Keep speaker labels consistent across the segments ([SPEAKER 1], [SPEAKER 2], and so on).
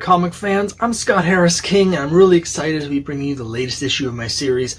[SPEAKER 1] comic fans. I'm Scott Harris King, and I'm really excited to be bringing you the latest issue of my series,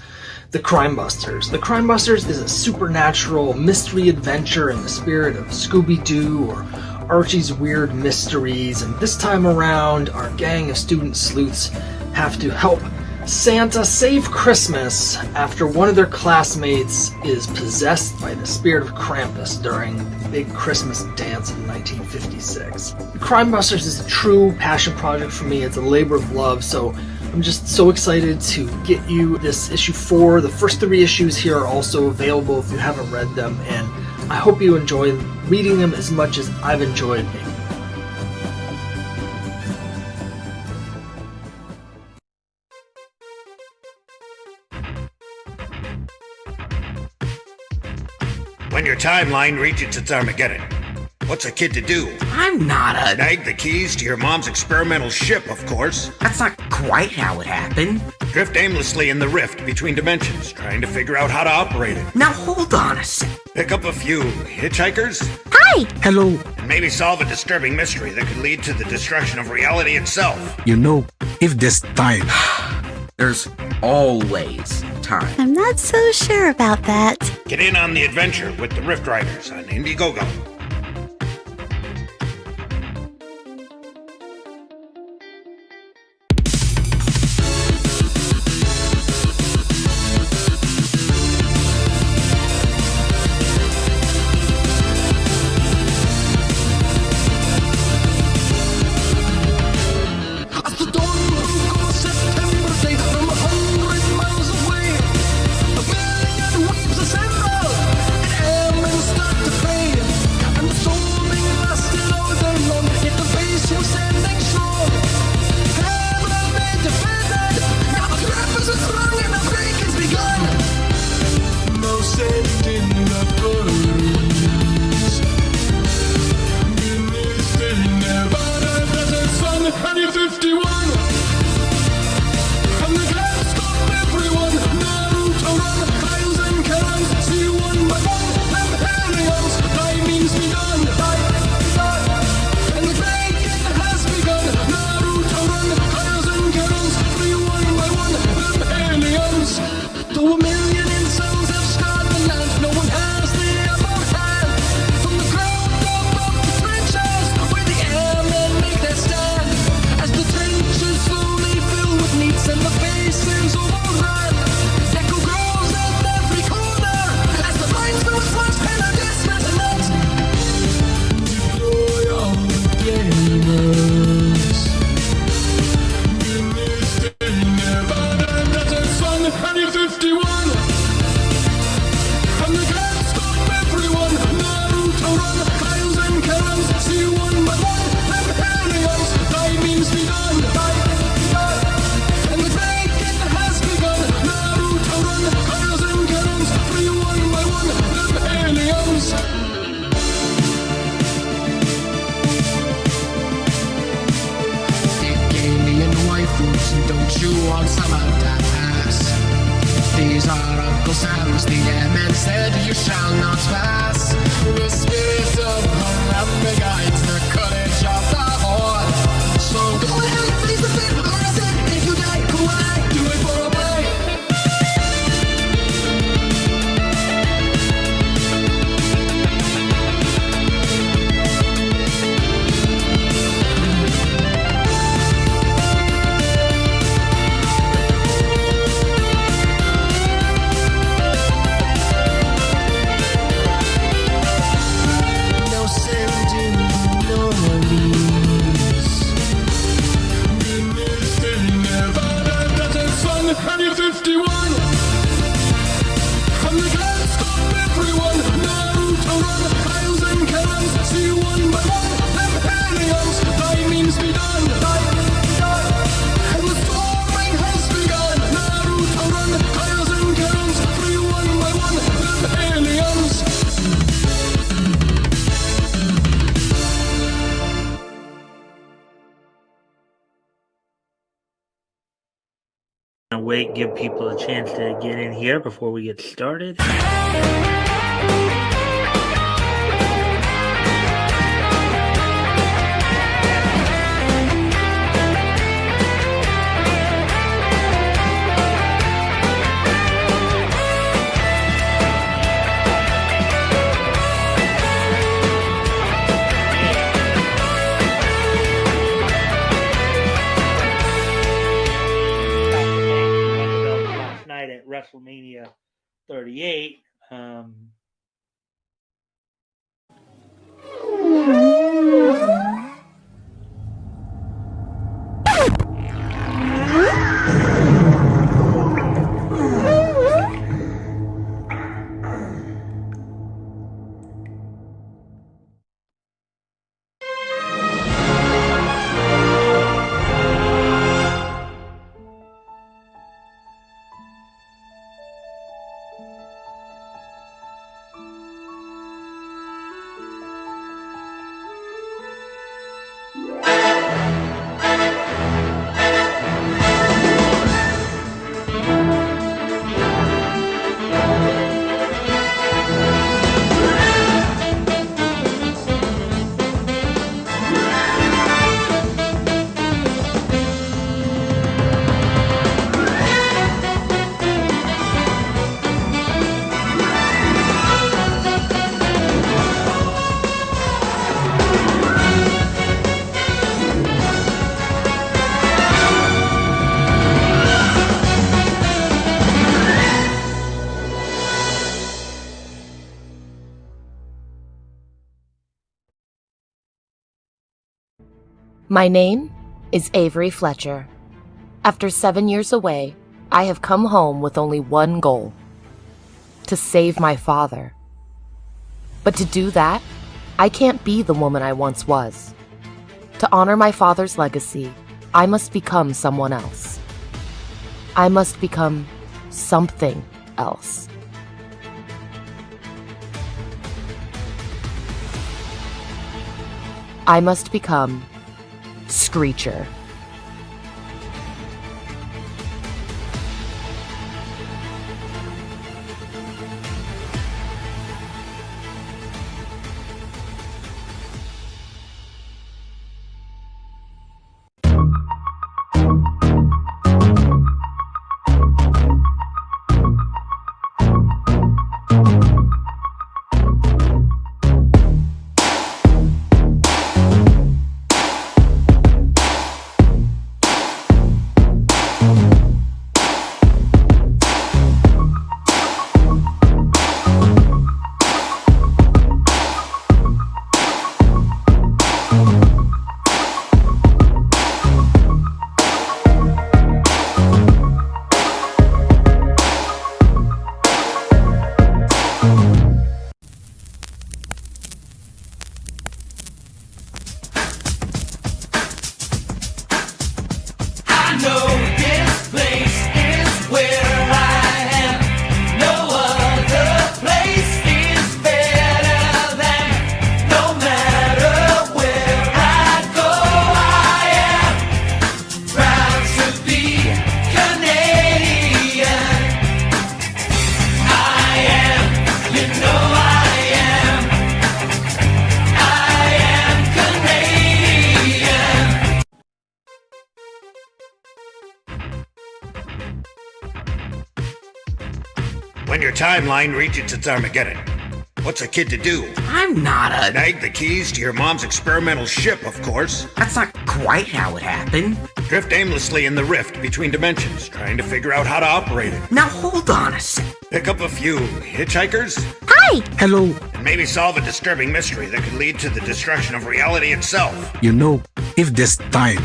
[SPEAKER 1] The Crime Busters. The Crime Busters is a supernatural mystery adventure in the spirit of Scooby-Doo or Archie's Weird Mysteries, and this time around, our gang of student sleuths have to help Santa save Christmas after one of their classmates is possessed by the spirit of Krampus during the big Christmas dance in 1956. Crime Busters is a true passion project for me. It's a labor of love, so I'm just so excited to get you this issue 4. The first 3 issues here are also available if you haven't read them, and I hope you enjoy reading them as much as I've enjoyed making them.
[SPEAKER 2] When your timeline reaches its Armageddon, what's a kid to do?
[SPEAKER 3] I'm not a...
[SPEAKER 2] Snag the keys to your mom's experimental ship, of course.
[SPEAKER 3] That's not quite how it happened.
[SPEAKER 2] Drift aimlessly in the rift between dimensions, trying to figure out how to operate it.
[SPEAKER 3] Now hold on a sec.
[SPEAKER 2] Pick up a few hitchhikers.
[SPEAKER 4] Hi!
[SPEAKER 3] Hello.
[SPEAKER 2] And maybe solve a disturbing mystery that could lead to the destruction of reality itself.
[SPEAKER 5] You know, if there's time...
[SPEAKER 3] There's always time.
[SPEAKER 4] I'm not so sure about that.
[SPEAKER 2] Get in on the adventure with the Rift Riders on Indiegogo.
[SPEAKER 6] Wait, give people a chance to get in here before we get started. WrestleMania 38.
[SPEAKER 7] My name is Avery Fletcher. After 7 years away, I have come home with only one goal: to save my father. But to do that, I can't be the woman I once was. To honor my father's legacy, I must become someone else. I must become something else. I must become Screecher.
[SPEAKER 2] When your timeline reaches its Armageddon, what's a kid to do?
[SPEAKER 3] I'm not a...
[SPEAKER 2] Snag the keys to your mom's experimental ship, of course.
[SPEAKER 3] That's not quite how it happened.
[SPEAKER 2] Drift aimlessly in the rift between dimensions, trying to figure out how to operate it.
[SPEAKER 3] Now hold on a sec.
[SPEAKER 2] Pick up a few hitchhikers,
[SPEAKER 4] Hi!
[SPEAKER 5] Hello.
[SPEAKER 2] and maybe solve a disturbing mystery that could lead to the destruction of reality itself.
[SPEAKER 5] You know, if this time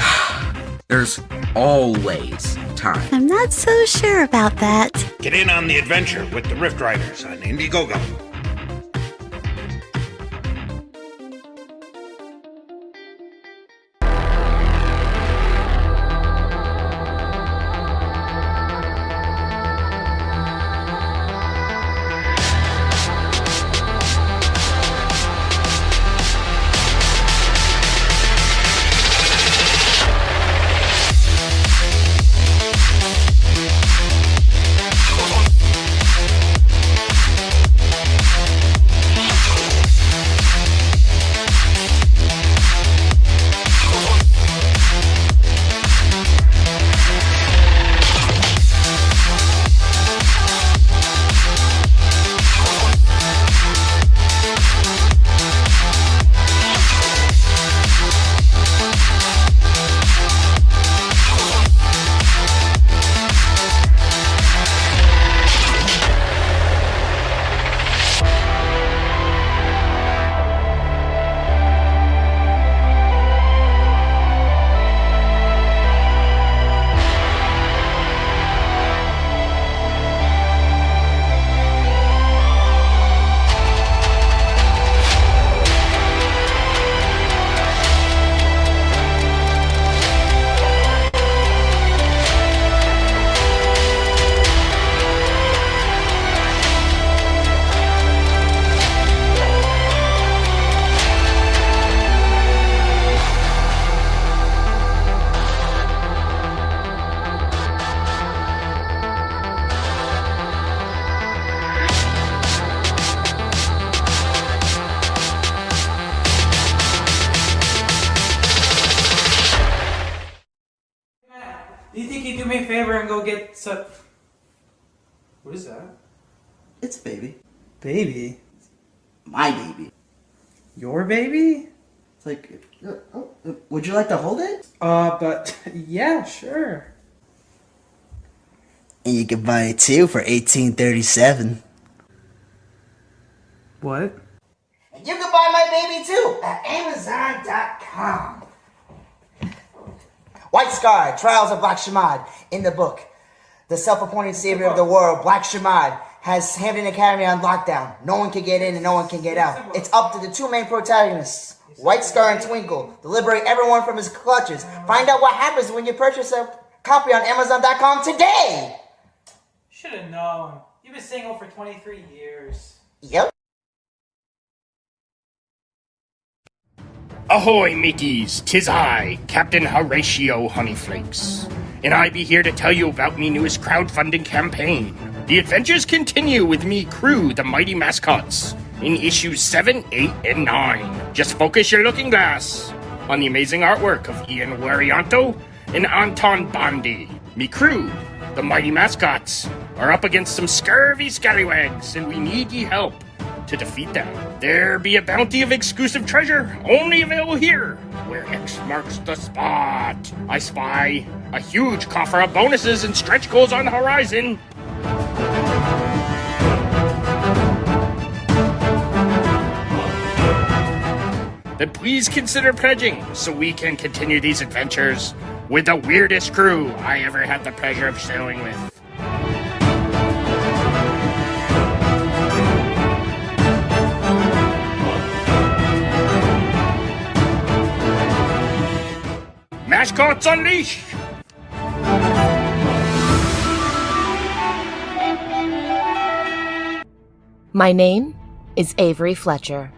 [SPEAKER 3] There's always time.
[SPEAKER 4] I'm not so sure about that.
[SPEAKER 2] Get in on the adventure with the Rift Riders on Indiegogo.
[SPEAKER 8] over and go get some... What is that?
[SPEAKER 9] It's a baby.
[SPEAKER 8] Baby?
[SPEAKER 9] My baby.
[SPEAKER 8] Your baby?
[SPEAKER 9] It's like, would you like to hold it?
[SPEAKER 8] But yeah, sure.
[SPEAKER 9] And you can buy it too for $18.37.
[SPEAKER 8] What?
[SPEAKER 9] You can buy my baby too at Amazon.com. White Scar, Trials of Black Shemad. In the book, the self-appointed savior of the world, Black Shemad, has Hampton Academy on lockdown. No one can get in and no one can get out. It's up to the two main protagonists, White Scar and Twinkle, to liberate everyone from his clutches. Find out what happens when you purchase a copy on Amazon.com today.
[SPEAKER 8] Should have known. You've been single for 23 years.
[SPEAKER 9] Yep.
[SPEAKER 10] Ahoy, Mickeys! 'Tis I, Captain Horatio Honeyflakes, and I be here to tell you about me newest crowdfunding campaign. The adventures continue with me crew, the Mighty Mascots, in issues 7, 8, and 9. Just focus your looking glass on the amazing artwork of Ian Warianto and Anton Bondi. Me crew, the Mighty Mascots, are up against some scurvy scallywags, and we need ye help to defeat them. There be a bounty of exclusive treasure only available here, where X marks the spot. I spy a huge coffer of bonuses and stretch goals on the horizon. Then please consider pledging so we can continue these adventures with the weirdest crew I ever had the pleasure of sailing with. Mascots Unleashed!
[SPEAKER 7] My name is Avery Fletcher.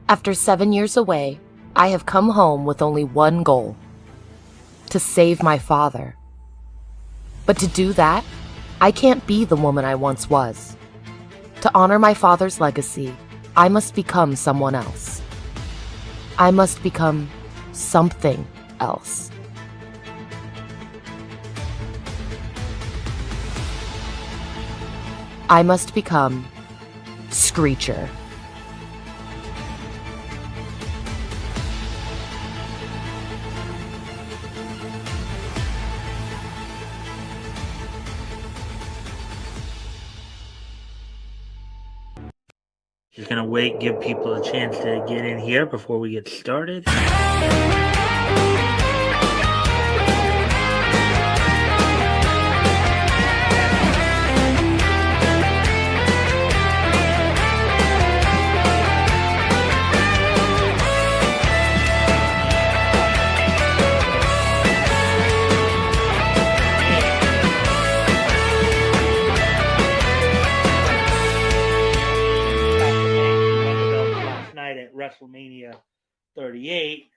[SPEAKER 7] After 7 years away, I have come home with only one goal: to save my father. But to do that, I can't be the woman I once was. To honor my father's legacy, I must become someone else. I must become something else. I must become Screecher.
[SPEAKER 6] Just gonna wait, give people a chance to get in here before we get started. Last night at WrestleMania 38.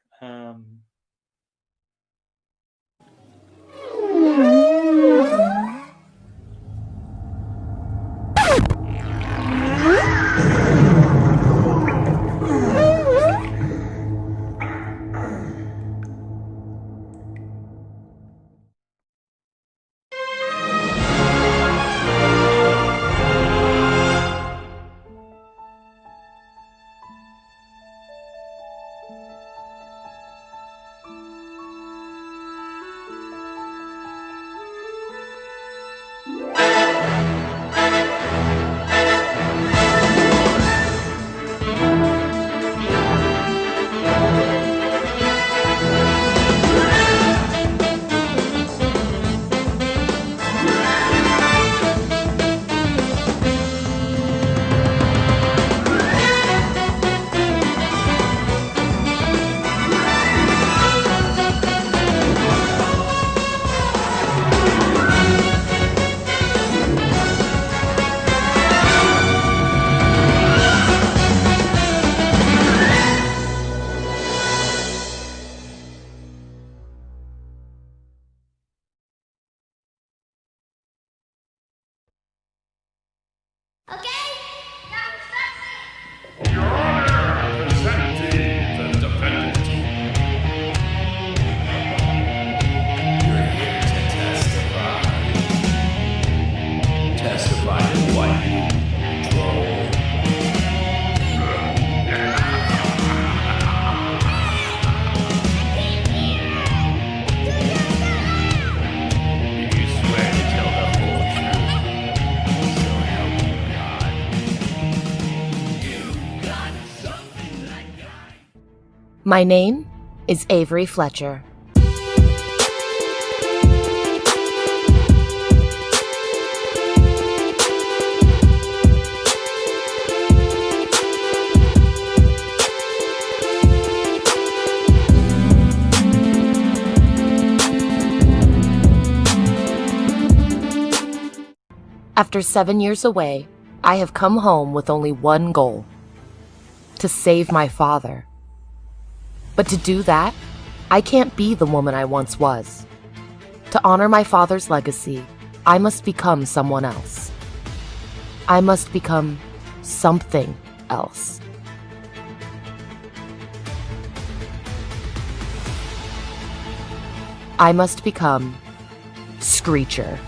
[SPEAKER 7] My name is Avery Fletcher. After 7 years away, I have come home with only one goal: to save my father. But to do that, I can't be the woman I once was. To honor my father's legacy, I must become someone else. I must become something else. I must become Screecher.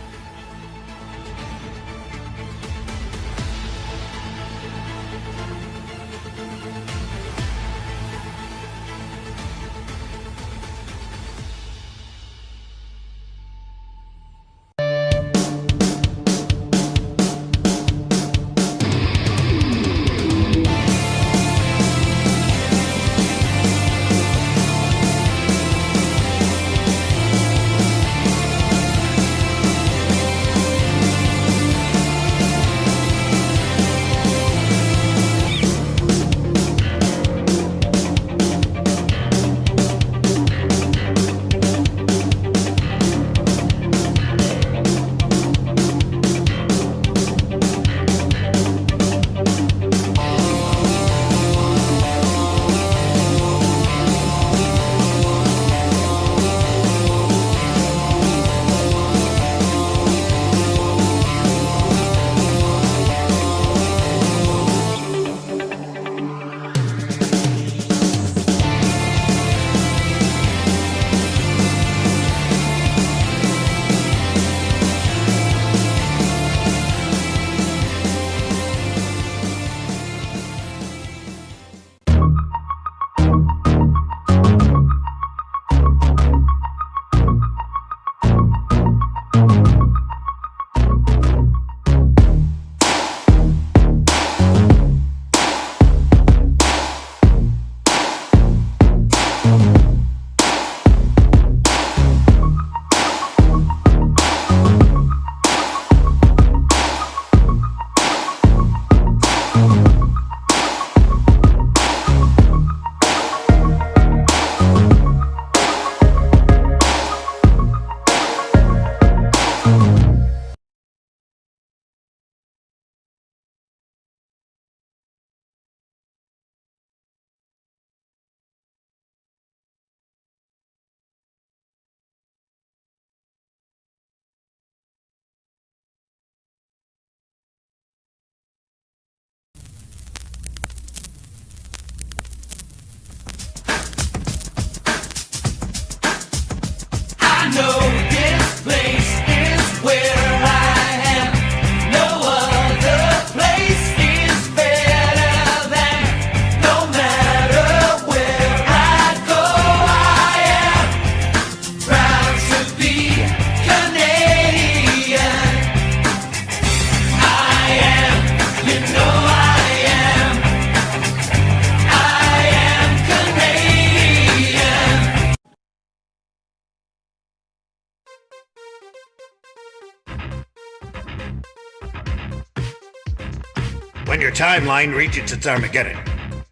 [SPEAKER 2] When your timeline reaches its Armageddon,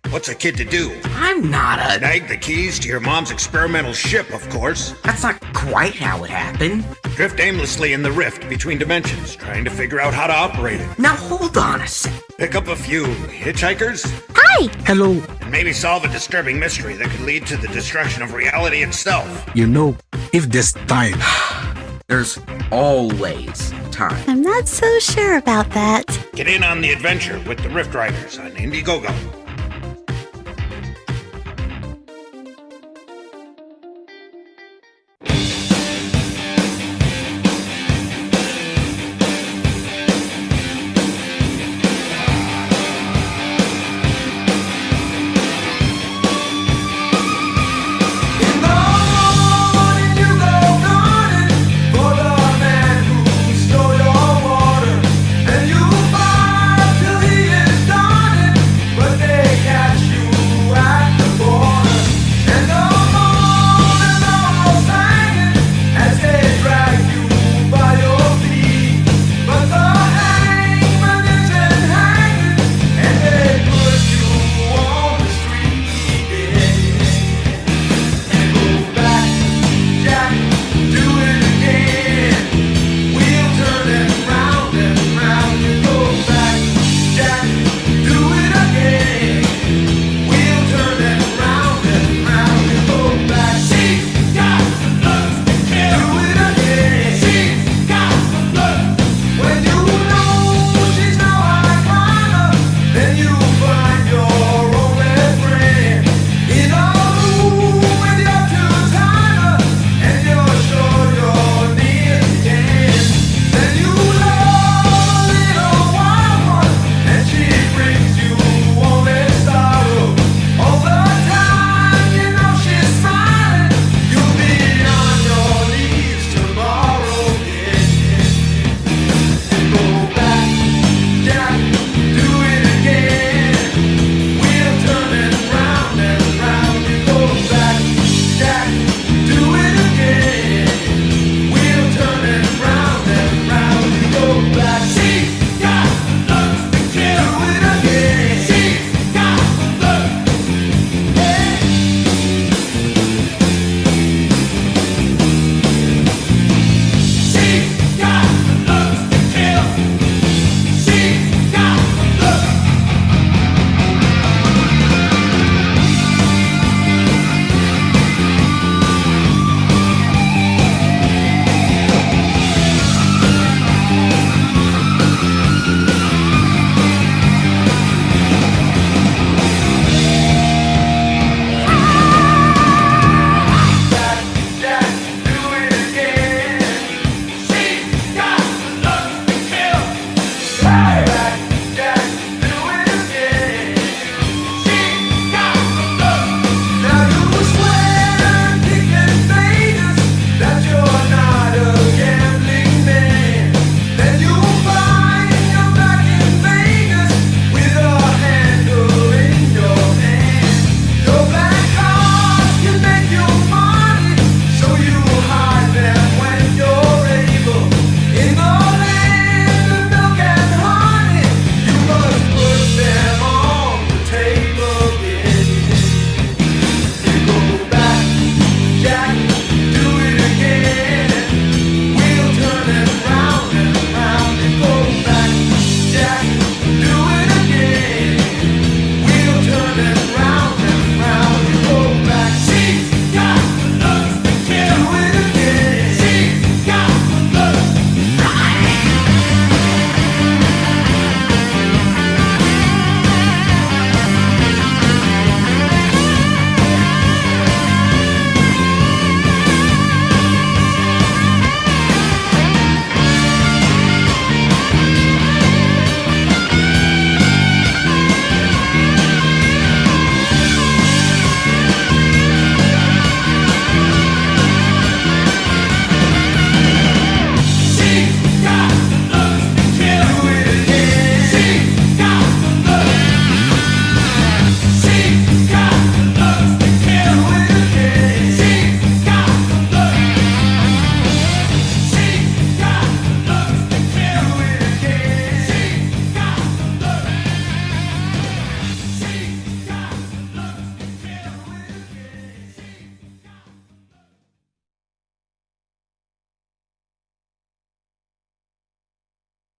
[SPEAKER 2] what's a kid to do?
[SPEAKER 3] I'm not a...
[SPEAKER 2] Snag the keys to your mom's experimental ship, of course.
[SPEAKER 3] That's not quite how it happened.
[SPEAKER 2] Drift aimlessly in the rift between dimensions, trying to figure out how to operate it.
[SPEAKER 3] Now hold on a sec.
[SPEAKER 2] Pick up a few hitchhikers,
[SPEAKER 4] Hi!
[SPEAKER 5] Hello.
[SPEAKER 2] and maybe solve a disturbing mystery that could lead to the destruction of reality itself.
[SPEAKER 5] You know, if there's time,
[SPEAKER 3] There's always time.
[SPEAKER 4] I'm not so sure about that.
[SPEAKER 2] Get in on the adventure with the Rift Riders on Indiegogo.
[SPEAKER 11] But they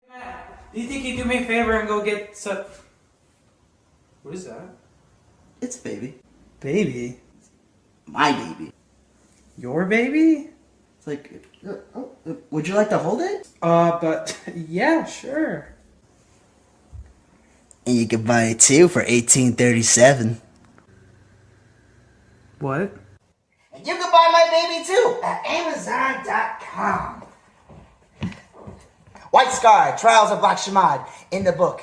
[SPEAKER 8] Matt, do you think you'd do me a favor and go get some... What is that?
[SPEAKER 9] It's a baby.
[SPEAKER 8] Baby?
[SPEAKER 9] My baby.
[SPEAKER 8] Your baby?
[SPEAKER 9] It's like, would you like to hold it?
[SPEAKER 8] But yeah, sure.
[SPEAKER 9] And you could buy it too for $18.37.
[SPEAKER 8] What?
[SPEAKER 9] And you can buy my baby too at Amazon.com. White Scar, Trials of Black Shemad. In the book,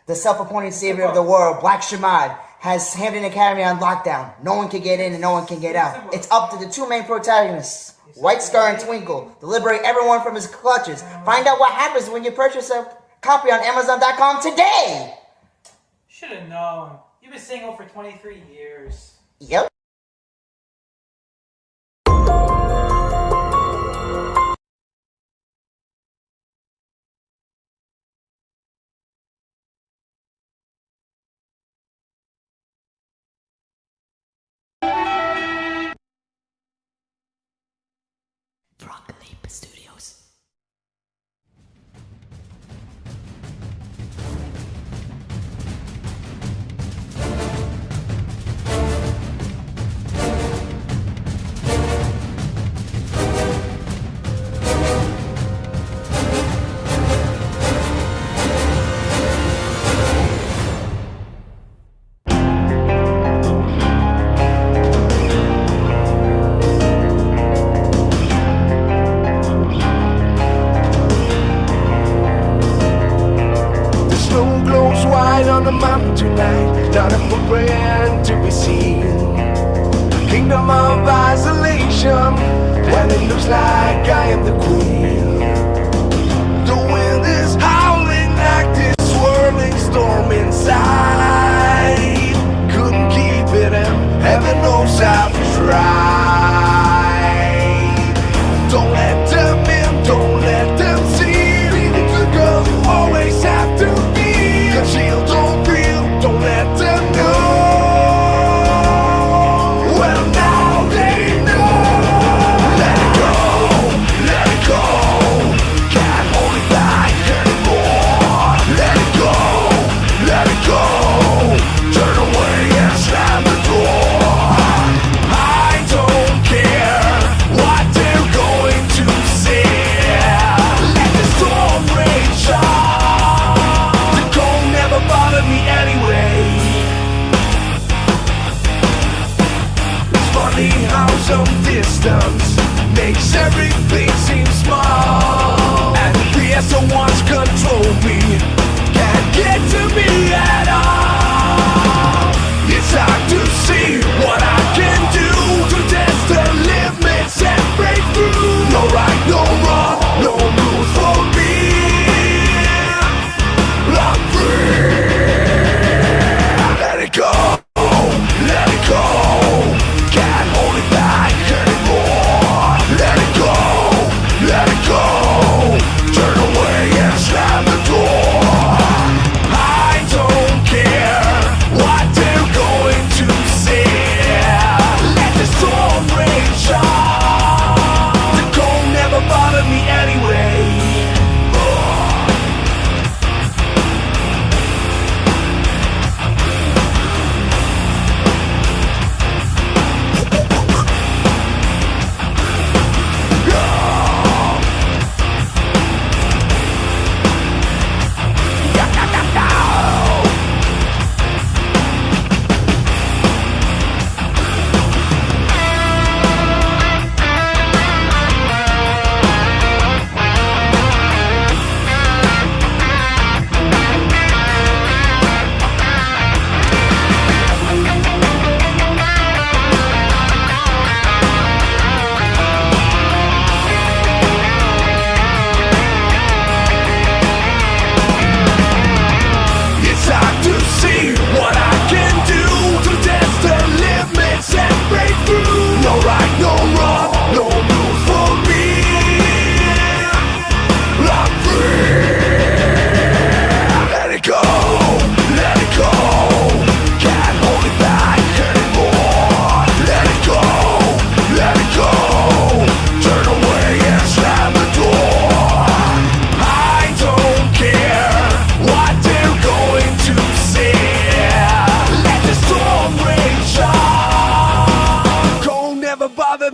[SPEAKER 9] the self-appointed savior of the world, Black Shemad, has Hampton Academy on lockdown. No one can get in and no one can get out. It's up to the two main protagonists, White Scar and Twinkle, to liberate everyone from his clutches. Find out what happens when you purchase a copy on Amazon.com today!
[SPEAKER 8] Should have known. You've been single for 23 years.
[SPEAKER 9] Yep.
[SPEAKER 7] Studios.
[SPEAKER 11] On the mountain tonight, not a footprint to be seen. Kingdom of isolation, when it looks like I am the queen. The wind is howling like this swirling storm inside. Couldn't keep it in, heaven knows I've tried. Don't let them in, don't let them see. Be the good girl you always have to be. Conceal, don't feel, don't let them know. Well, now they know. Let it go, let it go.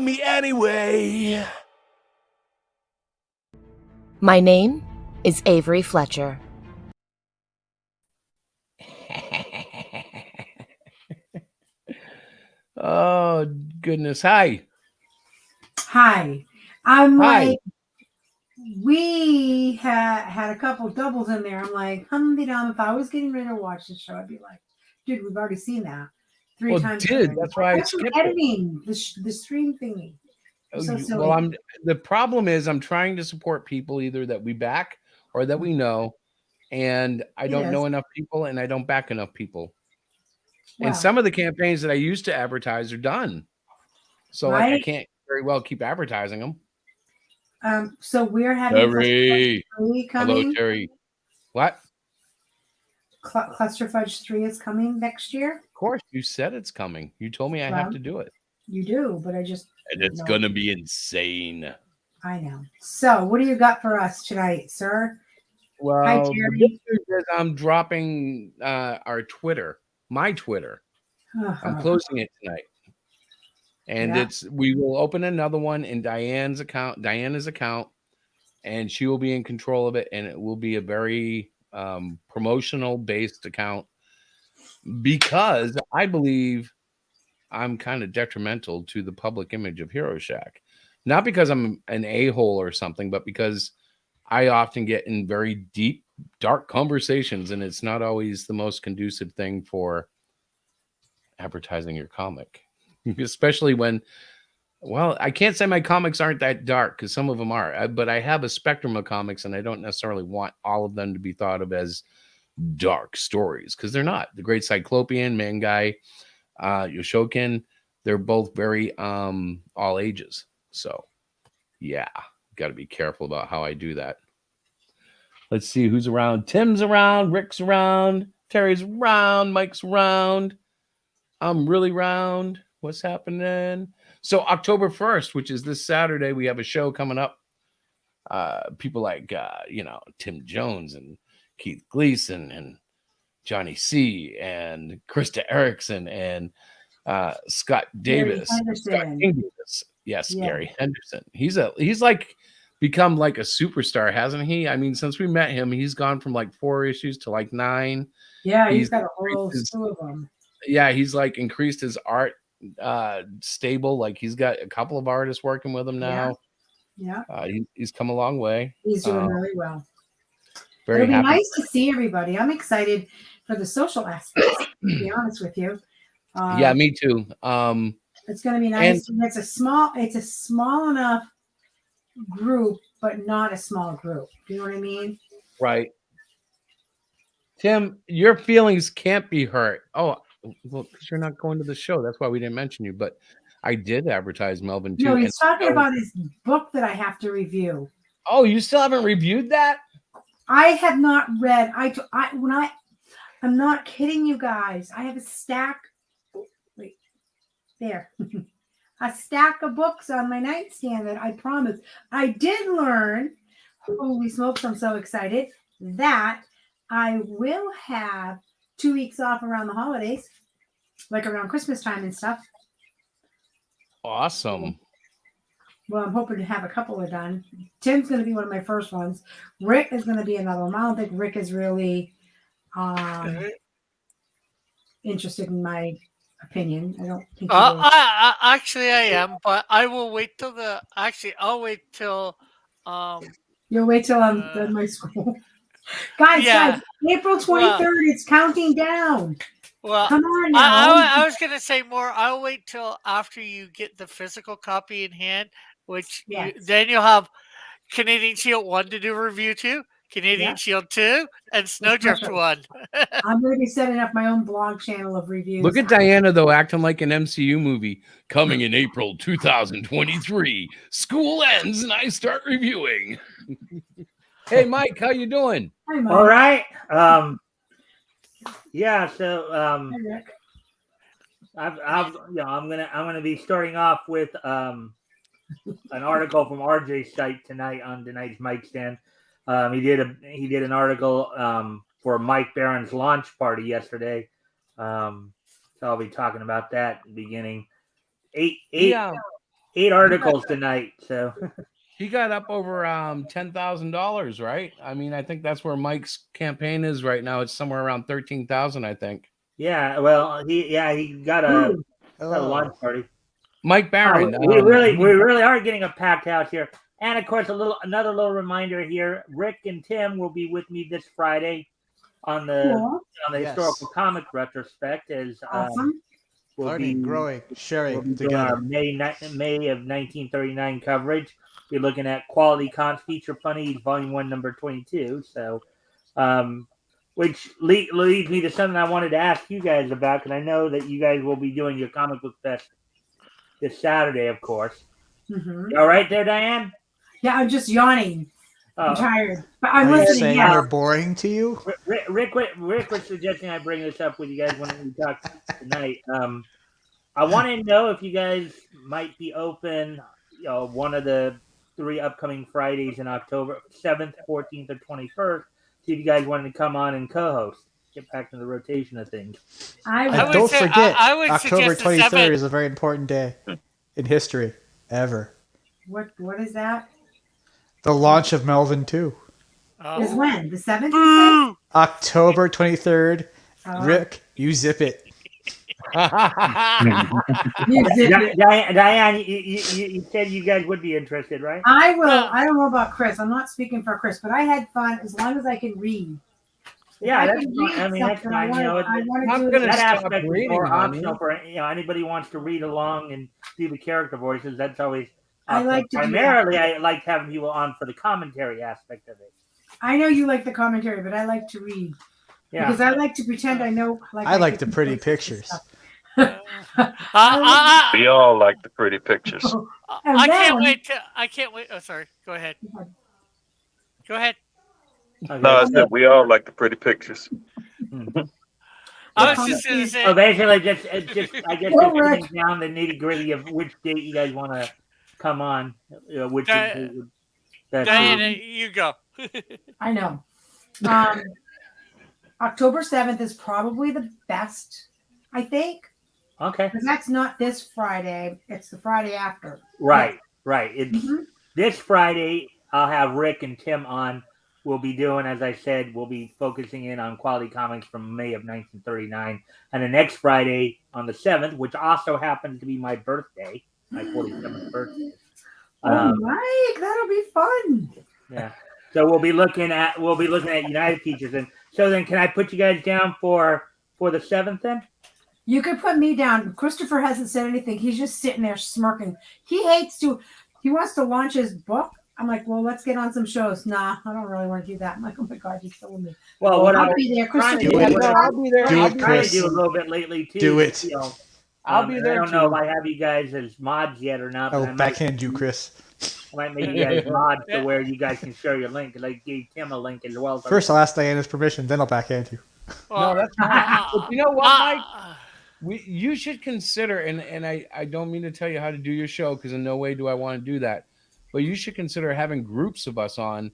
[SPEAKER 11] me anyway.
[SPEAKER 7] My name is Avery Fletcher.
[SPEAKER 12] Oh, goodness. Hi.
[SPEAKER 13] Hi. I'm
[SPEAKER 12] Hi.
[SPEAKER 13] like, we had a couple doubles in there. I'm like, hum-de-dum. If I was getting ready to watch the show, I'd be like, dude, we've already seen that three times.
[SPEAKER 12] Dude, that's why I skipped it.
[SPEAKER 13] Editing the stream thingy. So silly.
[SPEAKER 12] Well, the problem is I'm trying to support people either that we back or that we know, and I don't know enough people and I don't back enough people. And some of the campaigns that I used to advertise are done. So like I can't very well keep advertising them.
[SPEAKER 13] So we're having
[SPEAKER 12] Terry.
[SPEAKER 13] coming.
[SPEAKER 12] Hello, Terry. What?
[SPEAKER 13] Cluster Fudge 3 is coming next year.
[SPEAKER 12] Of course, you said it's coming. You told me I have to do it.
[SPEAKER 13] You do, but I just...
[SPEAKER 12] And it's going to be insane.
[SPEAKER 13] I know. So what do you got for us tonight, sir?
[SPEAKER 12] Well,
[SPEAKER 13] Hi,
[SPEAKER 12] the
[SPEAKER 13] Terry.
[SPEAKER 12] good news is I'm dropping our Twitter, my Twitter. I'm closing it tonight. And we will open another one in Diana's account, and she will be in control of it, and it will be a very promotional based account because I believe I'm kind of detrimental to the public image of Hero Shack. Not because I'm an a-hole or something, but because I often get in very deep, dark conversations, and it's not always the most conducive thing for advertising your comic, especially when, well, I can't say my comics aren't that dark because some of them are, but I have a spectrum of comics, and I don't necessarily want all of them to be thought of as dark stories because they're not. The Great Cyclopean, ManGia Yoshokan, they're both very all ages. So yeah, got to be careful about how I do that. Let's see who's around. Tim's around, Rick's around, Terry's around, Mike's around. I'm really round. What's happening? So October 1st, which is this Saturday, we have a show coming up. People like Tim Jones and Keith Gleason and Johnny C and Krista Erickson and Scott Davis. Scott King Davis. Yes, yeah. Gary Henderson. He's like become like a superstar, hasn't he? I mean, since we met him, he's gone from like 4 issues to like 9.
[SPEAKER 13] Yeah, he's got a whole slew of them.
[SPEAKER 12] Yeah, he's like increased his art stable. Like he's got a couple of artists working with him now.
[SPEAKER 13] Yeah.
[SPEAKER 12] He's come a long way.
[SPEAKER 13] He's doing really well.
[SPEAKER 12] Very
[SPEAKER 13] It'll be
[SPEAKER 12] happy.
[SPEAKER 13] nice to see everybody. I'm excited for the social aspects, to be honest with you.
[SPEAKER 12] Yeah, me too.
[SPEAKER 13] It's going to be nice. And it's a small enough group, but not a small group. Do you know what I mean?
[SPEAKER 12] Right. Tim, your feelings can't be hurt. Oh, well, because you're not going to the show. That's why we didn't mention you. But I did advertise Melvin too.
[SPEAKER 13] No, he's talking about his book that I have to review.
[SPEAKER 12] Oh, you still haven't reviewed that?
[SPEAKER 13] I have not read. I'm not kidding you guys. I have a stack. Wait, there. A stack of books on my nightstand that I promised. I did learn, holy smokes, I'm so excited, that I will have 2 weeks off around the holidays, like around Christmas time and stuff.
[SPEAKER 12] Awesome.
[SPEAKER 13] Well, I'm hoping to have a couple of done. Tim's going to be one of my first ones. Rick is going to be another one. I don't think Rick is really interested in my opinion. I don't think
[SPEAKER 14] actually I am, but I will wait till I'll wait till
[SPEAKER 13] you'll wait till I'm done my school. Guys, April 23rd, it's counting down.
[SPEAKER 14] Well,
[SPEAKER 13] come on now.
[SPEAKER 14] I was going to say more. I'll wait till after you get the physical copy in hand, which then you'll have Canadian Shield 1 to do a review to, Canadian Shield 2, and Snowdrift 1.
[SPEAKER 13] I'm going to be setting up my own blog channel of reviews.
[SPEAKER 12] Look at Diana, though, acting like an MCU movie. Coming in April 2023. School ends and I start reviewing. Hey, Mike, how you doing?
[SPEAKER 13] Hi, Mike.
[SPEAKER 6] All right. Yeah, so I'm gonna be starting off with an article from RJ's site tonight on tonight's Mike Stand. He did an article for Mike Barron's launch party yesterday. So I'll be talking about that beginning 8 8 articles tonight. So
[SPEAKER 12] he got up over $10,000, right? I mean, I think that's where Mike's campaign is right now. It's somewhere around 13,000, I think.
[SPEAKER 6] yeah, well, he got a launch party.
[SPEAKER 12] Mike Barron.
[SPEAKER 6] We really are getting a packed house here. And of course, another little reminder here: Rick and Tim will be with me this Friday on the historical comic retrospect. As
[SPEAKER 13] awesome.
[SPEAKER 15] Learning, growing, sharing
[SPEAKER 6] we'll be
[SPEAKER 15] together.
[SPEAKER 6] doing our May of 1939 coverage. We're looking at Quality Cons Feature Funny Volume 1, Number 22. So, which leads me to something I wanted to ask you guys about, because I know that you guys will be doing your comic book fest this Saturday, of course.
[SPEAKER 13] Mm-hmm.
[SPEAKER 6] You all right there, Diane?
[SPEAKER 13] Yeah, I'm just yawning. I'm tired, but I'm
[SPEAKER 15] Are you
[SPEAKER 13] listening.
[SPEAKER 15] saying
[SPEAKER 13] Yeah.
[SPEAKER 15] they're boring to you?
[SPEAKER 6] Rick was suggesting I bring this up with you guys when we talk tonight. I want to know if you guys might be open, one of the 3 upcoming Fridays in October, 7th, 14th, or 21st. See if you guys wanted to come on and co-host. Get back to the rotation of things.
[SPEAKER 15] Don't forget,
[SPEAKER 14] I would
[SPEAKER 15] October
[SPEAKER 14] suggest the
[SPEAKER 15] 23rd
[SPEAKER 14] 7th.
[SPEAKER 15] is a very important day in history, ever.
[SPEAKER 13] What is that?
[SPEAKER 15] The launch of Melvin 2.
[SPEAKER 13] Is when? The 7th? you said?
[SPEAKER 15] October 23rd.
[SPEAKER 13] Oh.
[SPEAKER 15] Rick, you zip it.
[SPEAKER 6] Diane, you said you guys would be interested, right?
[SPEAKER 13] I will. I don't know about Chris. I'm not speaking for Chris, but I had fun as long as I can read.
[SPEAKER 6] Yeah,
[SPEAKER 13] If I
[SPEAKER 6] that's
[SPEAKER 13] can
[SPEAKER 6] fine.
[SPEAKER 13] read
[SPEAKER 6] I mean, that's
[SPEAKER 13] something,
[SPEAKER 6] fine.
[SPEAKER 13] I want
[SPEAKER 12] I'm
[SPEAKER 13] to do
[SPEAKER 12] gonna
[SPEAKER 13] it.
[SPEAKER 6] That
[SPEAKER 12] stop
[SPEAKER 6] aspect is
[SPEAKER 12] reading,
[SPEAKER 6] more
[SPEAKER 12] honey.
[SPEAKER 6] optional for anybody who wants to read along and do the character voices. That's always.
[SPEAKER 13] I like to do
[SPEAKER 6] primarily.
[SPEAKER 13] that.
[SPEAKER 6] I like having people on for the commentary aspect of it.
[SPEAKER 13] I know you like the commentary, but I like to read.
[SPEAKER 6] Yeah.
[SPEAKER 13] Because I like to pretend I know.
[SPEAKER 15] I like the pretty pictures.
[SPEAKER 2] We all like the pretty pictures.
[SPEAKER 14] I can't wait. Oh, sorry. Go ahead. Go ahead.
[SPEAKER 2] No, I said we all like the pretty pictures.
[SPEAKER 14] I was just going to say.
[SPEAKER 6] So basically, just I guess just getting down the nitty gritty of which date you guys want to come on. Which
[SPEAKER 14] Diana, you go.
[SPEAKER 13] I know. October 7th is probably the best, I think.
[SPEAKER 6] Okay.
[SPEAKER 13] Because that's not this Friday. It's the Friday after.
[SPEAKER 6] Right. It's this Friday. I'll have Rick and Tim on. We'll be doing, as I said, we'll be focusing in on Quality Comics from May of 1939. And the next Friday on the 7th, which also happens to be my birthday, my 47th birthday.
[SPEAKER 13] Mike, that'll be fun.
[SPEAKER 6] Yeah. So we'll be looking at United Features. And so then can I put you guys down for the 7th then?
[SPEAKER 13] You could put me down. Christopher hasn't said anything. He's just sitting there smirking. He wants to launch his book. I'm like, well, let's get on some shows. Nah, I don't really want to do that. I'm like, oh my God, you're killing me.
[SPEAKER 6] Well,
[SPEAKER 13] I'll be there. Christopher,
[SPEAKER 12] I'll be there.
[SPEAKER 6] I'll try to do a little bit lately too.
[SPEAKER 15] Do it.
[SPEAKER 12] I'll be there.
[SPEAKER 6] I don't know if I have you guys as mods yet or not.
[SPEAKER 15] I will backhand you, Chris.
[SPEAKER 6] I might make you guys mods to where you guys can share your link. Because I gave Tim a link as well.
[SPEAKER 15] First, I'll ask Diana's permission, then I'll backhand you.
[SPEAKER 12] No, that's fine. But you know what, Mike? You should consider, and I don't mean to tell you how to do your show, because in no way do I want to do that. But you should consider having groups of us on,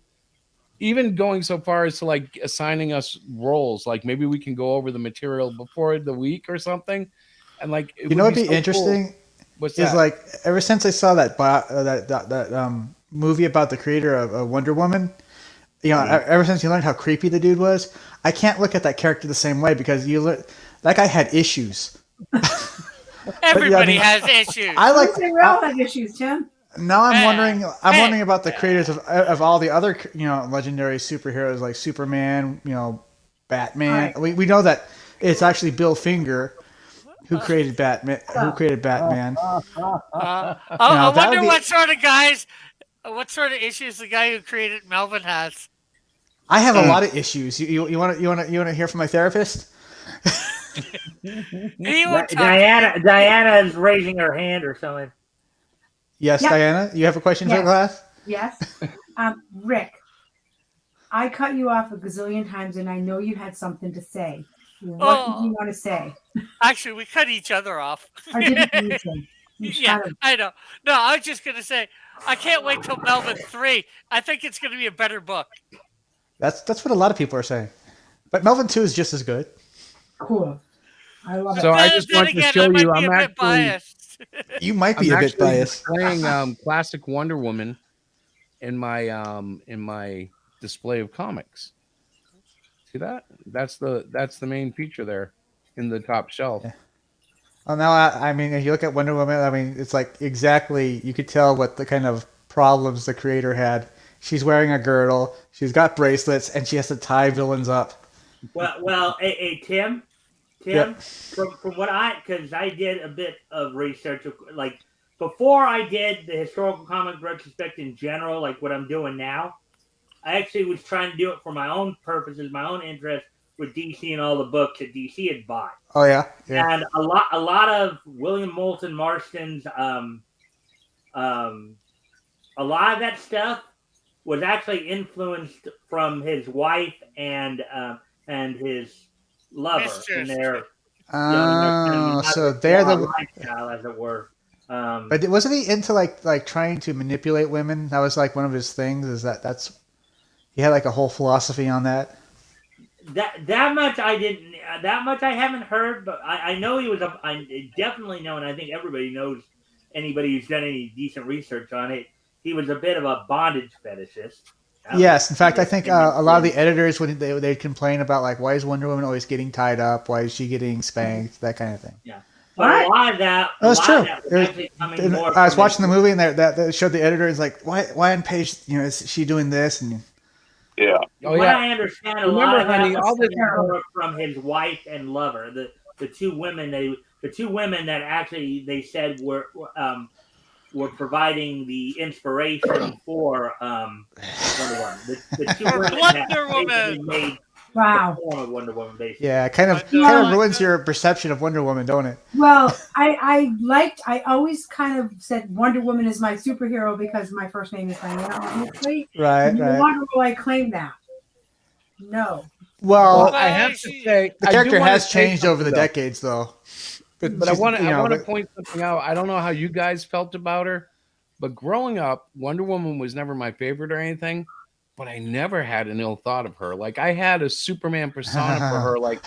[SPEAKER 12] even going so far as to like assigning us roles. Like maybe we can go over the material before the week or something. And like,
[SPEAKER 15] you know what'd be interesting?
[SPEAKER 12] Cool. What's
[SPEAKER 15] is
[SPEAKER 12] that?
[SPEAKER 15] Like ever since I saw that movie about the creator of Wonder Woman, ever since you learned how creepy the dude was, I can't look at that character the same way because that guy had issues.
[SPEAKER 14] Everybody has issues.
[SPEAKER 13] We all have issues, Tim.
[SPEAKER 15] Now I'm wondering about the creators of all the other legendary superheroes like Superman, Batman. Right. We know that it's actually Bill Finger who created Batman.
[SPEAKER 14] I wonder what sort of issues the guy who created Melvin has.
[SPEAKER 15] I have a lot of issues. You want to hear from my therapist?
[SPEAKER 6] Diana is raising her hand or something.
[SPEAKER 15] Yes, yep. Diana, you have a question for the class?
[SPEAKER 13] Yes. Rick, I cut you off a gazillion times, and I know you had something to say. What did you want to say?
[SPEAKER 14] Actually, we cut each other off.
[SPEAKER 13] Or didn't you
[SPEAKER 14] yeah, I know. No, I was just going to say, I can't wait till Melvin 3. I think it's going to be a better book.
[SPEAKER 15] That's what a lot of people are saying. But Melvin 2 is just as good.
[SPEAKER 13] Cool. I love it.
[SPEAKER 12] So I just want to show you, I'm actually...
[SPEAKER 14] biased.
[SPEAKER 15] You might be
[SPEAKER 12] I'm
[SPEAKER 15] a bit
[SPEAKER 12] actually
[SPEAKER 15] biased.
[SPEAKER 12] displaying classic Wonder Woman in my display of comics. See that? That's the main feature there in the top shelf.
[SPEAKER 15] Yeah. Well, now I mean, if you look at Wonder Woman, I mean, it's like exactly you could tell what the kind of problems the creator had. She's wearing a girdle, she's got bracelets, and she has to tie villains up.
[SPEAKER 6] Well, hey, Tim,
[SPEAKER 15] Yep.
[SPEAKER 6] from what because I did a bit of research, like before I did the historical comic retrospect in general, like what I'm doing now. I actually was trying to do it for my own purposes, my own interest with DC and all the books that DC had bought.
[SPEAKER 15] Oh yeah, yeah.
[SPEAKER 6] And a lot of William Moulton Marston's a lot of that stuff was actually influenced from his wife and his lover in their
[SPEAKER 15] so they're the
[SPEAKER 6] lifestyle, as it were.
[SPEAKER 15] But wasn't he into like trying to manipulate women? That was like one of his things. That's he had like a whole philosophy on that.
[SPEAKER 6] That much I didn't. That much I haven't heard, but I know he was. I definitely know, and I think everybody knows. Anybody who's done any decent research on it, he was a bit of a bondage fetishist.
[SPEAKER 15] Yes, in fact, I think a lot of the editors when they'd complain about like why is Wonder Woman always getting tied up? Why is she getting spanked? That kind of thing.
[SPEAKER 6] Yeah, but a lot of that.
[SPEAKER 15] That's true. I was
[SPEAKER 6] from
[SPEAKER 15] watching the movie and that showed the editors like why on page is she doing this and.
[SPEAKER 2] Yeah.
[SPEAKER 6] What I understand, a lot of that was from his wife and lover, the two women that actually they said were providing the inspiration for Wonder Woman. The two women
[SPEAKER 14] Wonder Woman
[SPEAKER 6] basically made
[SPEAKER 13] wow.
[SPEAKER 6] the form of Wonder Woman, basically.
[SPEAKER 15] Yeah, kind of ruins your perception of Wonder Woman, don't it?
[SPEAKER 13] Well, I always kind of said Wonder Woman is my superhero because my first name is Diana, obviously.
[SPEAKER 15] Right.
[SPEAKER 13] Wonder Woman, I claim that. No.
[SPEAKER 15] Well,
[SPEAKER 12] I have to say
[SPEAKER 15] the character has changed over the decades, though.
[SPEAKER 12] But I want to point something out. I don't know how you guys felt about her, but growing up, Wonder Woman was never my favorite or anything. But I never had an ill thought of her. Like I had a Superman persona for her. Like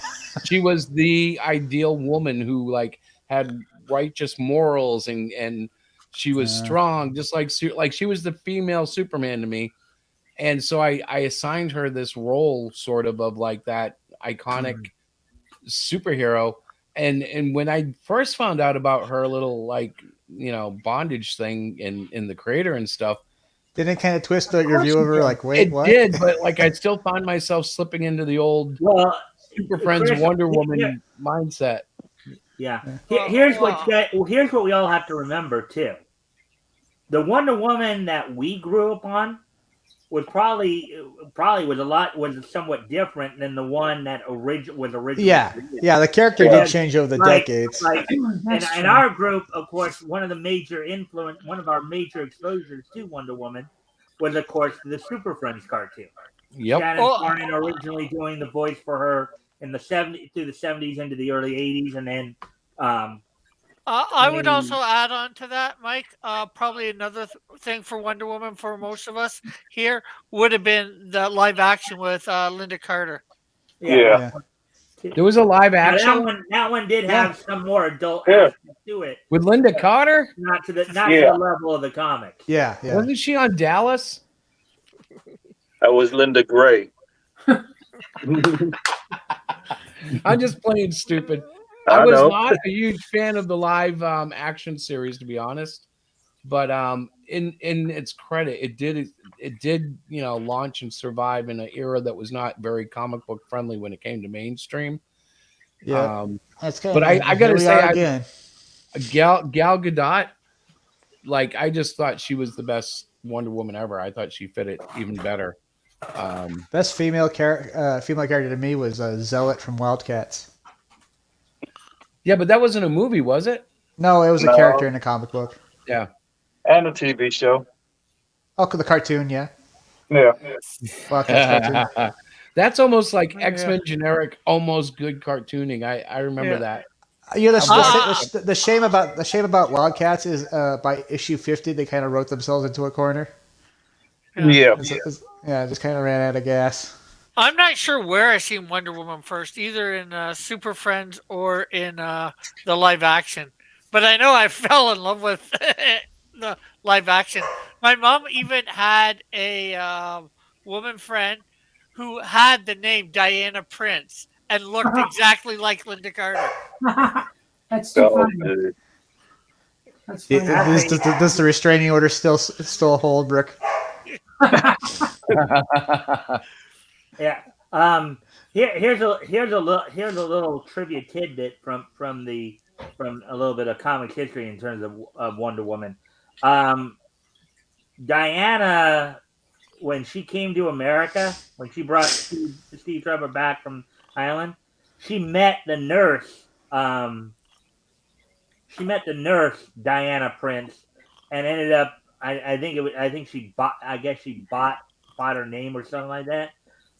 [SPEAKER 12] she was the ideal woman who like had righteous morals and she was strong, just like she was the female Superman to me. And so I assigned her this role sort of like that iconic superhero. And when I first found out about her little like, bondage thing in the creator and stuff,
[SPEAKER 15] didn't it kind of twist your view of her? Like, wait, what?
[SPEAKER 12] It did, but like I still find myself slipping into the old Super Friends Wonder Woman mindset.
[SPEAKER 6] Yeah. Here's what we all have to remember too. The Wonder Woman that we grew up on was probably was somewhat different than the one that was originally.
[SPEAKER 15] Yeah. The character did change over the decades.
[SPEAKER 6] In our group, of course, one of our major exposures to Wonder Woman was, of course, the Super Friends cartoon.
[SPEAKER 12] Yep.
[SPEAKER 6] Shannon Farnan originally doing the voice for her in the 70s through the 70s into the early 80s, and then.
[SPEAKER 14] I would also add on to that, Mike. Probably another thing for Wonder Woman for most of us here would have been the live action with Linda Carter.
[SPEAKER 2] Yeah.
[SPEAKER 12] There was a live action.
[SPEAKER 6] That one did have some more adult aspect to it.
[SPEAKER 12] With Linda Carter?
[SPEAKER 6] Not to the level of the comic.
[SPEAKER 15] Yeah.
[SPEAKER 12] Wasn't she on Dallas?
[SPEAKER 2] That was Linda Gray.
[SPEAKER 12] I'm just playing stupid. I was not a huge fan of the live action series, to be honest. But in its credit, it did launch and survive in an era that was not very comic book friendly when it came to mainstream.
[SPEAKER 15] Yeah,
[SPEAKER 12] but I got to say, Gal Gadot, like I just thought she was the best Wonder Woman ever. I thought she fit it even better.
[SPEAKER 15] Best female character to me was Zealot from Wildcats.
[SPEAKER 12] Yeah, but that wasn't a movie, was it?
[SPEAKER 15] No, it was a character in a comic book.
[SPEAKER 12] Yeah.
[SPEAKER 2] And a TV show.
[SPEAKER 15] Oh, the cartoon, yeah.
[SPEAKER 2] Yeah.
[SPEAKER 12] That's almost like X-Men generic, almost good cartooning. I remember that.
[SPEAKER 15] The shame about Wildcats is by issue 50 they kind of wrote themselves into a corner.
[SPEAKER 2] Yeah.
[SPEAKER 15] Just kind of ran out of gas.
[SPEAKER 14] I'm not sure where I seen Wonder Woman first, either in Super Friends or in the live action. but I know I fell in love with the live action. My mom even had a woman friend who had the name Diana Prince and looked exactly like Linda Carter.
[SPEAKER 13] That's too funny. That's funny.
[SPEAKER 15] Does the restraining order still hold, Brooke?
[SPEAKER 6] Yeah. Here's a little trivia tidbit from a little bit of comic history in terms of Wonder Woman. Diana, when she came to America, when she brought Steve Trevor back from Ireland, she met the nurse. She met the nurse Diana Prince, and ended up. I think she bought. I guess she bought her name or something like that.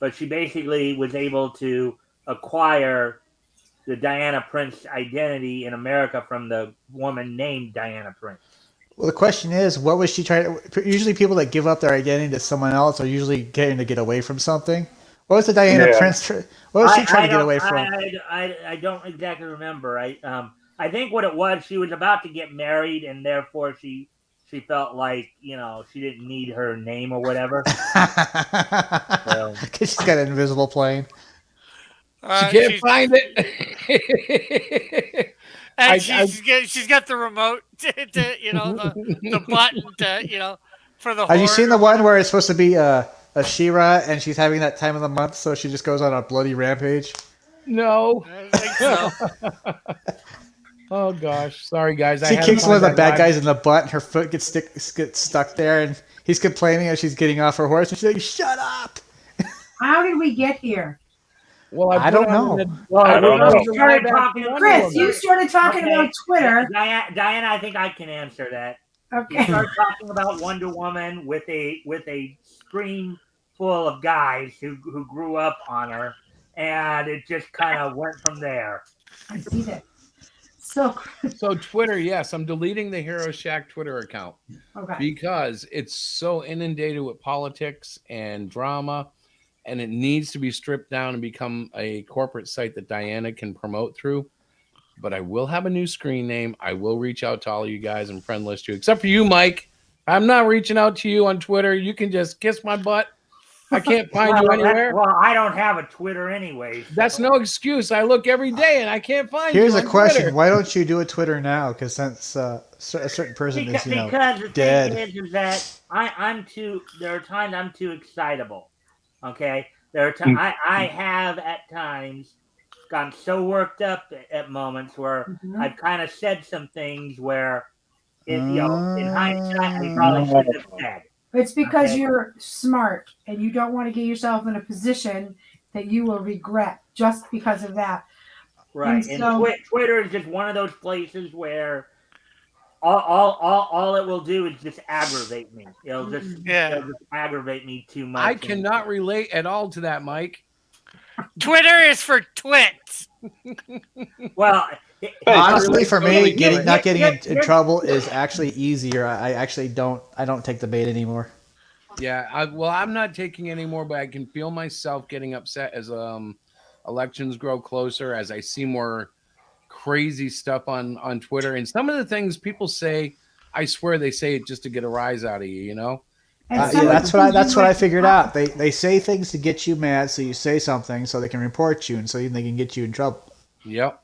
[SPEAKER 6] But she basically was able to acquire the Diana Prince identity in America from the woman named Diana Prince.
[SPEAKER 15] Well, the question is, what was she trying to... Usually people that give up their identity to someone else are usually getting to get away from something. What was the Diana Prince... What was she trying to get away from?
[SPEAKER 6] I don't exactly remember. I think what it was, she was about to get married, and therefore she felt like, she didn't need her name or whatever.
[SPEAKER 15] Because she's got an invisible plane.
[SPEAKER 12] She can't find it.
[SPEAKER 14] And she's got the remote to the button to for the.
[SPEAKER 15] Have you seen the one where it's supposed to be a She-Ra and she's having that time of the month, so she just goes on a bloody rampage?
[SPEAKER 12] No.
[SPEAKER 14] I think so.
[SPEAKER 12] Oh gosh, sorry guys.
[SPEAKER 15] She kicks one of the bad guys in the butt, and her foot gets stuck there, and he's complaining as she's getting off her horse, and she's like, "Shut up!"
[SPEAKER 13] How did we get here?
[SPEAKER 12] Well,
[SPEAKER 15] I don't know.
[SPEAKER 6] I don't know.
[SPEAKER 13] Chris, you started talking about Twitter.
[SPEAKER 6] Diana, I think I can answer that.
[SPEAKER 13] Okay.
[SPEAKER 6] You start talking about Wonder Woman with a screen full of guys who grew up on her, and it just kind of went from there.
[SPEAKER 13] I see that. So
[SPEAKER 12] Twitter, yes, I'm deleting the Hero Shack Twitter account.
[SPEAKER 13] Okay.
[SPEAKER 12] Because it's so inundated with politics and drama, and it needs to be stripped down and become a corporate site that Diana can promote through. But I will have a new screen name. I will reach out to all of you guys and friend list you, except for you, Mike. I'm not reaching out to you on Twitter. You can just kiss my butt. I can't find you anywhere.
[SPEAKER 6] Well, I don't have a Twitter anyway. So.
[SPEAKER 12] That's no excuse. I look every day and I can't find
[SPEAKER 15] Here's
[SPEAKER 12] you.
[SPEAKER 15] Here's a question:
[SPEAKER 12] Twitter.
[SPEAKER 15] why don't you do a Twitter now? Because since a certain person is
[SPEAKER 6] because the
[SPEAKER 15] dead.
[SPEAKER 6] thing is that I'm too. There are times I'm too excitable. Okay, there are times I have at times gotten so worked up at moments where I've kind of said some things where, in hindsight, I probably shouldn't have said.
[SPEAKER 13] It's because you're smart and you don't want to get yourself in a position that you will regret just because of that.
[SPEAKER 6] Right. And so, Twitter is just one of those places where all it will do is just aggravate me. It'll just aggravate me too much.
[SPEAKER 12] I cannot relate at all to that, Mike.
[SPEAKER 14] Twitter is for twits.
[SPEAKER 6] Well,
[SPEAKER 15] honestly, for me, not getting in trouble is actually easier. I don't take the bait anymore.
[SPEAKER 12] Yeah, I'm not taking any more, but I can feel myself getting upset as elections grow closer, as I see more crazy stuff on Twitter, and some of the things people say, I swear they say it just to get a rise out of you, you know.
[SPEAKER 15] That's what I figured out. They say things to get you mad, so you say something so they can report you, and so they can get you in trouble.
[SPEAKER 12] Yep.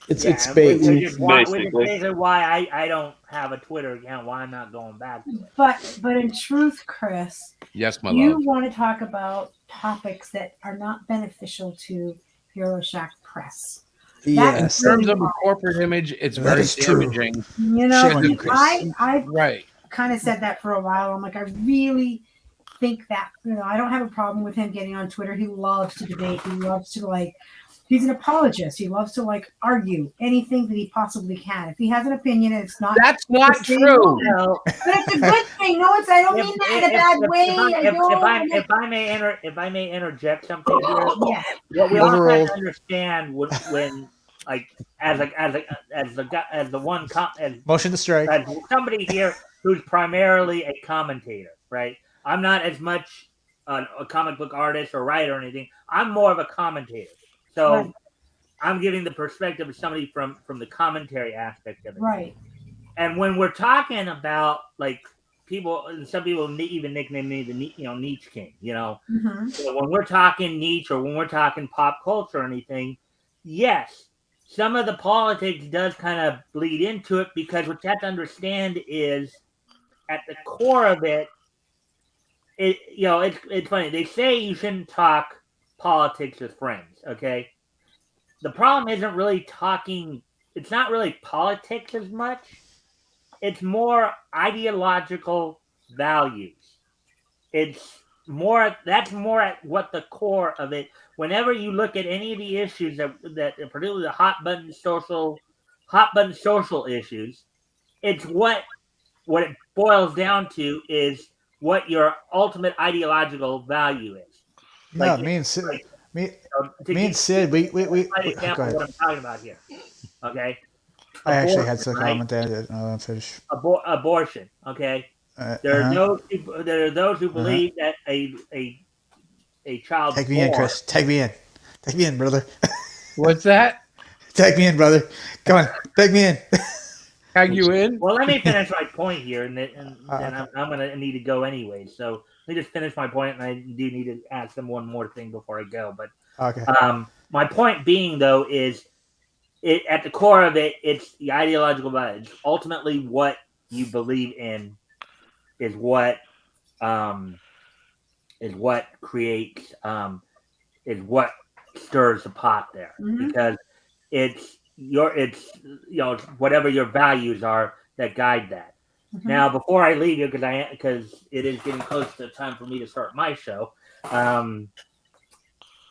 [SPEAKER 15] It's bait.
[SPEAKER 6] Which is basically why I don't have a Twitter account. Why I'm not going back to it.
[SPEAKER 13] But in truth, Chris,
[SPEAKER 12] yes, my
[SPEAKER 13] you
[SPEAKER 12] love,
[SPEAKER 13] want to talk about topics that are not beneficial to Hero Shack Press.
[SPEAKER 15] Yes.
[SPEAKER 12] In terms of a corporate image, it's very damaging.
[SPEAKER 13] True. You know, I
[SPEAKER 12] right.
[SPEAKER 13] kind of said that for a while. I'm like, I really think that, I don't have a problem with him getting on Twitter. He loves to debate. He loves to he's an apologist. He loves to argue anything that he possibly can. If he has an opinion, it's not.
[SPEAKER 12] That's not true.
[SPEAKER 13] But it's a good thing. No, I don't mean that in a bad way.
[SPEAKER 6] If I may interject something here.
[SPEAKER 13] Yeah.
[SPEAKER 6] What we all kind of understand when as
[SPEAKER 15] motion to strike.
[SPEAKER 6] As somebody here who's primarily a commentator, right? I'm not as much a comic book artist or writer or anything. I'm more of a commentator. So I'm giving the perspective of somebody from the commentary aspect of it.
[SPEAKER 13] Right.
[SPEAKER 6] And when we're talking about like people, some people even nickname me the Nietzsche King.
[SPEAKER 13] Mm-hmm.
[SPEAKER 6] So when we're talking Nietzsche or when we're talking pop culture or anything, yes, some of the politics does kind of bleed into it because what you have to understand is at the core of it, it's funny. They say you shouldn't talk politics with friends. Okay, the problem isn't really talking. It's not really politics as much. It's more ideological values. That's more at what the core of it. Whenever you look at any of the issues that particularly the hot button social issues, it's what it boils down to is what your ultimate ideological value is.
[SPEAKER 15] No, me and Sid, me and Sid, we go
[SPEAKER 6] example
[SPEAKER 15] ahead.
[SPEAKER 6] what I'm talking about here. Okay.
[SPEAKER 15] I actually had some
[SPEAKER 6] Abortion,
[SPEAKER 15] comment there. I'll finish.
[SPEAKER 6] Abortion. Okay. There are those who believe that a child.
[SPEAKER 15] Tag me in, Chris. Tag me in. Tag me in, brother.
[SPEAKER 12] What's that?
[SPEAKER 15] Tag me in, brother. Come on, tag me in.
[SPEAKER 12] Tag you in?
[SPEAKER 6] Well, let me finish my point here, and then I'm going to need to go anyway. So let me just finish my point, and I do need to ask them one more thing before I go. But
[SPEAKER 15] okay.
[SPEAKER 6] My point being, though, is at the core of it, it's the ideological value. It's ultimately what you believe in is what creates is what stirs the pot there, because it's whatever your values are that guide that. Now, before I leave you, because it is getting close to time for me to start my show,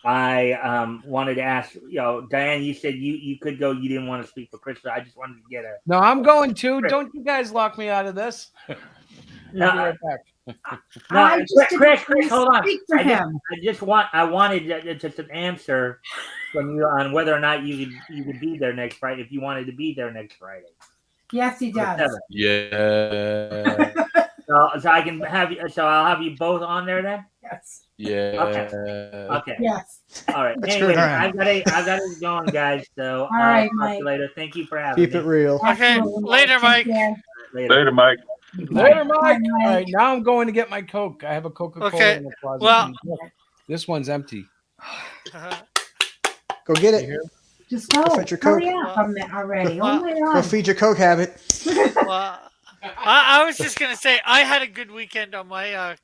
[SPEAKER 6] I wanted to ask, Diane, you said you could go. You didn't want to speak for Chris, so I just wanted to get a.
[SPEAKER 12] No, I'm going to. Don't you guys lock me out of this?
[SPEAKER 6] No,
[SPEAKER 12] I'll be right back.
[SPEAKER 6] No, Chris, hold on. I wanted just an answer from you on whether or not you could be there next Friday if you wanted to be there next Friday.
[SPEAKER 13] Yes, he does.
[SPEAKER 12] Yeah.
[SPEAKER 6] So I can have you. So I'll have you both on there then.
[SPEAKER 13] Yes.
[SPEAKER 12] Yeah.
[SPEAKER 6] Okay.
[SPEAKER 13] Yes.
[SPEAKER 6] All right.
[SPEAKER 15] Let's
[SPEAKER 6] Anyway,
[SPEAKER 15] turn around.
[SPEAKER 6] I've got it going, guys. So
[SPEAKER 13] All right,
[SPEAKER 6] talk to
[SPEAKER 13] Mike.
[SPEAKER 6] you later. Thank you for having
[SPEAKER 15] Keep
[SPEAKER 6] me.
[SPEAKER 15] it real.
[SPEAKER 14] Okay, later, Mike.
[SPEAKER 2] Later, Mike.
[SPEAKER 12] Later, Mike. All right, now I'm going to get my Coke. I have a Coca-Cola
[SPEAKER 14] Okay,
[SPEAKER 12] in the closet.
[SPEAKER 14] well-
[SPEAKER 12] This one's empty.
[SPEAKER 15] Go get it.
[SPEAKER 13] Just go.
[SPEAKER 15] Go fetch your Coke.
[SPEAKER 13] Hurry up already. Oh my
[SPEAKER 15] Go
[SPEAKER 13] God.
[SPEAKER 15] feed your Coke habit.
[SPEAKER 14] Well, I was just gonna say I had a good weekend on my.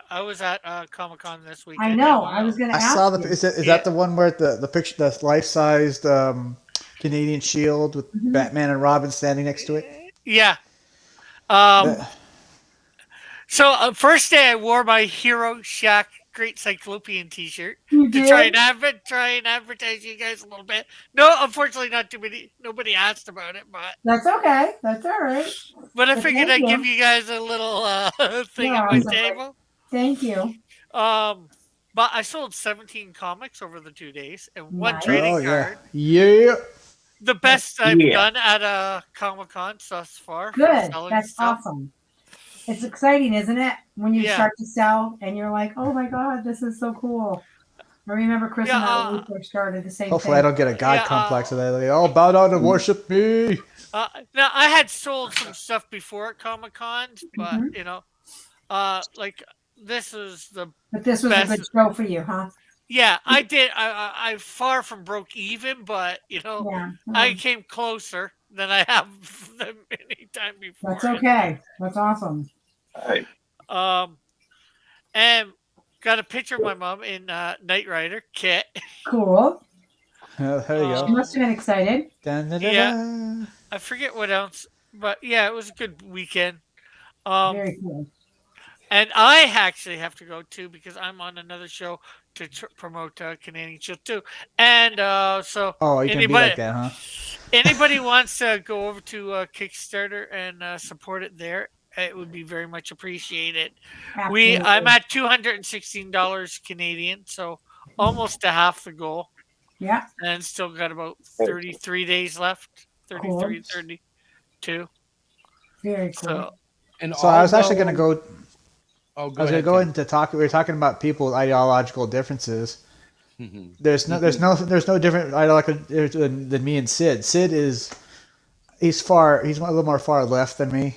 [SPEAKER 14] I was at Comic-Con this weekend.
[SPEAKER 13] I know. I was going to
[SPEAKER 15] I
[SPEAKER 13] ask
[SPEAKER 15] saw
[SPEAKER 13] you.
[SPEAKER 15] the. Is that the one where the picture, the life-sized Canadian shield with Batman and Robin standing next to it?
[SPEAKER 14] Yeah. So first day I wore my Hero Shack Great Cyclopean T-shirt
[SPEAKER 13] You
[SPEAKER 14] to
[SPEAKER 13] did?
[SPEAKER 14] try and advertise you guys a little bit. No, unfortunately, not too many. Nobody asked about it, but
[SPEAKER 13] That's okay. That's all right.
[SPEAKER 14] I
[SPEAKER 13] But
[SPEAKER 14] figured
[SPEAKER 13] thank
[SPEAKER 14] I'd give
[SPEAKER 13] you.
[SPEAKER 14] you guys a little thing
[SPEAKER 13] Yeah,
[SPEAKER 14] at my
[SPEAKER 13] awesome.
[SPEAKER 14] table.
[SPEAKER 13] Thank you.
[SPEAKER 14] But I sold 17 comics over the 2 days and one
[SPEAKER 13] Nice.
[SPEAKER 14] trading
[SPEAKER 15] Oh yeah,
[SPEAKER 14] card.
[SPEAKER 15] yeah.
[SPEAKER 14] The best I've done at a Comic-Con thus far. for
[SPEAKER 13] Good.
[SPEAKER 14] selling
[SPEAKER 13] That's
[SPEAKER 14] stuff.
[SPEAKER 13] awesome. It's exciting, isn't it? When you
[SPEAKER 14] Yeah.
[SPEAKER 13] start to sell and you're like, oh my God, this is so cool. I remember Chris and I, when we first started, the same
[SPEAKER 15] Hopefully,
[SPEAKER 13] thing.
[SPEAKER 15] I don't get a god complex of that. Like, oh, bow down and worship me.
[SPEAKER 14] Now I had sold some stuff before at Comic-Con, but
[SPEAKER 13] Mhm.
[SPEAKER 14] like this is the
[SPEAKER 13] But this was
[SPEAKER 14] best.
[SPEAKER 13] a good show for you, huh?
[SPEAKER 14] Yeah, I did. I far from broke even, but
[SPEAKER 13] Yeah.
[SPEAKER 14] I came closer than I have any time before.
[SPEAKER 13] That's okay. That's awesome.
[SPEAKER 14] And got a picture of my mom in Knight Rider kit.
[SPEAKER 13] Cool.
[SPEAKER 15] There you
[SPEAKER 13] She
[SPEAKER 15] go.
[SPEAKER 13] must have been excited.
[SPEAKER 15] Dun, dun, dun,
[SPEAKER 14] Yeah.
[SPEAKER 15] dun.
[SPEAKER 14] I forget what else, but yeah, it was a good weekend.
[SPEAKER 13] Very cool.
[SPEAKER 14] And I actually have to go too because I'm on another show to promote Canadian Shield too. And so
[SPEAKER 15] Oh, you can be like that, huh?
[SPEAKER 14] anybody wants to go over to Kickstarter and support it there, it would be very much appreciated.
[SPEAKER 13] Absolutely.
[SPEAKER 14] I'm at $216 Canadian, so almost to half the goal.
[SPEAKER 13] Yeah.
[SPEAKER 14] And still got about 33 days left. 33,
[SPEAKER 13] Cool.
[SPEAKER 14] 32.
[SPEAKER 13] Very cool.
[SPEAKER 14] So,
[SPEAKER 12] And
[SPEAKER 15] So I was actually going to go.
[SPEAKER 12] Oh,
[SPEAKER 15] I was going to go into talk. We were talking about people with ideological differences. there's no different ideology than me and Sid. Sid he's a little more far left than me.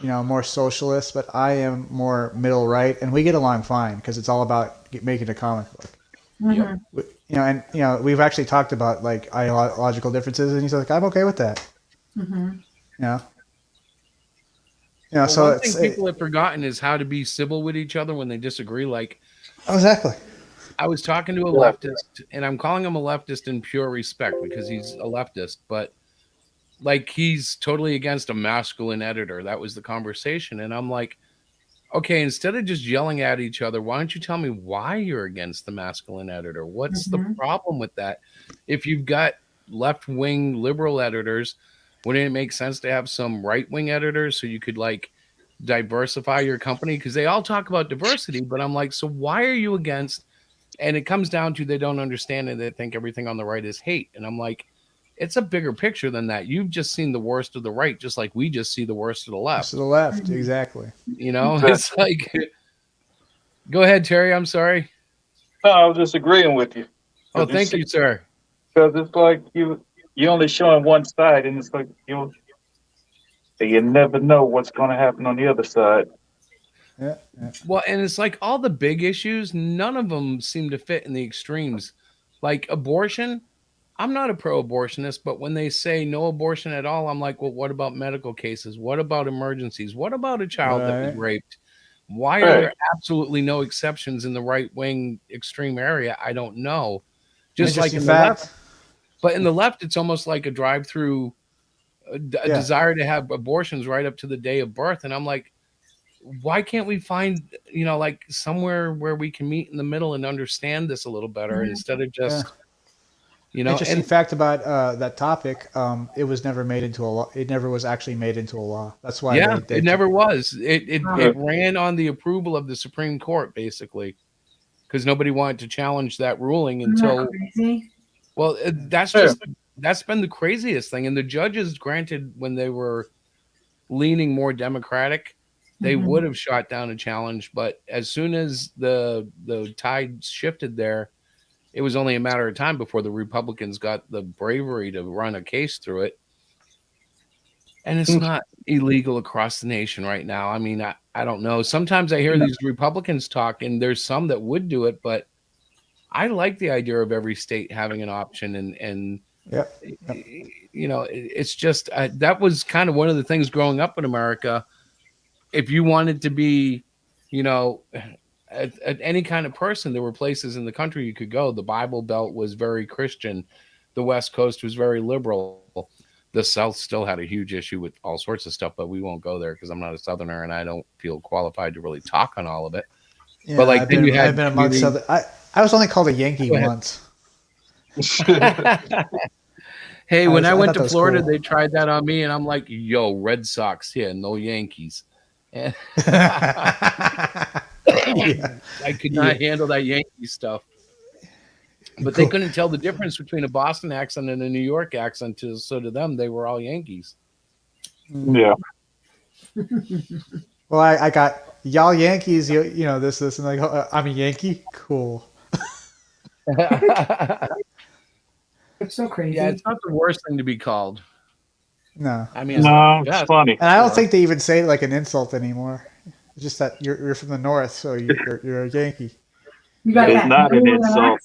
[SPEAKER 15] More socialist, but I am more middle right, and we get along fine because it's all about making a comic book.
[SPEAKER 13] Mm-hmm.
[SPEAKER 15] We've actually talked about like ideological differences, and he's like, I'm okay with that.
[SPEAKER 13] Mm-hmm.
[SPEAKER 12] Well,
[SPEAKER 15] So
[SPEAKER 12] one thing people have forgotten is how to be civil with each other when they disagree. Like,
[SPEAKER 15] exactly.
[SPEAKER 12] I was talking to a leftist, and I'm calling him a leftist in pure respect because he's a leftist, but like he's totally against a masculine editor. That was the conversation. And I'm like, okay, instead of just yelling at each other, why don't you tell me why you're against the masculine editor? What's the problem with that? If you've got left-wing liberal editors, wouldn't it make sense to have some right-wing editors so you could like diversify your company? Because they all talk about diversity, but I'm like, so why are you against? And it comes down to they don't understand and they think everything on the right is hate. And I'm like, it's a bigger picture than that. You've just seen the worst of the right, just like we just see the worst of the left.
[SPEAKER 15] To the left, exactly.
[SPEAKER 12] It's like, go ahead, Terry. I'm sorry.
[SPEAKER 16] No, I was just agreeing with you.
[SPEAKER 12] Oh, thank you, sir.
[SPEAKER 16] Because it's like you're only showing one side, and it's like you never know what's going to happen on the other side.
[SPEAKER 15] Yeah.
[SPEAKER 12] Well, and it's like all the big issues, none of them seem to fit in the extremes. Like abortion, I'm not a pro-abortionist, but when they say no abortion at all, I'm like, well, what about medical cases? What about emergencies? What about a child that was raped? Why are there absolutely no exceptions in the right-wing extreme area? I don't know. Just like in the left. But in the left, it's almost like a drive-through, a desire to have abortions right up to the day of birth. And I'm like, why can't we find, like somewhere where we can meet in the middle and understand this a little better instead of just,
[SPEAKER 15] Interesting fact about that topic. It was never made into a law. It never was actually made into a law. That's why.
[SPEAKER 12] It never was. It ran on the approval of the Supreme Court, basically, because nobody wanted to challenge that ruling until. Well, that's been the craziest thing. And the judges, granted, when they were leaning more Democratic, they would have shot down a challenge. But as soon as the tide shifted there, it was only a matter of time before the Republicans got the bravery to run a case through it. And it's not illegal across the nation right now. I mean, I don't know. Sometimes I hear these Republicans talk, and there's some that would do it, but I like the idea of every state having an option. And it's just that was kind of one of the things growing up in America. If you wanted to be, any kind of person, there were places in the country you could go. The Bible Belt was very Christian. The West Coast was very liberal. The South still had a huge issue with all sorts of stuff, but we won't go there because I'm not a Southerner and I don't feel qualified to really talk on all of it.
[SPEAKER 15] Yeah,
[SPEAKER 12] but like,
[SPEAKER 15] I've been amongst other. I was only called a Yankee once.
[SPEAKER 12] Hey, when I went to Florida, cool. They tried that on me, and I'm like, "Yo, Red Sox here, no Yankees." And I could not handle that Yankee stuff. But they couldn't tell the difference between a Boston accent and a New York accent. So to them, they were all Yankees.
[SPEAKER 16] Yeah.
[SPEAKER 15] Well, I got y'all Yankees, this, and I go, I'm a Yankee? Cool.
[SPEAKER 13] It's so crazy.
[SPEAKER 12] Yeah, it's not the worst thing to be called.
[SPEAKER 15] No.
[SPEAKER 12] I mean,
[SPEAKER 16] it's funny.
[SPEAKER 15] And I don't think they even say it like an insult anymore. It's just that you're from the North, so you're a Yankee.
[SPEAKER 13] You got that
[SPEAKER 16] not an insult.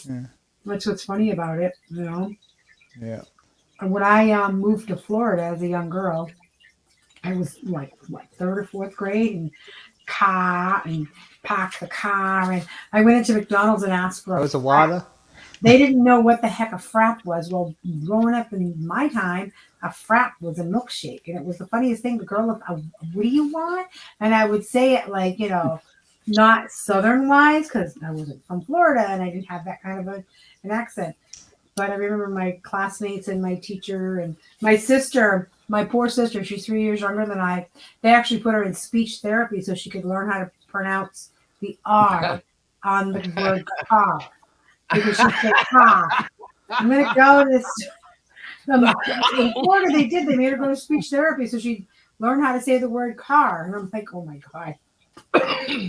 [SPEAKER 15] Yeah.
[SPEAKER 13] That's what's funny about it,
[SPEAKER 15] Yeah.
[SPEAKER 13] And when I moved to Florida as a young girl, I was like third or fourth grade, and packed the car, and I went into McDonald's and asked for
[SPEAKER 15] a water.
[SPEAKER 13] They didn't know what the heck a frap was. Well, growing up in my time, a frap was a milkshake, and it was the funniest thing. The girl looked, "What do you want?" And I would say it like, not Southern wise, because I wasn't from Florida and I didn't have that kind of an accent. But I remember my classmates and my teacher and my sister, my poor sister, she's 3 years younger than I. They actually put her in speech therapy so she could learn how to pronounce the R on the word car. Because she said car. I'm going to go to this. In Florida, they made her go to speech therapy so she'd learn how to say the word car. And I'm like, oh my God.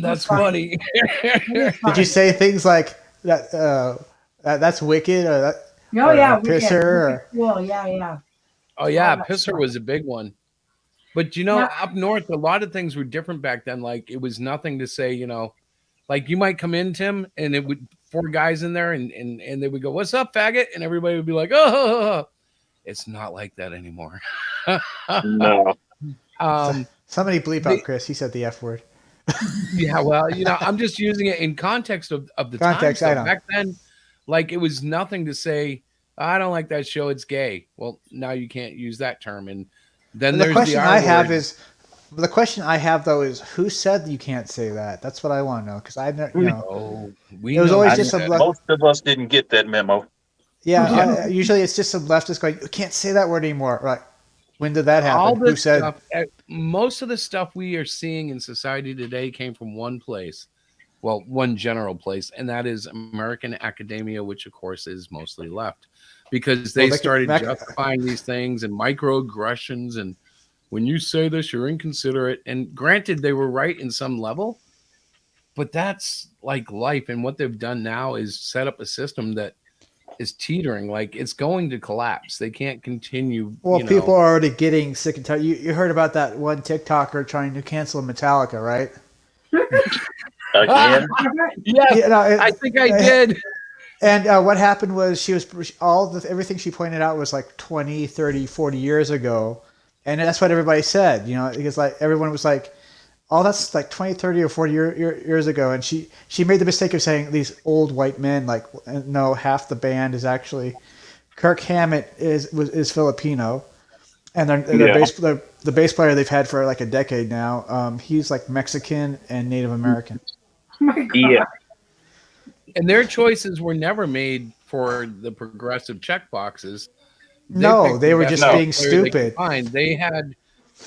[SPEAKER 12] That's funny.
[SPEAKER 15] Did you say things like that? That's wicked, or that?
[SPEAKER 13] Oh,
[SPEAKER 15] or
[SPEAKER 13] yeah,
[SPEAKER 15] pisser. Or,
[SPEAKER 13] cool. Yeah.
[SPEAKER 12] Oh yeah,
[SPEAKER 13] that
[SPEAKER 12] pisser
[SPEAKER 13] stuff.
[SPEAKER 12] was a big one. But up north, a lot of things were different back then. Like it was nothing to say, like you might come in, Tim, and it would 4 guys in there, and they would go, "What's up, faggot?" And everybody would be like, "Oh." It's not like that anymore.
[SPEAKER 16] No.
[SPEAKER 15] Somebody bleep out Chris. He said the F word.
[SPEAKER 12] Yeah, well, I'm just using it in context of the
[SPEAKER 15] Context,
[SPEAKER 12] time.
[SPEAKER 15] I
[SPEAKER 12] So
[SPEAKER 15] know.
[SPEAKER 12] back then, like it was nothing to say, I don't like that show, it's gay. Well, now you can't use that term. And then
[SPEAKER 15] the
[SPEAKER 12] there's
[SPEAKER 15] question
[SPEAKER 12] the
[SPEAKER 15] I
[SPEAKER 12] R
[SPEAKER 15] have
[SPEAKER 12] word.
[SPEAKER 15] is, the question I have though is, who said you can't say that? That's what I want to know, because I never, it was always just
[SPEAKER 16] most of us didn't get that memo.
[SPEAKER 15] Yeah, usually it's just some leftist going, you can't say that word anymore. Right? When did that happen?
[SPEAKER 12] All
[SPEAKER 15] Who
[SPEAKER 12] this
[SPEAKER 15] said?
[SPEAKER 12] stuff, most of the stuff we are seeing in society today came from one place. Well, one general place, and that is American academia, which of course is mostly left, because they started justifying these things and microaggressions. And when you say this, you're inconsiderate. And granted, they were right in some level, but that's like life. And what they've done now is set up a system that is teetering, like it's going to collapse. They can't continue.
[SPEAKER 15] Well, people are already getting sick and tired. You heard about that one TikToker trying to cancel Metallica, right?
[SPEAKER 16] Again?
[SPEAKER 12] Yes, I think I did.
[SPEAKER 15] And what happened was everything she pointed out was like 20, 30, 40 years ago. And that's what everybody said, because like everyone was like, oh, that's like 20, 30 or 40 years ago. And she made the mistake of saying these old white men, like, no, half the band is actually, Kirk Hammett is Filipino. And the bass player they've had for like a decade now, he's like Mexican and Native American.
[SPEAKER 13] Oh my God.
[SPEAKER 16] Yeah.
[SPEAKER 12] And their choices were never made for the progressive check boxes.
[SPEAKER 15] They were just being stupid.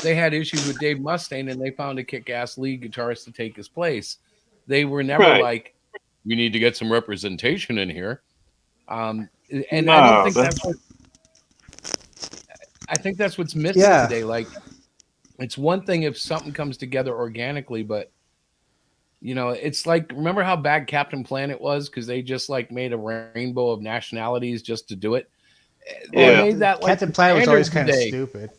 [SPEAKER 12] They had issues with Dave Mustaine, and they found a kick-ass lead guitarist to take his place. They were never like, we need to get some representation in here. I don't think that's what. I think that's what's missing today. Like, it's one thing if something comes together organically, but it's like, remember how bad Captain Planet was because they just like made a rainbow of nationalities just to do it. They made that like
[SPEAKER 15] Captain Planet was always kind of stupid.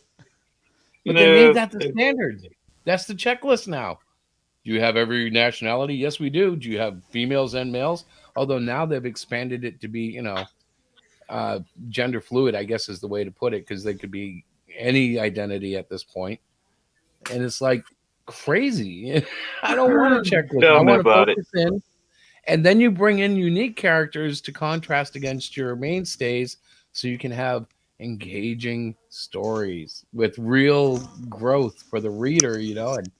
[SPEAKER 12] But they made that the standard. That's the checklist now. Do you have every nationality? Yes, we do. Do you have females and males? Although now they've expanded it to be, gender fluid, I guess is the way to put it, because they could be any identity at this point. And it's like crazy. I don't want a checklist. I want to focus in. And then you bring in unique characters to contrast against your mainstays so you can have engaging stories with real growth for the reader, and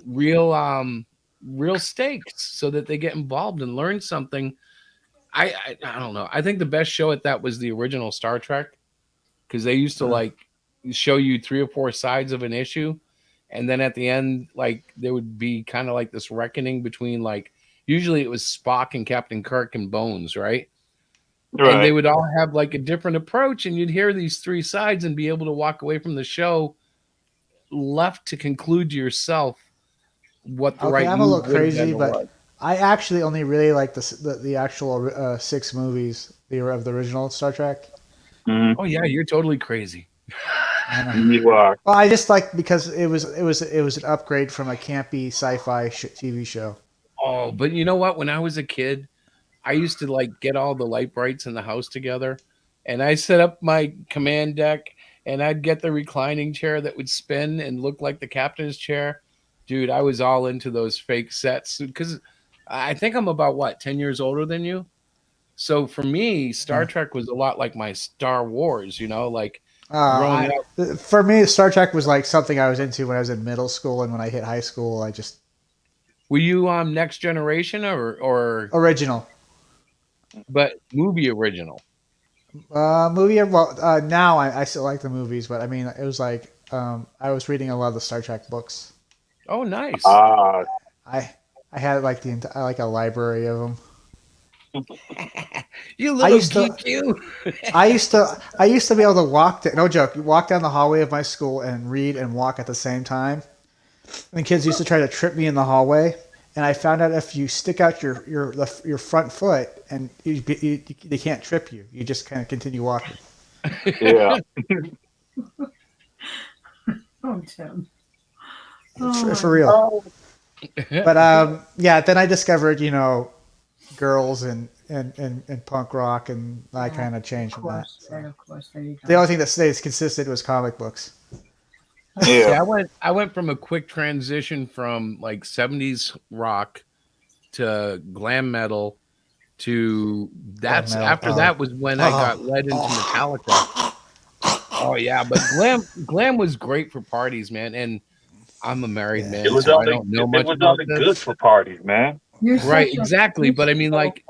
[SPEAKER 12] real stakes so that they get involved and learn something. I don't know. I think the best show at that was the original Star Trek, because they used to like show you 3 or 4 sides of an issue, and then at the end, like there would be kind of like this reckoning between, like, usually it was Spock and Captain Kirk and Bones, right? And they would all have like a different approach, and you'd hear these 3 sides and be able to walk away from the show left to conclude to yourself what the right.
[SPEAKER 15] I'm a little crazy, but I actually only really like the actual 6 movies of the original Star Trek.
[SPEAKER 12] Oh yeah, you're totally crazy.
[SPEAKER 16] You are.
[SPEAKER 15] Well, I just like because it was an upgrade from a campy sci-fi TV show.
[SPEAKER 12] Oh, but you know what? When I was a kid, I used to like get all the light brights in the house together, and I set up my command deck, and I'd get the reclining chair that would spin and look like the captain's chair. Dude, I was all into those fake sets because I think I'm about 10 years older than you. So for me, Star Trek was a lot like my Star Wars, like growing up.
[SPEAKER 15] For me, Star Trek was like something I was into when I was in middle school, and when I hit high school, I just.
[SPEAKER 12] Were you Next Generation or
[SPEAKER 15] original?
[SPEAKER 12] But movie original.
[SPEAKER 15] Movie. Well, now I still like the movies, but I mean, it was like I was reading a lot of the Star Trek books.
[SPEAKER 12] Oh, nice.
[SPEAKER 15] I had like a library of them.
[SPEAKER 12] You little geek, you.
[SPEAKER 15] I used to be able to walk down the hallway of my school and read and walk at the same time. And kids used to try to trip me in the hallway. And I found out if you stick out your front foot and they can't trip you. You just kind of continue walking.
[SPEAKER 16] Yeah.
[SPEAKER 13] Oh, Tim.
[SPEAKER 15] For real. But yeah, then I discovered, girls and punk rock, and I kind of changed from that. So.
[SPEAKER 13] Of course, there you go.
[SPEAKER 15] The only thing that stays consistent was comic books.
[SPEAKER 12] Yeah, I went from a quick transition from like 70s rock to glam metal to that was when I got led into Metallica. Oh yeah, but glam was great for parties, man. And I'm a married man, so I don't know much about this.
[SPEAKER 16] Good for parties, man.
[SPEAKER 12] Right, exactly. But I mean, like,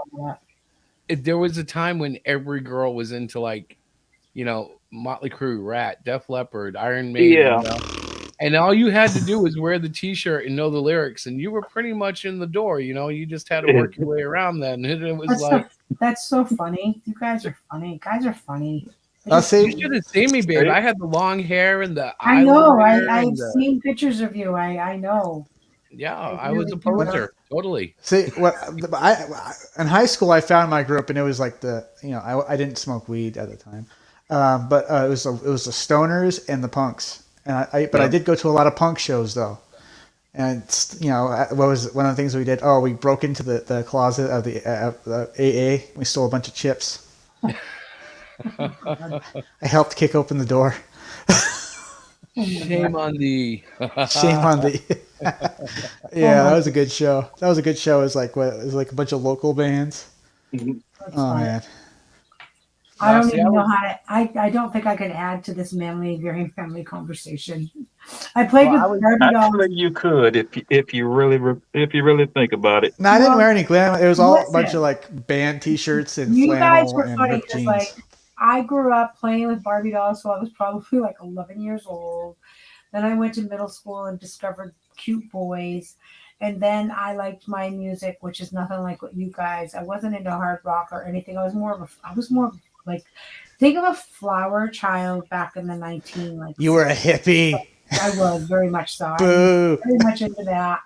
[SPEAKER 12] there was a time when every girl was into like, Motley Crue, Rat, Def Leppard, Iron Maiden.
[SPEAKER 16] Yeah.
[SPEAKER 12] And all you had to do was wear the T-shirt and know the lyrics, and you were pretty much in the door. You just had to work your way around that. And it was
[SPEAKER 13] that's so funny. You guys are funny. Guys are funny.
[SPEAKER 12] You should have seen me, babe. I had the long hair and the.
[SPEAKER 13] I know. I've seen pictures of you. I know.
[SPEAKER 12] Yeah, I was a poser. Totally.
[SPEAKER 15] See, in high school, I found my group, and it was like I didn't smoke weed at the time, but it was the stoners and the punks. And I did go to a lot of punk shows though, and what was one of the things we did? Oh, we broke into the closet of the AA. We stole a bunch of chips. I helped kick open the door.
[SPEAKER 12] Shame on the.
[SPEAKER 15] Yeah, that was a good show. It was like it was like a bunch of local bands. Oh man.
[SPEAKER 13] I don't even know how to. I don't think I could add to this very family conversation. I played with Barbie dolls.
[SPEAKER 16] Actually, you could if you really think about it.
[SPEAKER 15] No, I didn't wear any glam. It was all a bunch of like band T-shirts and
[SPEAKER 13] you
[SPEAKER 15] flannel
[SPEAKER 13] guys were
[SPEAKER 15] and
[SPEAKER 13] funny
[SPEAKER 15] ripped
[SPEAKER 13] because
[SPEAKER 15] jeans.
[SPEAKER 13] like I grew up playing with Barbie dolls, so I was probably like 11 years old. Then I went to middle school and discovered cute boys. And then I liked my music, which is nothing like what you guys. I wasn't into hard rock or anything. I was more like, think of a flower child back in the
[SPEAKER 15] You were a hippie.
[SPEAKER 13] I was very much so.
[SPEAKER 15] Boo.
[SPEAKER 13] I was very much into that.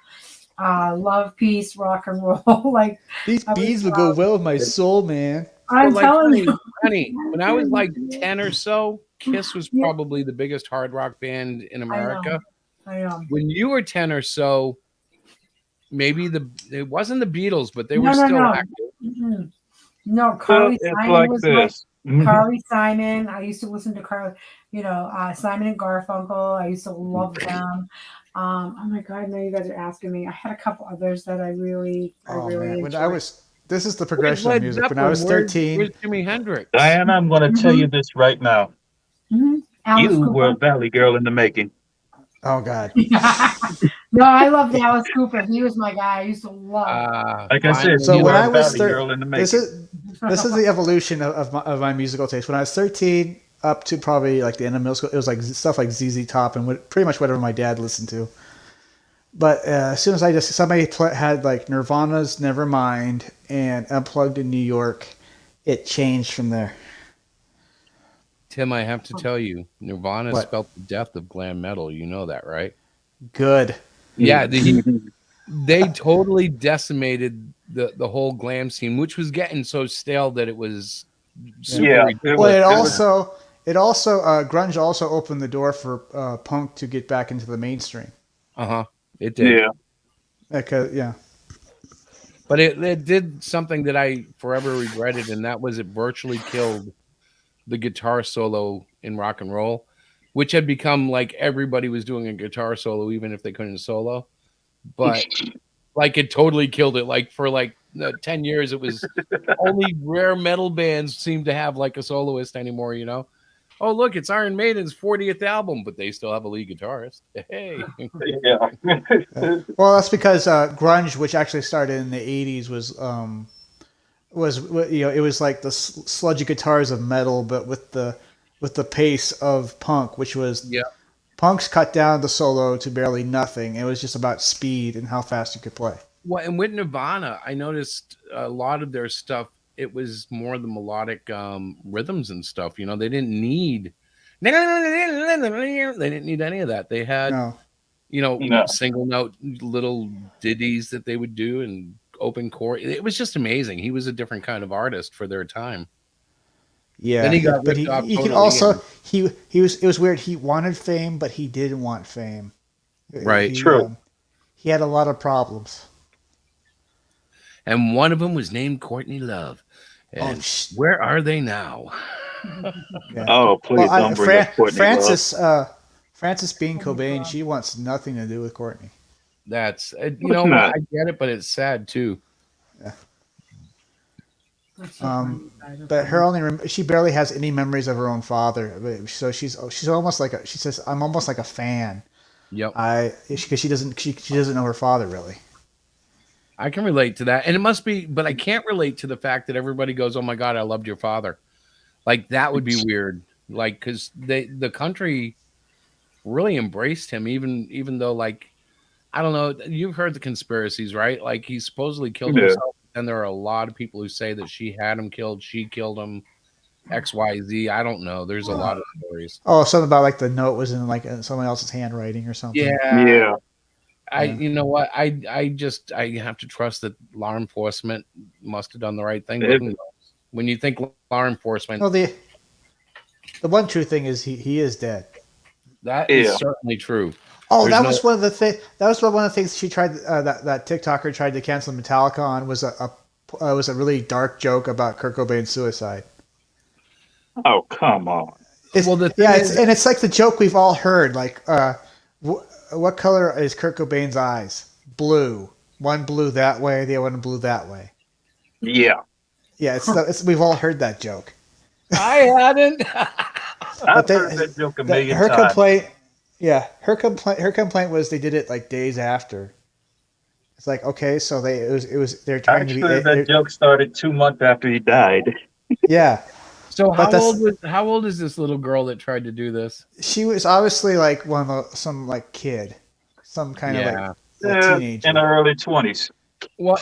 [SPEAKER 13] Love, peace, rock and roll. Like
[SPEAKER 15] these bees would go well with my soul, man.
[SPEAKER 13] I'm telling you,
[SPEAKER 12] honey. When I was like 10 or so, Kiss was probably the biggest hard rock band in America.
[SPEAKER 13] I know.
[SPEAKER 12] When you were 10 or so, maybe it wasn't the Beatles, but they were still active.
[SPEAKER 13] Mm-hmm. No, Carly Simon was this. Carly Simon. I used to listen to Simon and Garfunkel. I used to love them. Oh my God! Now you guys are asking me. I had a couple others that I really enjoyed.
[SPEAKER 15] This is the progression of music. When I was 13,
[SPEAKER 12] where's Jimi Hendrix?
[SPEAKER 16] Diana, I'm going to tell you this right now.
[SPEAKER 13] Mm-hmm.
[SPEAKER 16] You were a Valley girl in the making.
[SPEAKER 15] Oh God.
[SPEAKER 13] No, I loved Alice Cooper. He was my guy. I used to love.
[SPEAKER 16] Like I said,
[SPEAKER 15] so when I was
[SPEAKER 16] girl in the making.
[SPEAKER 15] This is the evolution of my musical taste. When I was 13, up to probably like the end of middle school, it was like stuff like ZZ Top and pretty much whatever my dad listened to. But as soon as somebody had like Nirvana's Nevermind and Unplugged in New York, it changed from there.
[SPEAKER 12] Tim, I have to tell you, Nirvana spelled the death of glam metal. You know that, right?
[SPEAKER 15] Good.
[SPEAKER 12] Yeah, they totally decimated the whole glam scene, which was getting so stale that it was super ridiculous.
[SPEAKER 15] Well, it also grunge also opened the door for punk to get back into the mainstream.
[SPEAKER 12] It did.
[SPEAKER 15] Yeah.
[SPEAKER 12] But it did something that I forever regretted, and that was it virtually killed the guitar solo in rock and roll, which had become like everybody was doing a guitar solo, even if they couldn't solo. But like it totally killed it. Like for 10 years, it was only rare metal bands seemed to have like a soloist anymore, Oh, look, it's Iron Maiden's 40th album, but they still have a lead guitarist. Hey.
[SPEAKER 15] Well, that's because grunge, which actually started in the 80s, was it was like the sludgy guitars of metal, but with the pace of punk, which was punks cut down the solo to barely nothing. It was just about speed and how fast you could play.
[SPEAKER 12] Well, and with Nirvana, I noticed a lot of their stuff. It was more the melodic rhythms and stuff. They didn't need. They didn't need any of that. They had
[SPEAKER 16] No.
[SPEAKER 12] single note little ditties that they would do and open chord. It was just amazing. He was a different kind of artist for their time.
[SPEAKER 15] Yeah,
[SPEAKER 12] Then he got
[SPEAKER 15] but
[SPEAKER 12] ripped off
[SPEAKER 15] he could
[SPEAKER 12] totally.
[SPEAKER 15] also he was it was weird. He wanted fame, but he didn't want fame.
[SPEAKER 12] Right.
[SPEAKER 16] True.
[SPEAKER 15] He had a lot of problems.
[SPEAKER 12] And one of them was named Courtney Love. And where are they now?
[SPEAKER 15] Yeah.
[SPEAKER 16] Oh, please don't bring up Courtney
[SPEAKER 15] Frances. Frances Bean Cobain. She wants nothing to do with Courtney.
[SPEAKER 12] That's I get it, but it's sad too.
[SPEAKER 15] Yeah. But her only she barely has any memories of her own father. So she's almost like she says I'm almost like a fan.
[SPEAKER 12] Yep.
[SPEAKER 15] Because she doesn't know her father really.
[SPEAKER 12] I can relate to that, and it must be, but I can't relate to the fact that everybody goes, "Oh my God, I loved your father." Like that would be weird. Like because the country really embraced him, even though like I don't know. You've heard the conspiracies, right? Like he supposedly killed himself, and there are a lot of people who say that she had him killed, she killed him, XYZ. I don't know. There's a lot of stories.
[SPEAKER 15] Oh, something about like the note was in like someone else's handwriting or something.
[SPEAKER 12] Yeah. You know what? I have to trust that law enforcement must have done the right thing. When you think law enforcement,
[SPEAKER 15] well, the one true thing is he is dead.
[SPEAKER 12] That is certainly true.
[SPEAKER 15] Oh, that was one of the things. That was one of the things she tried. That TikToker tried to cancel Metallica on was a really dark joke about Kurt Cobain's suicide.
[SPEAKER 16] Oh, come on!
[SPEAKER 15] It's like the joke we've all heard. Like, what color is Kurt Cobain's eyes? Blue. One blue that way, the other one blue that way.
[SPEAKER 16] Yeah.
[SPEAKER 15] Yeah, we've all heard that joke.
[SPEAKER 12] I hadn't.
[SPEAKER 16] I've heard that joke a million times.
[SPEAKER 15] Her complaint was they did it like days after. It's like, okay, so they're trying to be.
[SPEAKER 16] That joke started 2 months after he died.
[SPEAKER 15] Yeah.
[SPEAKER 12] So how old is this little girl that tried to do this?
[SPEAKER 15] She was obviously like some kid, some kind of like teenager
[SPEAKER 16] in her early 20s.
[SPEAKER 12] Well,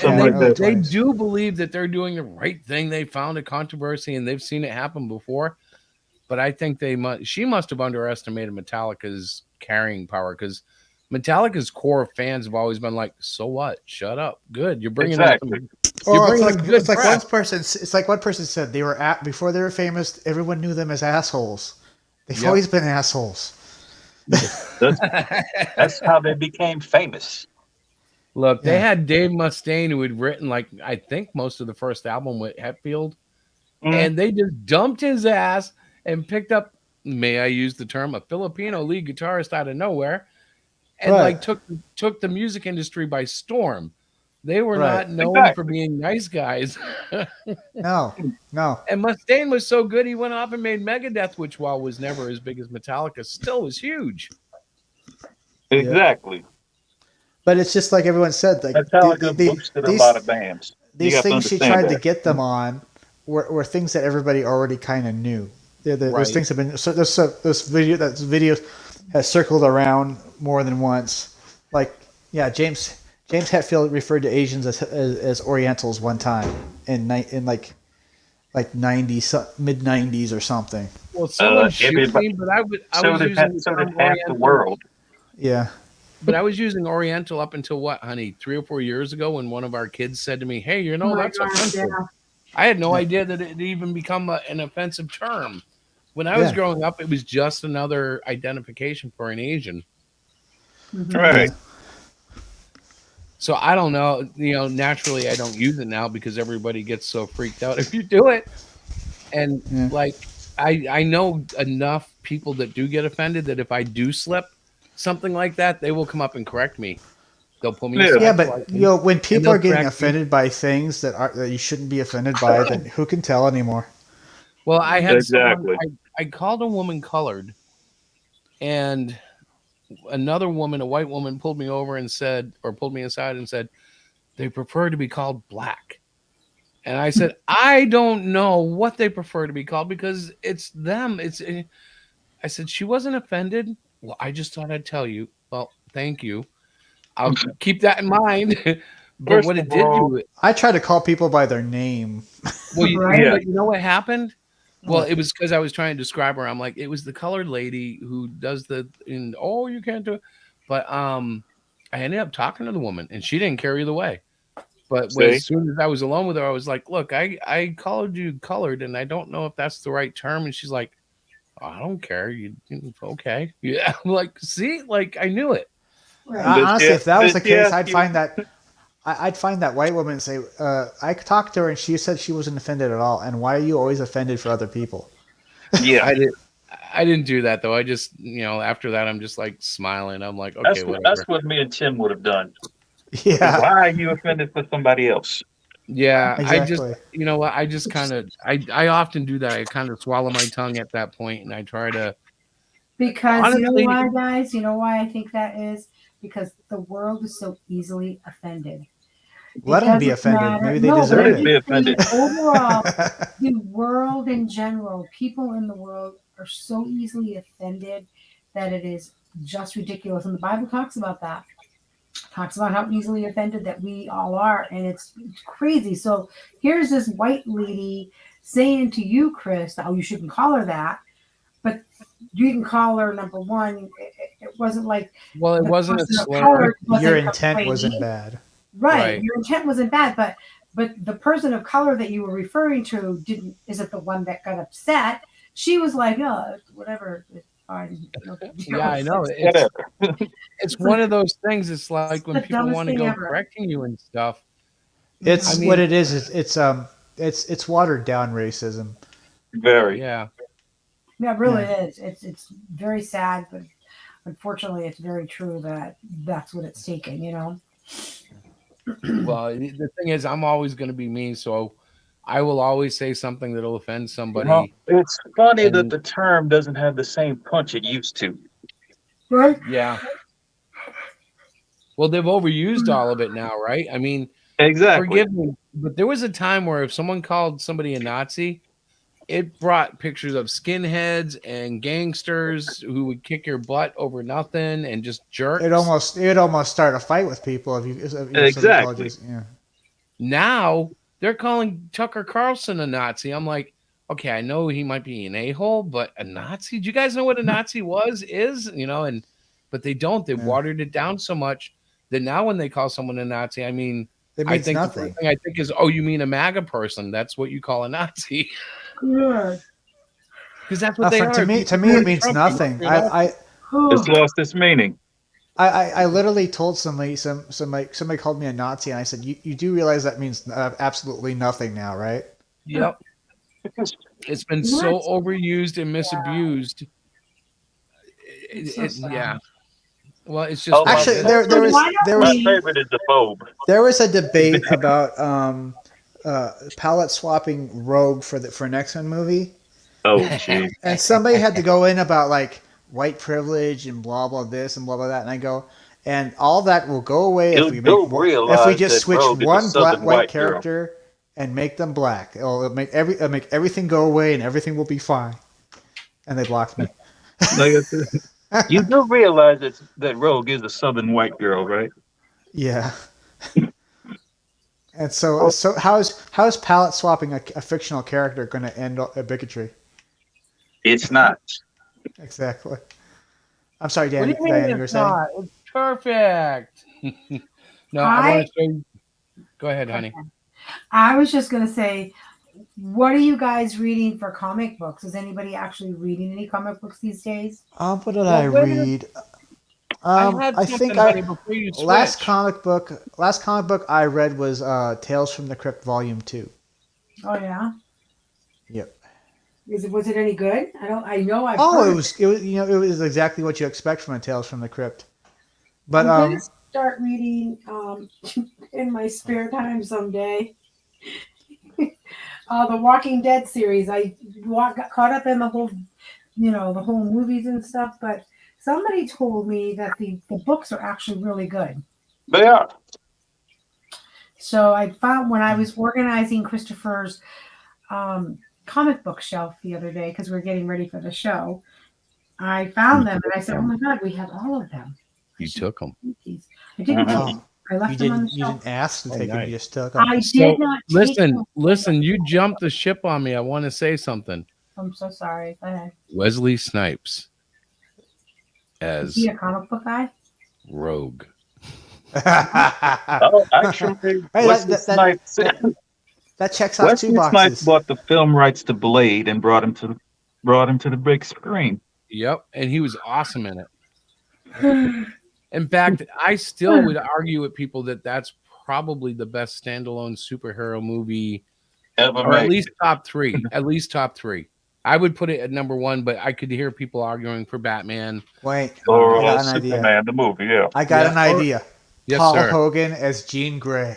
[SPEAKER 12] they do believe that they're doing the right thing. They found a controversy and they've seen it happen before. But I think she must have underestimated Metallica's carrying power because Metallica's core fans have always been like, "So what? Shut up. Good. You're bringing
[SPEAKER 15] it's like one person said they were before they were famous. Everyone knew them as assholes. They've always been assholes.
[SPEAKER 16] That's how they became famous.
[SPEAKER 12] Look, they had Dave Mustaine who had written I think most of the first album with Hetfield, and they just dumped his ass and picked up, may I use the term, a Filipino lead guitarist out of nowhere, and took the music industry by storm. They were not known for being nice guys.
[SPEAKER 15] No.
[SPEAKER 12] And Mustaine was so good, he went off and made Megadeth, which while was never as big as Metallica, still was huge.
[SPEAKER 16] Exactly.
[SPEAKER 15] But it's just like everyone said, like
[SPEAKER 16] Metallica boosted a lot of bands.
[SPEAKER 15] These things she tried to get them on were things that everybody already kind of knew. Those things have been those videos has circled around more than once. Like James Hetfield referred to Asians as Orientals one time in like 90s, mid 90s or something.
[SPEAKER 12] Well, someone shoots me, but I was using
[SPEAKER 16] half the world.
[SPEAKER 15] Yeah.
[SPEAKER 12] But I was using Oriental up until what, honey, 3 or 4 years ago when one of our kids said to me, "Hey, that's offensive." Yeah. I had no idea that it had even become an offensive term. When I was growing up, it was just another identification for an Asian.
[SPEAKER 16] Mm-hmm. Right.
[SPEAKER 12] So I don't know. Naturally, I don't use it now because everybody gets so freaked out if you do it. And I know enough people that do get offended that if I do slip something like that, they will come up and correct me. They'll pull me aside.
[SPEAKER 15] Yeah, but when people are getting offended by things that you shouldn't be offended by, then who can tell anymore?
[SPEAKER 12] Well, I had I called a woman colored, and another woman, a white woman, pulled me over and pulled me aside and said, they prefer to be called black. And I said, I don't know what they prefer to be called because it's them. I said, she wasn't offended. Well, I just thought I'd tell you. Well, thank you. I'll keep that in mind. But what it did do,
[SPEAKER 15] I try to call people by their name.
[SPEAKER 12] Well, but you know what happened? Well, it was because I was trying to describe her. I'm like, it was the colored lady who does you can't do it. But I ended up talking to the woman, and she didn't care either way. But
[SPEAKER 16] See?
[SPEAKER 12] as soon as I was alone with her, I was like, "Look, I called you colored, and I don't know if that's the right term." And she's like, oh, "I don't care. You okay?" Yeah, I'm like, see, like I knew it.
[SPEAKER 15] Honestly, if that was the case, I'd find that white woman and say, I talked to her and she said she wasn't offended at all. And why are you always offended for other people?
[SPEAKER 16] Yeah,
[SPEAKER 12] I didn't do that though. I just, after that, I'm just like smiling. I'm like, okay, whatever.
[SPEAKER 16] That's what me and Tim would have done.
[SPEAKER 15] Yeah.
[SPEAKER 16] Why are you offended for somebody else?
[SPEAKER 12] Yeah,
[SPEAKER 15] exactly.
[SPEAKER 12] I just, you know what? I just kind of, I often do that. I kind of swallow my tongue at that point, and I try to.
[SPEAKER 13] Because
[SPEAKER 12] honestly,
[SPEAKER 13] you know why, guys? You know why I think that is? Because the world is so easily offended.
[SPEAKER 15] Let them be offended. Maybe they deserve it.
[SPEAKER 16] Be offended.
[SPEAKER 13] Overall, the world in general, people in the world are so easily offended that it is just ridiculous. And the Bible talks about that. Talks about how easily offended that we all are, and it's crazy. So here's this white lady saying to you, Chris, oh, you shouldn't call her that, but you can call her number one. It wasn't like
[SPEAKER 12] it wasn't a slur.
[SPEAKER 15] Your intent wasn't bad,
[SPEAKER 13] right? Your intent wasn't bad, but the person of color that you were referring to isn't the one that got upset. She was like, oh, whatever.
[SPEAKER 12] Yeah, I know. It's one of those things. It's like when people want to go correcting you and stuff.
[SPEAKER 15] It's what it is. It's watered down racism.
[SPEAKER 16] Very.
[SPEAKER 12] Yeah.
[SPEAKER 13] Yeah, it really is. It's very sad, but unfortunately, it's very true that that's what it's taken.
[SPEAKER 12] Well, the thing is, I'm always going to be mean, so I will always say something that'll offend somebody.
[SPEAKER 16] Well, it's funny that the term doesn't have the same punch it used to.
[SPEAKER 13] Right?
[SPEAKER 12] Yeah. Well, they've overused all of it now, right? I mean,
[SPEAKER 16] exactly.
[SPEAKER 12] Forgive me, but there was a time where if someone called somebody a Nazi, it brought pictures of skinheads and gangsters who would kick your butt over nothing and just jerks.
[SPEAKER 15] It almost start a fight with people if you
[SPEAKER 16] exactly.
[SPEAKER 15] Yeah.
[SPEAKER 12] Now they're calling Tucker Carlson a Nazi. I'm like, okay, I know he might be an a-hole, but a Nazi? Do you guys know what a Nazi is? But they don't. They've watered it down so much that now when they call someone a Nazi, I mean, I think
[SPEAKER 15] nothing.
[SPEAKER 12] the first thing I think is, oh, you mean a MAGA person? That's what you call a Nazi.
[SPEAKER 13] Good.
[SPEAKER 12] Because that's what they are.
[SPEAKER 15] To me, it means nothing.
[SPEAKER 16] It's lost its meaning.
[SPEAKER 15] I literally told somebody called me a Nazi, and I said, you do realize that means absolutely nothing now, right?
[SPEAKER 12] Yep. It's been so overused and misused. Yeah. Well, it's just
[SPEAKER 15] actually there was
[SPEAKER 16] my favorite is the phobe.
[SPEAKER 15] There was a debate about palette swapping Rogue for an X-Men movie.
[SPEAKER 16] Oh, jeez.
[SPEAKER 15] And somebody had to go in about like white privilege and blah blah this and blah blah that, and I go, and all that will go away if we just switch one white character and make them black. It'll make everything go away and everything will be fine. And they blocked me.
[SPEAKER 16] You do realize that Rogue is a Southern white girl, right?
[SPEAKER 15] Yeah. And so how's palette swapping a fictional character going to end a bigotry?
[SPEAKER 16] It's not.
[SPEAKER 15] Exactly. I'm sorry, Dan.
[SPEAKER 12] What do you mean
[SPEAKER 15] you were saying?
[SPEAKER 12] not? It's perfect. No, I want to say. Go ahead, honey.
[SPEAKER 13] I was just going to say, what are you guys reading for comic books? Is anybody actually reading any comic books these days?
[SPEAKER 15] What did I read? I think last comic book I read was Tales from the Crypt Volume 2.
[SPEAKER 13] Oh yeah.
[SPEAKER 15] Yep.
[SPEAKER 13] Was it any good?
[SPEAKER 15] It was exactly what you expect from a Tales from the Crypt. But
[SPEAKER 13] I'm gonna start reading in my spare time someday. The Walking Dead series. I got caught up in the whole movies and stuff, but somebody told me that the books are actually really good.
[SPEAKER 16] They are.
[SPEAKER 13] So I found when I was organizing Christopher's comic book shelf the other day, because we were getting ready for the show, I found them and I said, oh my God, we have all of them.
[SPEAKER 12] You took them.
[SPEAKER 13] I didn't take them. I left them on the
[SPEAKER 15] You
[SPEAKER 13] shelf.
[SPEAKER 15] didn't ask to take them, you just took them.
[SPEAKER 13] I did not take them.
[SPEAKER 12] Listen, you jumped the ship on me. I want to say something.
[SPEAKER 13] I'm so sorry. Go ahead.
[SPEAKER 12] Wesley Snipes.
[SPEAKER 13] Is he a comic book guy?
[SPEAKER 12] Rogue.
[SPEAKER 16] Oh, actually,
[SPEAKER 15] Hey,
[SPEAKER 16] Wesley Snipes.
[SPEAKER 15] That checks off two
[SPEAKER 16] Wesley Snipes
[SPEAKER 15] boxes.
[SPEAKER 16] bought the film rights to Blade and brought him to the big screen.
[SPEAKER 12] Yep, and he was awesome in it. In fact, I still would argue with people that that's probably the best standalone superhero movie
[SPEAKER 16] Ever
[SPEAKER 12] or at
[SPEAKER 16] made.
[SPEAKER 12] least top three. At least top three. I would put it at number one, but I could hear people arguing for Batman.
[SPEAKER 15] Wait,
[SPEAKER 16] Or
[SPEAKER 15] I got an
[SPEAKER 16] Superman,
[SPEAKER 15] idea.
[SPEAKER 16] the movie, yeah.
[SPEAKER 15] I got an idea.
[SPEAKER 12] Yes,
[SPEAKER 15] Paul
[SPEAKER 12] sir.
[SPEAKER 15] Hogan as Jean Grey.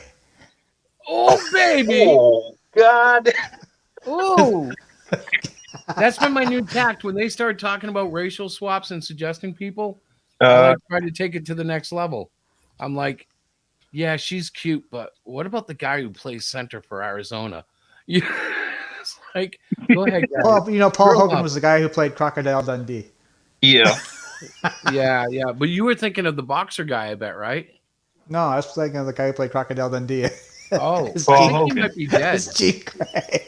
[SPEAKER 12] Oh, baby.
[SPEAKER 16] Oh, God.
[SPEAKER 12] Oh. That's been my new tact. When they start talking about racial swaps and suggesting people, I like try to take it to the next level. I'm like, yeah, she's cute, but what about the guy who plays center for Arizona? It's like, go ahead, guys.
[SPEAKER 15] Well, Paul
[SPEAKER 12] Grow
[SPEAKER 15] Hogan
[SPEAKER 12] up.
[SPEAKER 15] was the guy who played Crocodile Dundee.
[SPEAKER 16] Yeah.
[SPEAKER 12] yeah. But you were thinking of the boxer guy, I bet, right?
[SPEAKER 15] No, I was thinking of the guy who played Crocodile Dundee.
[SPEAKER 12] Oh,
[SPEAKER 15] It's
[SPEAKER 12] I
[SPEAKER 15] Jean-
[SPEAKER 12] think he might be dead.
[SPEAKER 15] It's Jean Grey.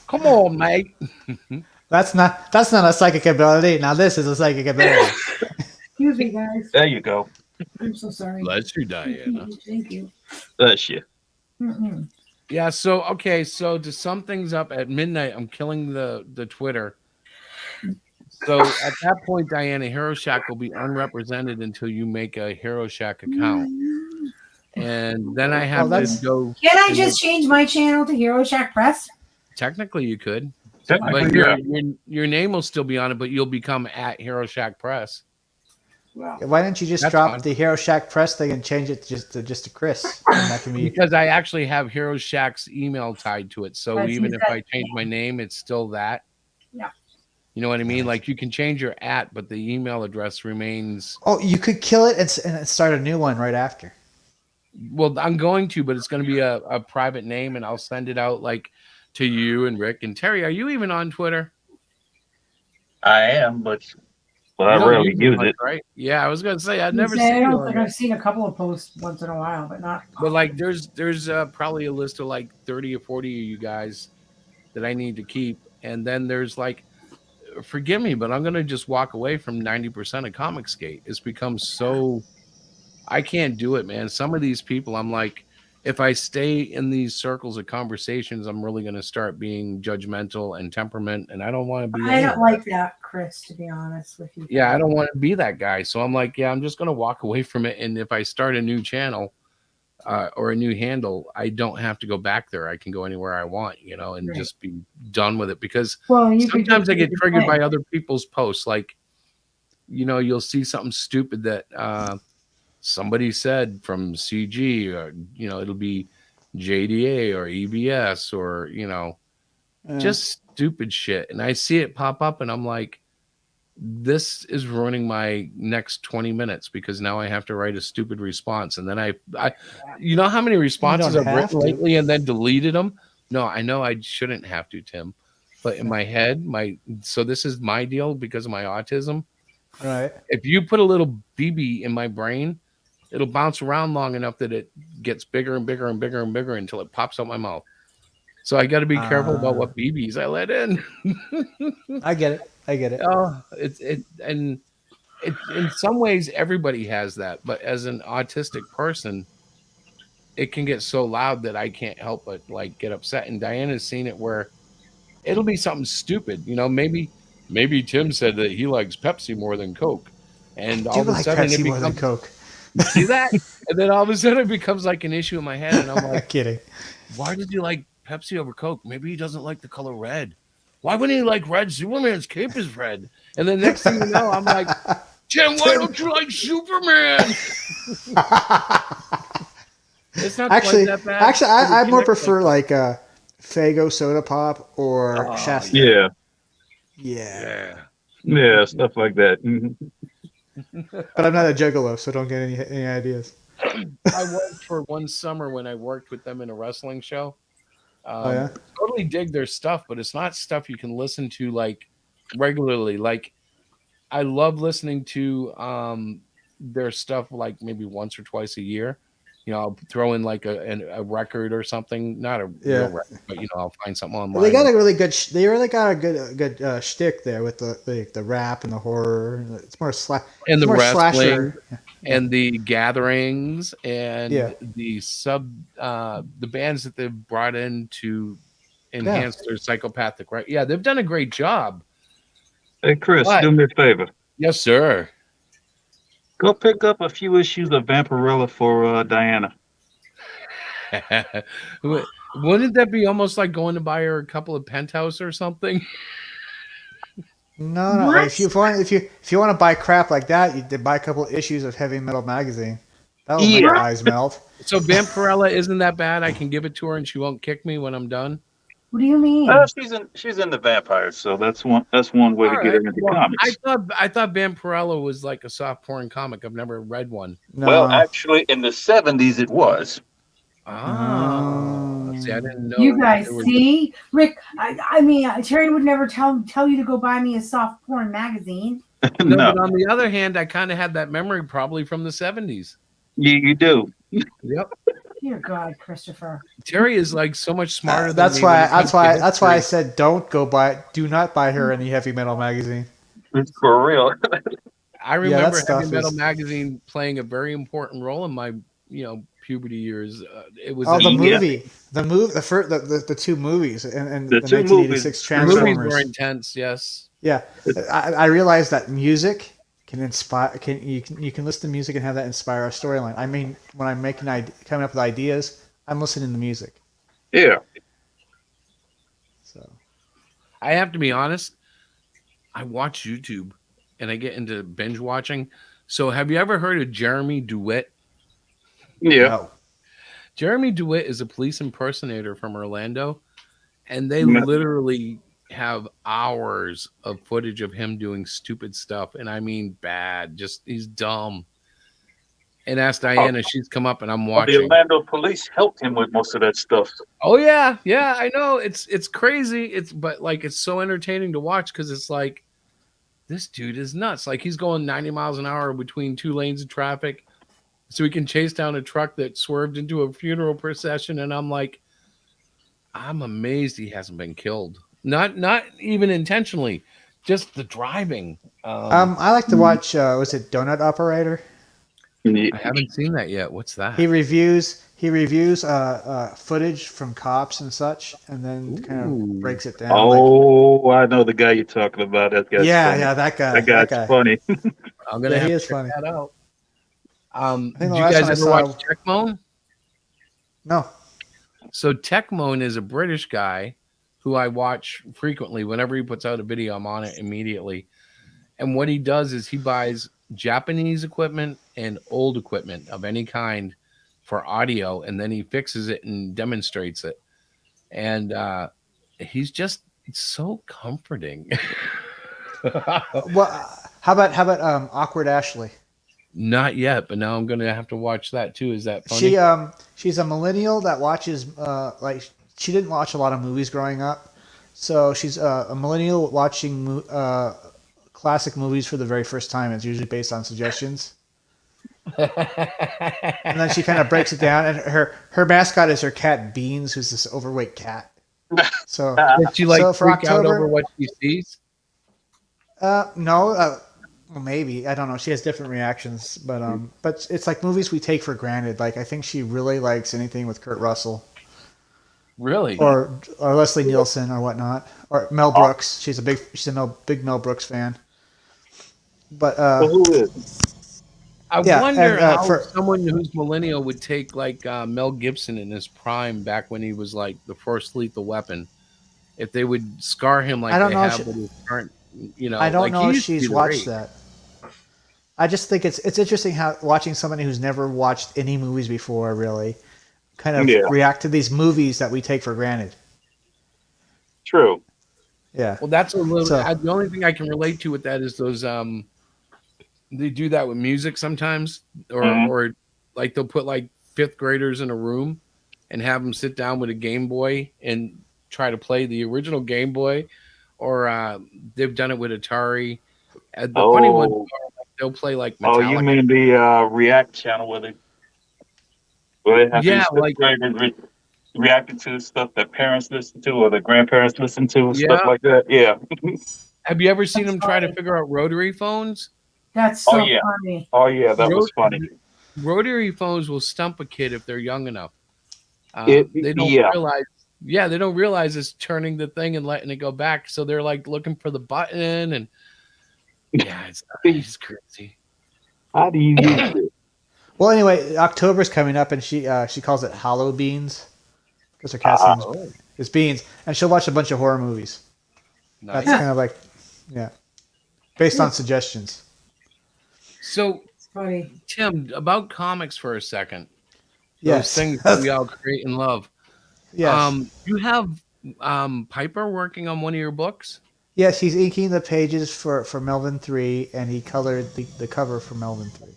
[SPEAKER 12] Come on, mate.
[SPEAKER 15] That's not a psychic ability. Now this is a psychic ability.
[SPEAKER 13] Excuse me, guys.
[SPEAKER 16] There you go.
[SPEAKER 13] I'm so sorry.
[SPEAKER 12] Bless you, Diana.
[SPEAKER 13] Thank you.
[SPEAKER 16] Bless you.
[SPEAKER 13] Mm-mm.
[SPEAKER 12] Yeah, so to sum things up, at midnight, I'm killing the Twitter. So at that point, Diana, Hero Shack will be unrepresented until you make a Hero Shack account. And then I have to go.
[SPEAKER 13] Can I just change my channel to Hero Shack Press?
[SPEAKER 12] Technically, you could.
[SPEAKER 16] Technically,
[SPEAKER 12] But
[SPEAKER 16] yeah.
[SPEAKER 12] your name will still be on it, but you'll become at Hero Shack Press.
[SPEAKER 15] Why didn't you just
[SPEAKER 12] That's
[SPEAKER 15] drop
[SPEAKER 12] fine.
[SPEAKER 15] the Hero Shack Press thing and change it just to Chris? And that can be
[SPEAKER 12] Because I actually have Hero Shack's email tied to it. So
[SPEAKER 13] Right,
[SPEAKER 12] even
[SPEAKER 13] so
[SPEAKER 12] if
[SPEAKER 13] that-
[SPEAKER 12] I change my name, it's still that.
[SPEAKER 13] Yeah.
[SPEAKER 12] You know what I mean? Like you can change your @ but the email address remains.
[SPEAKER 15] Oh, you could kill it and start a new one right after.
[SPEAKER 12] Well, I'm going to, but it's going to be a private name, and I'll send it out like to you and Rick and Terry. Are you even on Twitter?
[SPEAKER 16] I am, but
[SPEAKER 12] You
[SPEAKER 16] I
[SPEAKER 12] don't
[SPEAKER 16] rarely use
[SPEAKER 12] much,
[SPEAKER 16] it.
[SPEAKER 12] right? Yeah, I was going to say I've never
[SPEAKER 13] I
[SPEAKER 12] seen you
[SPEAKER 13] don't
[SPEAKER 12] on
[SPEAKER 13] think
[SPEAKER 12] there.
[SPEAKER 13] I've seen a couple of posts once in a while, but not.
[SPEAKER 12] But like, there's probably a list of like 30 or 40 of you guys that I need to keep, and then there's like, forgive me, but I'm gonna just walk away from 90% of Comicsgate. It's become so, I can't do it, man. Some of these people, I'm like, if I stay in these circles of conversations, I'm really gonna start being judgmental and temperament, and I don't want to be.
[SPEAKER 13] I don't like that, Chris, to be honest with you.
[SPEAKER 12] Yeah, I don't want to be that guy. So I'm like, yeah, I'm just going to walk away from it. And if I start a new channel or a new handle, I don't have to go back there. I can go anywhere I want, and
[SPEAKER 13] Right.
[SPEAKER 12] just be done with it. Because
[SPEAKER 13] Well, you could
[SPEAKER 12] sometimes
[SPEAKER 13] just
[SPEAKER 12] I get
[SPEAKER 13] do the
[SPEAKER 12] triggered
[SPEAKER 13] play.
[SPEAKER 12] by other people's posts. Like, you'll see something stupid that somebody said from CG, or, it'll be JDA or EBS or, just stupid shit. And I see it pop up and I'm like, this is ruining my next 20 minutes because now I have to write a stupid response. And then I you know how many responses
[SPEAKER 15] don't
[SPEAKER 12] I've
[SPEAKER 15] have
[SPEAKER 12] written
[SPEAKER 15] to.
[SPEAKER 12] lately and then deleted them? No, I know I shouldn't have to, Tim. But in my head, so this is my deal because of my autism.
[SPEAKER 15] Right.
[SPEAKER 12] If you put a little BB in my brain, it'll bounce around long enough that it gets bigger and bigger and bigger and bigger until it pops out my mouth. So I got to be careful about what BBs I let in.
[SPEAKER 15] I get it.
[SPEAKER 12] Oh, in some ways everybody has that, but as an autistic person, it can get so loud that I can't help but like get upset. And Diana's seen it where it'll be something stupid, maybe Tim said that he likes Pepsi more than Coke, and all
[SPEAKER 15] Do
[SPEAKER 12] of a
[SPEAKER 15] like
[SPEAKER 12] sudden
[SPEAKER 15] Pepsi
[SPEAKER 12] it
[SPEAKER 15] more than
[SPEAKER 12] becomes
[SPEAKER 15] Coke.
[SPEAKER 12] see that, and then all of a sudden it becomes like an issue in my head, and I'm like,
[SPEAKER 15] kidding.
[SPEAKER 12] why did you like Pepsi over Coke? Maybe he doesn't like the color red. Why wouldn't he like red? Superman's cape is red. And then next thing you know, I'm like, Jim, why don't you like Superman? It's not
[SPEAKER 15] Actually,
[SPEAKER 12] quite that bad.
[SPEAKER 15] I more prefer like Faygo Soda Pop or Shasta.
[SPEAKER 16] Yeah.
[SPEAKER 15] Yeah.
[SPEAKER 16] Stuff like that. Mhm.
[SPEAKER 15] But I'm not a juggalo, so don't get any ideas.
[SPEAKER 12] I worked for one summer when I worked with them in a wrestling show.
[SPEAKER 15] Oh, yeah?
[SPEAKER 12] Totally dig their stuff, but it's not stuff you can listen to like regularly. Like I love listening to their stuff like maybe once or twice a year. I'll throw in like a record or something, not a real record, but I'll find something online.
[SPEAKER 15] Well, they got a really good. They really got a good shtick there with the rap and the horror. It's more
[SPEAKER 12] and the
[SPEAKER 15] more
[SPEAKER 12] wrestling
[SPEAKER 15] slasher.
[SPEAKER 12] and the gatherings and
[SPEAKER 15] Yeah.
[SPEAKER 12] the bands that they've brought in to enhance their psychopathic. Right? Yeah, they've done a great job.
[SPEAKER 16] Hey, Chris,
[SPEAKER 12] But-
[SPEAKER 16] do me a favor.
[SPEAKER 12] Yes, sir.
[SPEAKER 16] Go pick up a few issues of Vampirella for Diana.
[SPEAKER 12] Wouldn't that be almost like going to buy her a couple of Penthouse or something?
[SPEAKER 15] No.
[SPEAKER 13] What?
[SPEAKER 15] If you want to buy crap like that, you buy a couple of issues of Heavy Metal magazine. That'll make your eyes melt.
[SPEAKER 12] So Vampirella isn't that bad. I can give it to her and she won't kick me when I'm done.
[SPEAKER 13] What do you mean?
[SPEAKER 16] She's into vampires, so that's one way to get her into comics.
[SPEAKER 12] I thought Vampirella was like a soft porn comic. I've never read one.
[SPEAKER 15] No.
[SPEAKER 16] Well, actually, in the 70s, it was.
[SPEAKER 12] Oh, see, I didn't know.
[SPEAKER 13] You guys see, Rick. I mean, Terry would never tell you to go buy me a soft porn magazine.
[SPEAKER 12] No, but on the other hand, I kind of had that memory probably from the 70s.
[SPEAKER 16] You do.
[SPEAKER 12] Yep.
[SPEAKER 13] Dear God, Christopher.
[SPEAKER 12] Terry is like so much smarter. Than
[SPEAKER 15] That's
[SPEAKER 12] me
[SPEAKER 15] why.
[SPEAKER 12] when it comes to
[SPEAKER 15] That's why I
[SPEAKER 12] history.
[SPEAKER 15] said do not buy her any Heavy Metal magazine.
[SPEAKER 16] It's for real.
[SPEAKER 12] I remember
[SPEAKER 15] that stuff
[SPEAKER 12] Heavy Metal
[SPEAKER 15] is-
[SPEAKER 12] magazine playing a very important role in my puberty years. It was
[SPEAKER 15] the movie, the two movies, and the
[SPEAKER 16] The two
[SPEAKER 15] 1986
[SPEAKER 16] movies.
[SPEAKER 12] The movies
[SPEAKER 15] Transformers.
[SPEAKER 12] were intense. Yes.
[SPEAKER 15] Yeah, I realized that music can inspire. You can listen to music and have that inspire a storyline. I mean, when I'm coming up with ideas, I'm listening to music.
[SPEAKER 16] Yeah.
[SPEAKER 15] So
[SPEAKER 12] I have to be honest. I watch YouTube and I get into binge watching. So have you ever heard of Jeremy DeWitt?
[SPEAKER 16] Yeah.
[SPEAKER 15] no.
[SPEAKER 12] Jeremy DeWitt is a police impersonator from Orlando, and they
[SPEAKER 16] No.
[SPEAKER 12] literally have hours of footage of him doing stupid stuff, and I mean bad. Just he's dumb. And ask Diana, she's come up, and I'm
[SPEAKER 16] The
[SPEAKER 12] watching.
[SPEAKER 16] Orlando police helped him with most of that stuff.
[SPEAKER 12] Oh yeah, I know it's crazy. But like it's so entertaining to watch because it's like this dude is nuts. Like he's going 90 miles an hour between two lanes of traffic, so he can chase down a truck that swerved into a funeral procession. And I'm like, I'm amazed he hasn't been killed. Not even intentionally, just the driving.
[SPEAKER 15] I like to watch. Was it Donut Operator?
[SPEAKER 12] I haven't seen that yet. What's that?
[SPEAKER 15] He reviews footage from cops and such, and then kind of breaks it down.
[SPEAKER 16] Oh, I know the guy you're talking about. That guy's
[SPEAKER 15] Yeah,
[SPEAKER 16] funny.
[SPEAKER 15] yeah, that guy.
[SPEAKER 16] That guy's
[SPEAKER 15] That guy.
[SPEAKER 16] funny.
[SPEAKER 12] I'm gonna
[SPEAKER 15] Yeah,
[SPEAKER 12] have
[SPEAKER 15] he
[SPEAKER 12] to
[SPEAKER 15] is
[SPEAKER 12] check
[SPEAKER 15] funny.
[SPEAKER 12] that out.
[SPEAKER 15] think
[SPEAKER 12] Did
[SPEAKER 15] the
[SPEAKER 12] you
[SPEAKER 15] last
[SPEAKER 12] guys
[SPEAKER 15] one I
[SPEAKER 12] ever
[SPEAKER 15] saw-
[SPEAKER 12] watch Techmoan?
[SPEAKER 15] No.
[SPEAKER 12] So Techmoan is a British guy who I watch frequently. Whenever he puts out a video, I'm on it immediately. And what he does is he buys Japanese equipment and old equipment of any kind for audio, and then he fixes it and demonstrates it. And he's just so comforting.
[SPEAKER 15] Well, how about Awkward Ashley?
[SPEAKER 12] Not yet, but now I'm gonna have to watch that too. Is that funny?
[SPEAKER 15] She's a millennial that watches she didn't watch a lot of movies growing up, so she's a millennial watching classic movies for the very first time. It's usually based on suggestions. And then she kind of breaks it down, and her mascot is her cat Beans, who's this overweight cat. So
[SPEAKER 12] Does she like
[SPEAKER 15] so for
[SPEAKER 12] freak out
[SPEAKER 15] October-
[SPEAKER 12] over what she sees?
[SPEAKER 15] No, well, maybe, I don't know. She has different reactions, but it's like movies we take for granted. Like I think she really likes anything with Kurt Russell,
[SPEAKER 12] Really?
[SPEAKER 15] or Leslie Nielsen or whatnot, or Mel Brooks. She's a big Mel Brooks fan. But
[SPEAKER 16] who is?
[SPEAKER 12] I
[SPEAKER 15] yeah,
[SPEAKER 12] wonder
[SPEAKER 15] and,
[SPEAKER 12] how
[SPEAKER 15] for-
[SPEAKER 12] someone who's millennial would take like Mel Gibson in his prime back when he was like the first Lethal Weapon. If they would scar him like
[SPEAKER 15] I don't
[SPEAKER 12] they
[SPEAKER 15] know if
[SPEAKER 12] have
[SPEAKER 15] she-
[SPEAKER 12] with his current,
[SPEAKER 15] I don't
[SPEAKER 12] like,
[SPEAKER 15] know
[SPEAKER 12] he
[SPEAKER 15] if
[SPEAKER 12] used to be
[SPEAKER 15] she's
[SPEAKER 12] the
[SPEAKER 15] watched
[SPEAKER 12] rage.
[SPEAKER 15] that. I just think it's interesting how watching somebody who's never watched any movies before really kind of
[SPEAKER 16] Yeah.
[SPEAKER 15] react to these movies that we take for granted.
[SPEAKER 16] True.
[SPEAKER 15] Yeah.
[SPEAKER 12] Well, that's a little.
[SPEAKER 15] So-
[SPEAKER 12] The only thing I can relate to with that is those. They do that with music sometimes, or like they'll put like fifth graders in a room and have them sit down with a Game Boy and try to play the original Game Boy, or they've done it with Atari. The funny ones are, like, they'll play like Metallica.
[SPEAKER 16] Oh, you mean the React channel where Where they have
[SPEAKER 12] Yeah,
[SPEAKER 16] these
[SPEAKER 12] like-
[SPEAKER 16] graders reacting to stuff that parents listen to or the grandparents listen to,
[SPEAKER 12] Yeah.
[SPEAKER 16] stuff like that. Yeah.
[SPEAKER 12] Have you ever seen
[SPEAKER 13] That's
[SPEAKER 12] them try to
[SPEAKER 13] funny.
[SPEAKER 12] figure out rotary phones?
[SPEAKER 13] That's
[SPEAKER 16] Oh
[SPEAKER 13] so
[SPEAKER 16] yeah.
[SPEAKER 13] funny.
[SPEAKER 16] Oh yeah, that was funny.
[SPEAKER 12] Rotary phones will stump a kid if they're young enough. They don't
[SPEAKER 16] yeah.
[SPEAKER 12] realize. Yeah, they don't realize it's turning the thing and letting it go back. So they're like looking for the button, and yeah, it's crazy.
[SPEAKER 16] How do you use it?
[SPEAKER 15] Well, anyway, October's coming up, and she calls it Hollow Beans because her cat's name is Beans, and she'll watch a bunch of horror movies.
[SPEAKER 12] Nice.
[SPEAKER 15] That's kind of like, yeah, based on suggestions.
[SPEAKER 12] So,
[SPEAKER 13] funny.
[SPEAKER 12] Tim, about comics for a second.
[SPEAKER 15] Yes.
[SPEAKER 12] Those things that we all create and love.
[SPEAKER 15] Yes.
[SPEAKER 12] You have Piper working on one of your books?
[SPEAKER 15] Yes, he's inking the pages for Melvin 3, and he colored the cover for Melvin 3.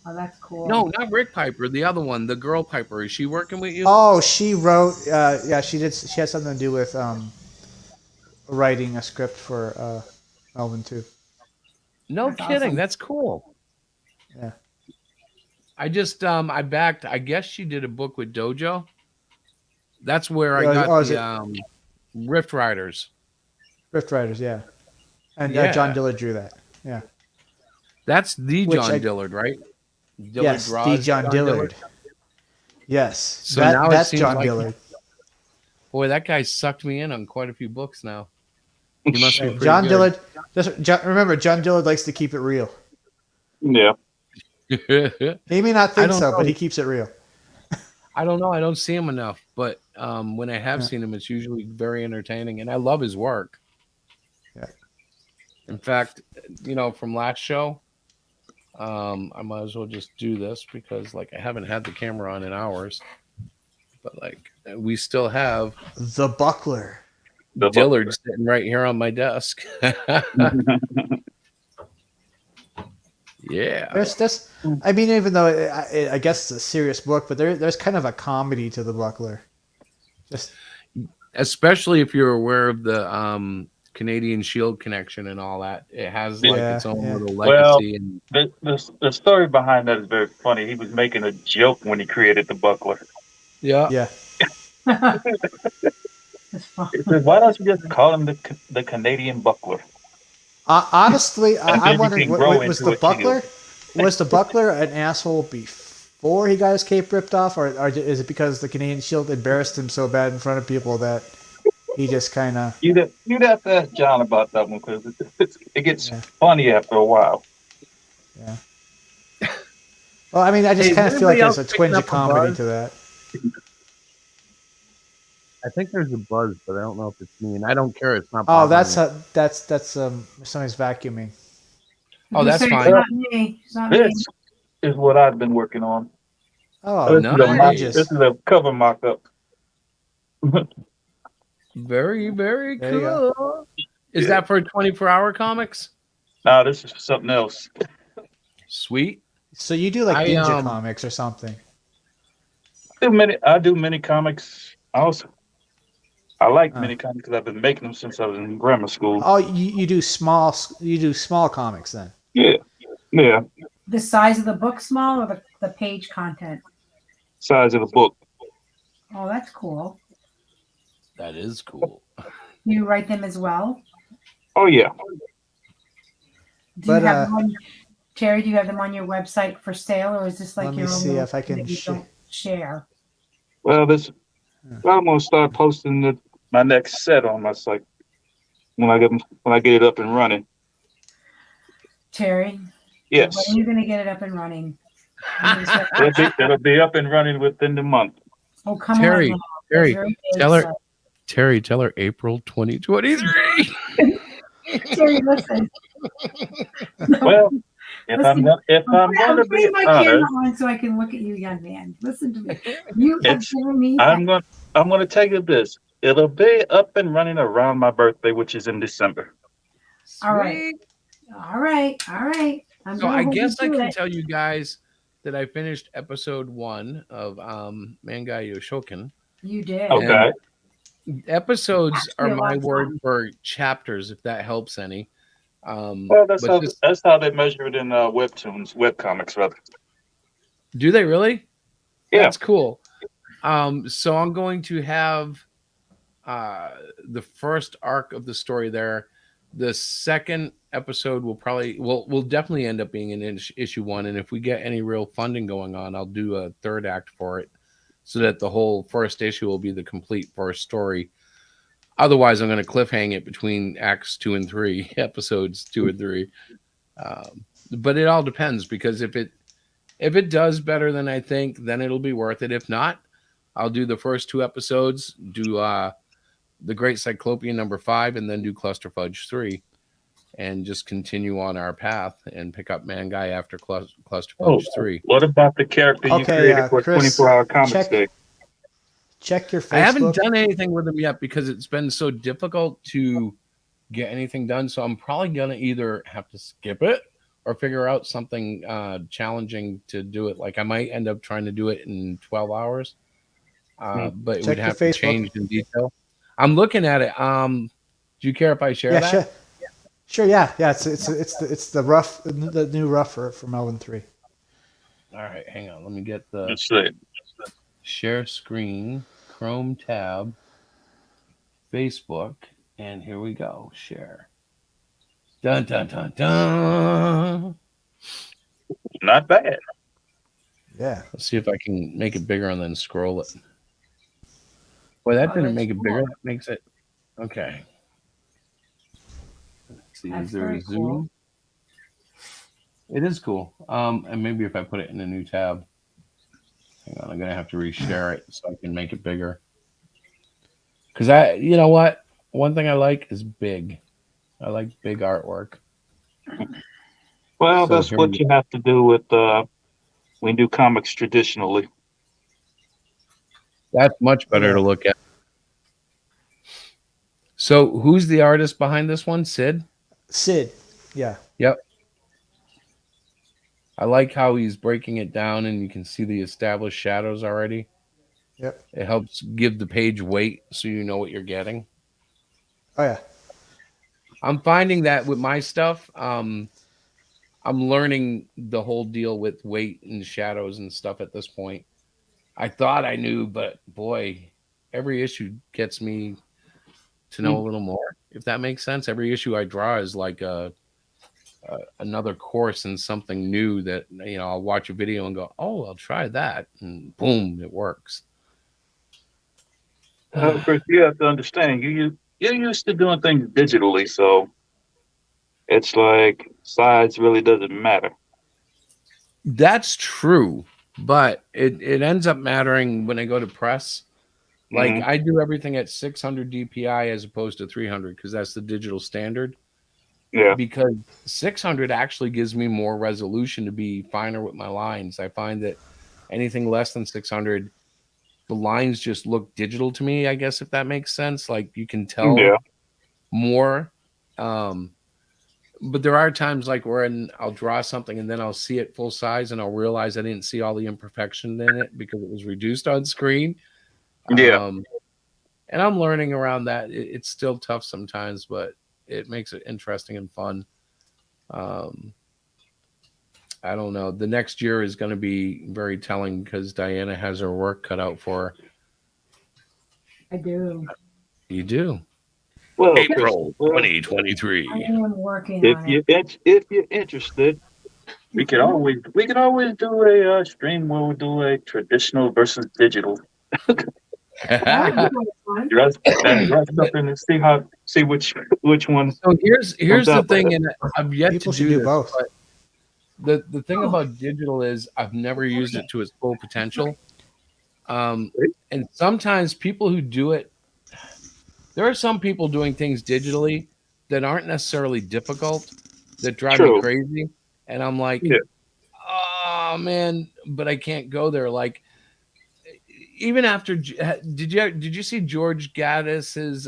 [SPEAKER 13] Oh, that's cool.
[SPEAKER 12] No, not Rick Piper. The other one, the girl Piper. Is she working with you?
[SPEAKER 15] Oh, she wrote. Yeah, she did. She had something to do with writing a script for Melvin 2.
[SPEAKER 12] No
[SPEAKER 13] That's
[SPEAKER 12] kidding.
[SPEAKER 13] awesome.
[SPEAKER 12] That's cool.
[SPEAKER 15] Yeah.
[SPEAKER 12] I just I backed. I guess she did a book with Dojo. That's where I got the Rift Riders.
[SPEAKER 15] Rift Riders, yeah. And
[SPEAKER 12] Yeah.
[SPEAKER 15] John Dillard drew that. Yeah.
[SPEAKER 12] That's the
[SPEAKER 15] Which
[SPEAKER 12] John Dillard, right? Dillard
[SPEAKER 15] Yes,
[SPEAKER 12] draws
[SPEAKER 15] the John Dillard. Yes.
[SPEAKER 12] So now it
[SPEAKER 15] that's
[SPEAKER 12] seems
[SPEAKER 15] John
[SPEAKER 12] like-
[SPEAKER 15] Dillard.
[SPEAKER 12] Boy, that guy sucked me in on quite a few books now. He must be pretty
[SPEAKER 15] John
[SPEAKER 12] good.
[SPEAKER 15] Dillard. Remember, John Dillard likes to keep it real.
[SPEAKER 16] Yeah.
[SPEAKER 15] He may not
[SPEAKER 12] I
[SPEAKER 15] think
[SPEAKER 12] don't
[SPEAKER 15] so,
[SPEAKER 12] know.
[SPEAKER 15] but he keeps it real.
[SPEAKER 12] I don't know. I don't see him enough, but when I have seen him, it's usually very entertaining, and I love his work.
[SPEAKER 15] Yeah.
[SPEAKER 12] In fact, from last show, I might as well just do this because, I haven't had the camera on in hours, but we still have
[SPEAKER 15] The Buckler.
[SPEAKER 12] Dillard sitting right here on my desk. Yeah.
[SPEAKER 15] There's I mean, even though I guess it's a serious book, but there's kind of a comedy to The Buckler. Just
[SPEAKER 12] Especially if you're aware of the Canadian Shield connection and all that. It has its own little legacy.
[SPEAKER 16] Well, the story behind that is very funny. He was making a joke when he created the Buckler.
[SPEAKER 12] Yeah.
[SPEAKER 15] Yeah.
[SPEAKER 16] He said, "Why don't you just call him the Canadian Buckler?"
[SPEAKER 15] Honestly,
[SPEAKER 16] And
[SPEAKER 15] I
[SPEAKER 16] then
[SPEAKER 15] wondered,
[SPEAKER 16] you can grow
[SPEAKER 15] was
[SPEAKER 16] into
[SPEAKER 15] the
[SPEAKER 16] a
[SPEAKER 15] Buckler was the Buckler an asshole before he got his cape ripped off, or is it because the Canadian Shield embarrassed him so bad in front of people that he just kind of?
[SPEAKER 16] You'd have to ask John about that one because it gets funny after a while.
[SPEAKER 15] Yeah. Well, I mean, I just
[SPEAKER 12] Hey,
[SPEAKER 15] kind of feel like
[SPEAKER 12] anybody
[SPEAKER 15] there's a
[SPEAKER 12] else
[SPEAKER 15] twinge
[SPEAKER 12] picking
[SPEAKER 15] of
[SPEAKER 12] up a
[SPEAKER 15] comedy
[SPEAKER 12] buzz?
[SPEAKER 15] to that.
[SPEAKER 12] I think there's a buzz, but I don't know if it's me, and I don't care. It's not.
[SPEAKER 15] Oh,
[SPEAKER 12] bothering me.
[SPEAKER 15] that's somebody's vacuuming.
[SPEAKER 12] Oh, that's
[SPEAKER 13] It's
[SPEAKER 12] fine.
[SPEAKER 13] not me. It's not me.
[SPEAKER 16] This is what I've been working on.
[SPEAKER 15] Oh,
[SPEAKER 12] nice.
[SPEAKER 16] This is a cover mock-up.
[SPEAKER 12] Very, very
[SPEAKER 15] There you go.
[SPEAKER 12] cool. Is that for 24-hour comics?
[SPEAKER 16] No, this is for something else.
[SPEAKER 12] Sweet.
[SPEAKER 15] So you do like
[SPEAKER 12] I,
[SPEAKER 15] Ninja comics or something?
[SPEAKER 16] I do mini comics. I like mini comics because I've been making them since I was in grammar school.
[SPEAKER 15] Oh, you do small comics then?
[SPEAKER 16] Yeah.
[SPEAKER 13] The size of the book small or the page content?
[SPEAKER 16] Size of the book.
[SPEAKER 13] Oh, that's cool.
[SPEAKER 12] That is cool.
[SPEAKER 13] You write them as well?
[SPEAKER 16] Oh yeah.
[SPEAKER 13] Do you have them on, Terry, do you have them on your website for sale, or is this like
[SPEAKER 15] Let
[SPEAKER 13] your
[SPEAKER 15] me
[SPEAKER 13] own
[SPEAKER 15] see
[SPEAKER 13] little
[SPEAKER 15] if I
[SPEAKER 13] thing
[SPEAKER 15] can
[SPEAKER 13] that you don't share?
[SPEAKER 16] Well, I'm gonna start posting my next set on my site when I get it up and running.
[SPEAKER 13] Terry?
[SPEAKER 16] Yes.
[SPEAKER 13] When are you going to get it up and running?
[SPEAKER 16] It'll be up and running within the month.
[SPEAKER 13] Oh, come
[SPEAKER 12] Terry,
[SPEAKER 13] on.
[SPEAKER 12] Terry, tell her April 2023.
[SPEAKER 13] Terry, listen.
[SPEAKER 16] Well, if I'm going to be
[SPEAKER 13] putting my
[SPEAKER 16] honest,
[SPEAKER 13] camera on so I can look at you, young man. Listen to me. You have given me.
[SPEAKER 16] I'm going to tell you this. It'll be up and running around my birthday, which is in December.
[SPEAKER 13] All right.
[SPEAKER 12] So I guess I can tell you guys that I finished episode 1 of ManGia Yoshokan.
[SPEAKER 13] You did.
[SPEAKER 16] Okay.
[SPEAKER 12] And episodes are
[SPEAKER 13] Actually, a lot
[SPEAKER 12] my
[SPEAKER 13] of
[SPEAKER 12] word
[SPEAKER 13] fun.
[SPEAKER 12] for chapters, if that helps any.
[SPEAKER 16] Well, that's
[SPEAKER 12] but
[SPEAKER 16] how they measure it in webtoons, webcomics, rather.
[SPEAKER 12] Do they really?
[SPEAKER 16] Yeah.
[SPEAKER 12] That's cool. So I'm going to have the first arc of the story there. The second episode will definitely end up being in issue 1, and if we get any real funding going on, I'll do a third act for it, so that the whole first issue will be the complete first story. Otherwise, I'm going to cliffhang it between acts 2 and 3, episodes 2 and 3. But it all depends, because if it does better than I think, then it'll be worth it. If not, I'll do the first 2 episodes, do the Great Cyclopean number 5, and then do Cluster Fudge 3, and just continue on our path and pick up ManGia after Cluster Fudge 3.
[SPEAKER 16] What about the character you created for
[SPEAKER 15] Chris,
[SPEAKER 16] 24-hour Comics Day?
[SPEAKER 15] Check your Facebook.
[SPEAKER 12] I haven't done anything with them yet because it's been so difficult to get anything done. So I'm probably going to either have to skip it or figure out something challenging to do it. Like I might end up trying to do it in 12 hours, but it would have to change in detail. I'm looking at it. Do you care if I share that?
[SPEAKER 15] Sure. Yeah. It's the new rough for Melvin 3.
[SPEAKER 12] All right, hang on. Let me get the
[SPEAKER 16] Let's
[SPEAKER 12] share screen, Chrome tab, Facebook, and here we go. Share. Dun dun dun dun.
[SPEAKER 16] Not bad.
[SPEAKER 15] Yeah.
[SPEAKER 12] Let's see if I can make it bigger and then scroll it. Boy, that didn't make it bigger. That makes it okay. Let's see, is there a zoom? It is cool. And maybe if I put it in a new tab. Hang on, I'm gonna have to reshare it so I can make it bigger. Because you know what? One thing I like is big. I like big artwork.
[SPEAKER 16] Well, that's what you have to do with when you do comics traditionally.
[SPEAKER 12] That's much better to look at. So, who's the artist behind this one? Sid?
[SPEAKER 15] Sid, yeah.
[SPEAKER 12] Yep. I like how he's breaking it down and you can see the established shadows already.
[SPEAKER 15] Yep.
[SPEAKER 12] It helps give the page weight so you know what you're getting.
[SPEAKER 15] Oh, yeah.
[SPEAKER 12] I'm finding that with my stuff, I'm learning the whole deal with weight and shadows and stuff at this point. I thought I knew, but boy, every issue gets me to know a little more, if that makes sense. Every issue I draw is like another course in something new that, you know, I'll watch a video and go, oh, I'll try that. And boom, it works.
[SPEAKER 16] Chris, you have to understand, you're used to doing things digitally, so it's like size really doesn't matter.
[SPEAKER 12] That's true, but it ends up mattering when I go to press. Like I do everything at 600 DPI as opposed to 300 because that's the digital standard.
[SPEAKER 16] Yeah.
[SPEAKER 12] Because 600 actually gives me more resolution to be finer with my lines. I find that anything less than 600, the lines just look digital to me, I guess, if that makes sense. Like you can tell more. But there are times like where I'll draw something and then I'll see it full size and I'll realize I didn't see all the imperfection in it because it was reduced on screen.
[SPEAKER 16] Yeah.
[SPEAKER 12] And I'm learning around that. It's still tough sometimes, but it makes it interesting and fun. I don't know. The next year is going to be very telling because Diana has her work cut out for her.
[SPEAKER 13] I do.
[SPEAKER 12] You do.
[SPEAKER 16] Well,
[SPEAKER 12] April 2023.
[SPEAKER 13] I am working
[SPEAKER 16] if
[SPEAKER 13] on
[SPEAKER 16] you
[SPEAKER 13] it.
[SPEAKER 16] if you're interested, we could always do a stream where we do a traditional versus digital. Dress up and see which one.
[SPEAKER 12] So here's the thing, and I've yet
[SPEAKER 15] People
[SPEAKER 12] to
[SPEAKER 15] should do both.
[SPEAKER 12] But the thing about digital is I've never used it to its full potential. And sometimes people who do it, there are some people doing things digitally that aren't necessarily difficult that drive me crazy. And I'm like, oh man, but I can't go there. Like, even after, did you see George Gaddis's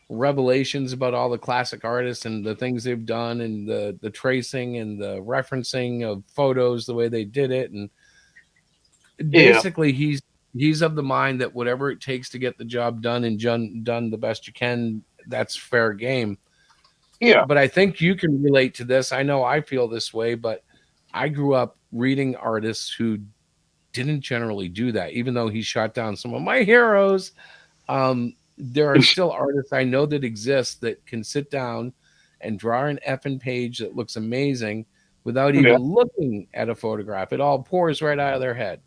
[SPEAKER 12] revelations about all the classic artists and the things they've done and the tracing and the referencing of photos, the way they did it? And basically he's of the mind that whatever it takes to get the job done and done the best you can, that's fair game.
[SPEAKER 16] Yeah.
[SPEAKER 12] But I think you can relate to this. I know I feel this way, but I grew up reading artists who didn't generally do that, even though he shot down some of my heroes. There are still artists I know that exist that can sit down and draw an effing page that looks amazing without even looking at a photograph. It all pours right out of their head.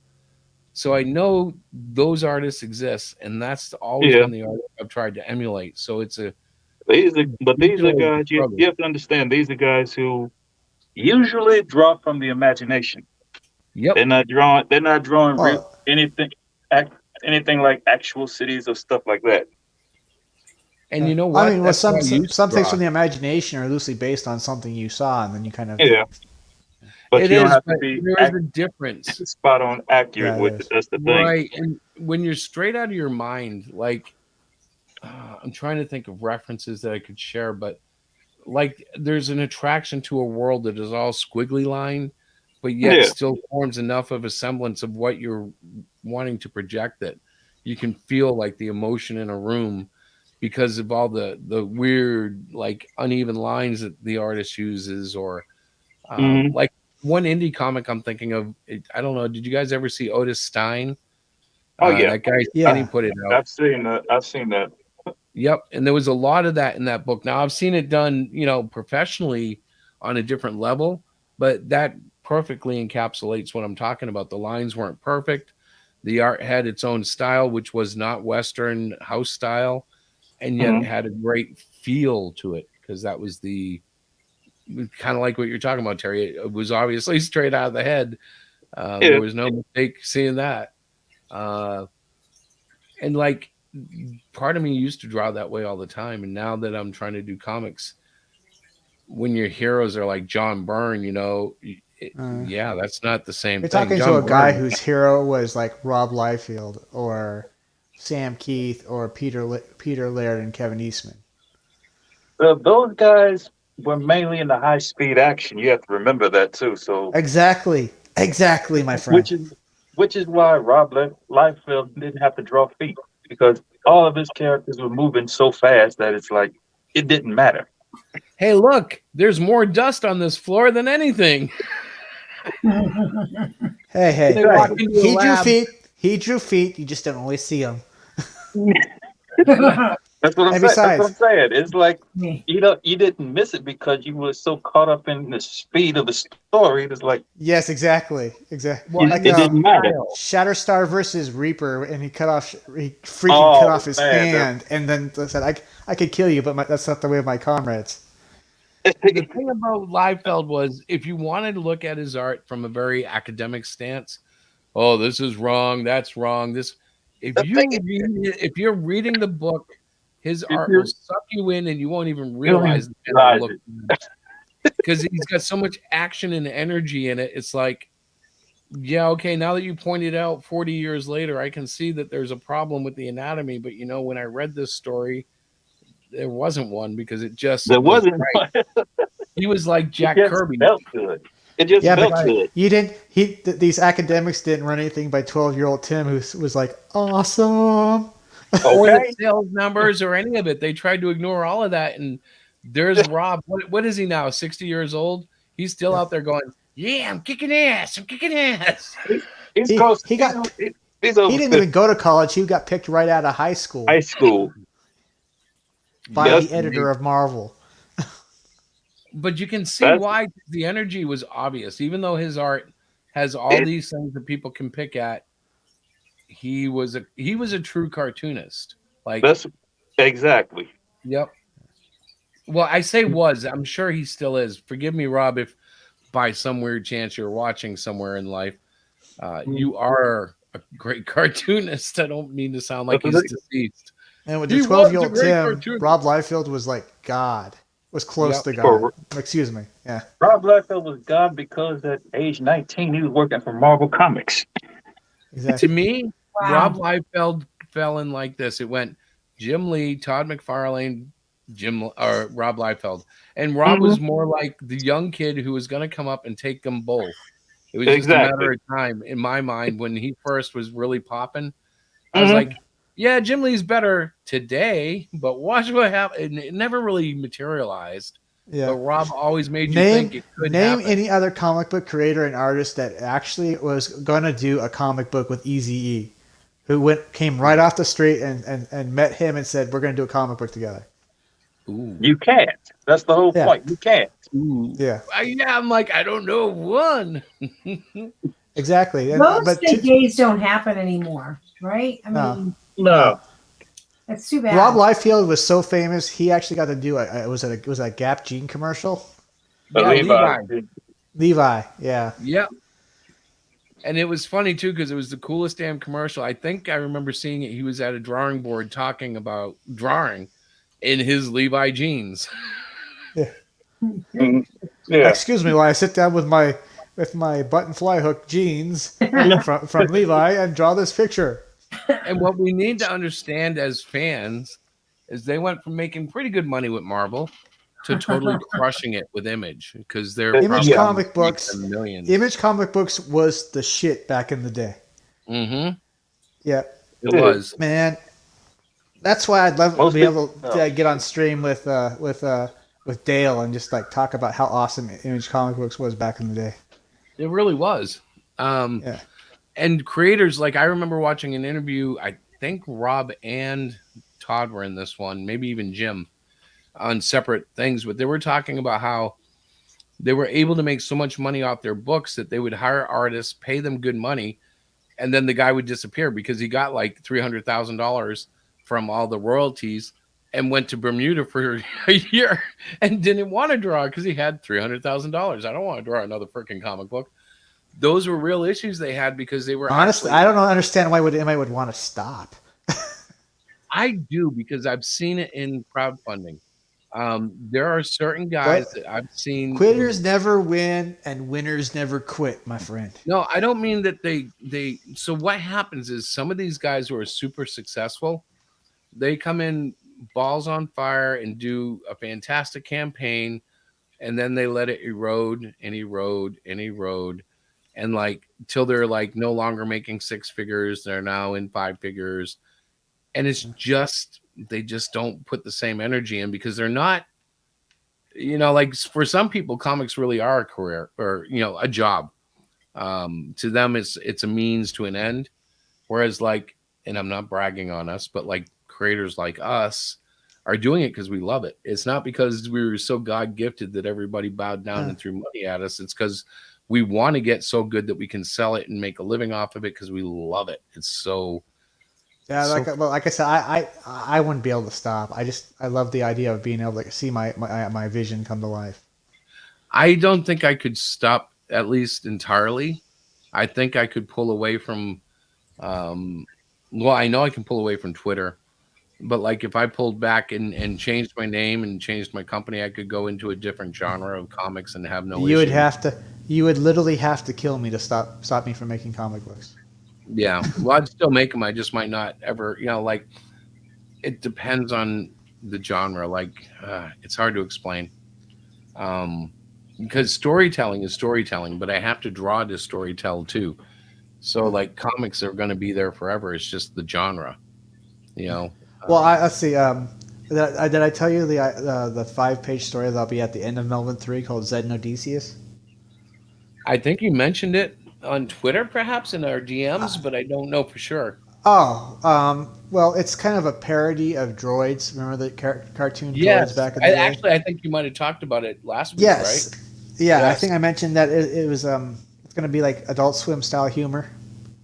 [SPEAKER 12] So I know those artists exist, and that's always been the art I've tried to emulate. So it's a
[SPEAKER 16] these are guys you have to understand. These are guys who usually draw from the imagination.
[SPEAKER 12] Yep.
[SPEAKER 16] They're not drawing anything like actual cities or stuff like that.
[SPEAKER 12] And you know what?
[SPEAKER 15] I mean, some things from the imagination are loosely based on something you saw, and then you kind of
[SPEAKER 16] But
[SPEAKER 12] it
[SPEAKER 16] you don't
[SPEAKER 12] is,
[SPEAKER 16] have
[SPEAKER 12] but
[SPEAKER 16] to be
[SPEAKER 12] there is a difference.
[SPEAKER 16] Spot on accurate with it. That's the thing.
[SPEAKER 12] Right. And when you're straight out of your mind, like I'm trying to think of references that I could share, but like there's an attraction to a world that is all squiggly line, but yet still forms enough of a semblance of what you're wanting to project that you can feel like the emotion in a room because of all the weird, like uneven lines that the artist uses, or like one indie comic I'm thinking of. I don't know. Did you guys ever see Otis Stein? That guy. He put it out.
[SPEAKER 16] I've seen that.
[SPEAKER 12] Yep, and there was a lot of that in that book. Now I've seen it done, professionally on a different level, but that perfectly encapsulates what I'm talking about. The lines weren't perfect. The art had its own style, which was not Western house style, and yet it had a great feel to it because that was kind of like what you're talking about, Terry. It was obviously straight out of the head. There was no mistake seeing that. And like part of me used to draw that way all the time. And now that I'm trying to do comics, when your heroes are like John Byrne, that's not the same
[SPEAKER 15] You're
[SPEAKER 12] thing.
[SPEAKER 15] talking
[SPEAKER 12] John
[SPEAKER 15] to a guy
[SPEAKER 12] Byrne,
[SPEAKER 15] whose hero was like Rob Liefeld or Sam Keith or Peter Laird and Kevin Eastman.
[SPEAKER 16] Those guys were mainly in the high-speed action. You have to remember that too. So
[SPEAKER 15] exactly, my friend.
[SPEAKER 16] Which is why Rob Liefeld didn't have to draw feet, because all of his characters were moving so fast that it's like it didn't matter.
[SPEAKER 12] Hey, look, there's more dust on this floor than anything.
[SPEAKER 15] Hey,
[SPEAKER 12] They walk into a
[SPEAKER 15] he drew
[SPEAKER 12] lab.
[SPEAKER 15] feet. He drew feet. You just don't always see them.
[SPEAKER 16] That's what I'm saying.
[SPEAKER 15] Besides,
[SPEAKER 16] that's what I'm saying. It's like you didn't miss it because you were so caught up in the speed of the story. It's like
[SPEAKER 15] yes, exactly.
[SPEAKER 16] Well, it didn't matter.
[SPEAKER 15] Shatterstar versus Reaper, and he cut off his hand, and then said, "I could kill you, but that's not the way of my comrades."
[SPEAKER 12] The thing about Liefeld was, if you wanted to look at his art from a very academic stance, oh, this is wrong, that's wrong. If you're reading the book, his art will suck you in, and you won't even realize because he's got so much action and energy in it. It's like, yeah, okay, now that you pointed out 40 years later, I can see that there's a problem with the anatomy. But when I read this story, there wasn't one because it just
[SPEAKER 16] wasn't
[SPEAKER 12] right. He was like Jack Kirby.
[SPEAKER 16] Felt good. It just felt good.
[SPEAKER 15] You didn't. These academics didn't run anything by 12-year-old Tim, who was like awesome.
[SPEAKER 12] Or the sales numbers or any of it. They tried to ignore all of that. And there's Rob. What is he now? 60 years old? He's still out there going, yeah, I'm kicking ass. I'm kicking ass.
[SPEAKER 15] He didn't even go to college. He got picked right out of high school. By the editor of Marvel.
[SPEAKER 12] But you can see why the energy was obvious. Even though his art has all these things that people can pick at, he was a true cartoonist. Like
[SPEAKER 16] that's exactly.
[SPEAKER 12] Yep. Well, I say was. I'm sure he still is. Forgive me, Rob, if by some weird chance you're watching somewhere in life. You are a great cartoonist. I don't mean to sound like he's deceased.
[SPEAKER 15] And with the 12-year-old Tim, Rob Liefeld was like God. Was close to God. Excuse me. Yeah.
[SPEAKER 16] Rob Liefeld was God because at age 19 he was working for Marvel Comics.
[SPEAKER 12] Exactly. To me, Rob Liefeld fell in like this. It went Jim Lee, Todd McFarlane, Rob Liefeld. And Rob was more like the young kid who was going to come up and take them both. It was just a matter of time in my mind when he first was really popping. I was like, yeah, Jim Lee's better today, but watch what happened. It never really materialized.
[SPEAKER 15] Yeah.
[SPEAKER 12] But Rob always made you think it could
[SPEAKER 15] name
[SPEAKER 12] happen.
[SPEAKER 15] any other comic book creator and artist that actually was gonna do a comic book with Eazy-E, who came right off the street and met him and said, "We're gonna do a comic book together."
[SPEAKER 12] Ooh.
[SPEAKER 16] You can't. That's the whole point. You can't.
[SPEAKER 15] Yeah.
[SPEAKER 12] I'm like, I don't know one.
[SPEAKER 15] Exactly.
[SPEAKER 13] Most days don't happen anymore, right? I mean,
[SPEAKER 16] No.
[SPEAKER 13] that's too bad.
[SPEAKER 15] Rob Liefeld was so famous. He actually got to do it was a Gap Jean commercial.
[SPEAKER 12] Yeah,
[SPEAKER 15] Levi. Yeah.
[SPEAKER 12] Yep. And it was funny too because it was the coolest damn commercial. I think I remember seeing it. He was at a drawing board talking about drawing in his Levi jeans.
[SPEAKER 15] Yeah.
[SPEAKER 16] Yeah.
[SPEAKER 15] Excuse me while I sit down with my button fly hook jeans from Levi and draw this picture.
[SPEAKER 12] And what we need to understand as fans is they went from making pretty good money with Marvel to totally crushing it with Image because they're
[SPEAKER 15] Image comic books.
[SPEAKER 12] Millions.
[SPEAKER 15] Image comic books was the shit back in the day.
[SPEAKER 12] Mm-hmm.
[SPEAKER 15] Yeah,
[SPEAKER 12] it was.
[SPEAKER 15] Man, that's why I'd love to be able to get on stream with Dale and just like talk about how awesome Image comic books was back in the day.
[SPEAKER 12] It really was.
[SPEAKER 15] Yeah.
[SPEAKER 12] And creators, like I remember watching an interview, I think Rob and Todd were in this one, maybe even Jim, on separate things, but they were talking about how they were able to make so much money off their books that they would hire artists, pay them good money, and then the guy would disappear because he got like $300,000 from all the royalties and went to Bermuda for a year and didn't want to draw because he had $300,000. I don't want to draw another freaking comic book. Those were real issues they had because they were
[SPEAKER 15] honestly. I don't understand why anybody would want to stop.
[SPEAKER 12] I do because I've seen it in crowdfunding. There are certain guys that I've seen.
[SPEAKER 15] Quitters never win and winners never quit, my friend.
[SPEAKER 12] No, I don't mean that they. So what happens is some of these guys who are super successful, they come in balls on fire and do a fantastic campaign, and then they let it erode and erode and erode. And like till they're like no longer making six figures, they're now in five figures. And it's just they just don't put the same energy in because they're not, like for some people, comics really are a career or a job. To them, it's a means to an end. Whereas like, and I'm not bragging on us, but like creators like us are doing it because we love it. It's not because we were so God gifted that everybody bowed down and threw money at us. It's because we want to get so good that we can sell it and make a living off of it because we love it. It's so.
[SPEAKER 15] Yeah, like I said, I wouldn't be able to stop. I love the idea of being able to see my vision come to life.
[SPEAKER 12] I don't think I could stop at least entirely. I think I could pull away from. I know I can pull away from Twitter, but like if I pulled back and changed my name and changed my company, I could go into a different genre of comics and have no.
[SPEAKER 15] You would literally have to kill me to stop me from making comic books.
[SPEAKER 12] Yeah, well, I'd still make them. I just might not ever, like it depends on the genre. Like it's hard to explain because storytelling is storytelling, but I have to draw to storytell too. So like comics are going to be there forever. It's just the genre, Well,
[SPEAKER 15] let's see. Did I tell you the 5-page story that'll be at the end of Melvin 3 called Zed and Odysseus?
[SPEAKER 12] I think you mentioned it on Twitter, perhaps in our DMs, but I don't know for sure.
[SPEAKER 15] Oh, well, it's kind of a parody of Droids. Remember the cartoon Droids back in the day?
[SPEAKER 12] Actually, I think you might have talked about it last week,
[SPEAKER 15] right? Yeah,
[SPEAKER 12] yes.
[SPEAKER 15] I think I mentioned that it was it's going to be like Adult Swim style humor.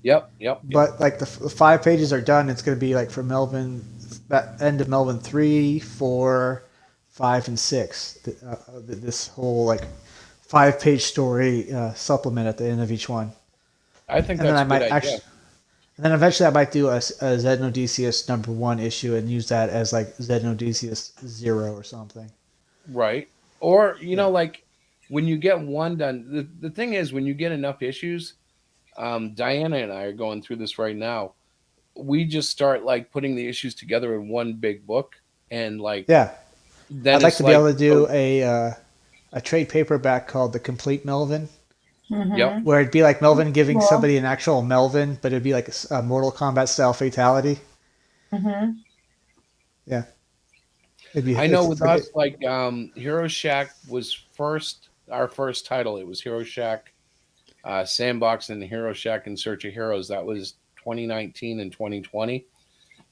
[SPEAKER 12] Yep.
[SPEAKER 15] But like the 5 pages are done. It's going to be like for Melvin, that end of Melvin 3, 4, 5, and 6. This whole like 5-page story supplement at the end of each one.
[SPEAKER 12] I think that's a good idea.
[SPEAKER 15] And then eventually I might do a Zed and Odysseus #1 issue and use that as like Zed and Odysseus 0 or something.
[SPEAKER 12] Right. Or, like when you get one done, the thing is when you get enough issues, Diana and I are going through this right now. We just start like putting the issues together in one big book and like.
[SPEAKER 15] Yeah.
[SPEAKER 12] Then
[SPEAKER 15] I'd like to be able to do a trade paperback called The Complete Melvin.
[SPEAKER 13] Mm-hmm.
[SPEAKER 12] Yep.
[SPEAKER 15] Where it'd be like Melvin giving somebody an actual Melvin, but it'd be like a Mortal Kombat style fatality.
[SPEAKER 13] Mm-hmm.
[SPEAKER 15] Yeah.
[SPEAKER 12] I know with us, like Hero Shack was our first title. It was Hero Shack Sandbox and Hero Shack in Search of Heroes. That was 2019 and 2020.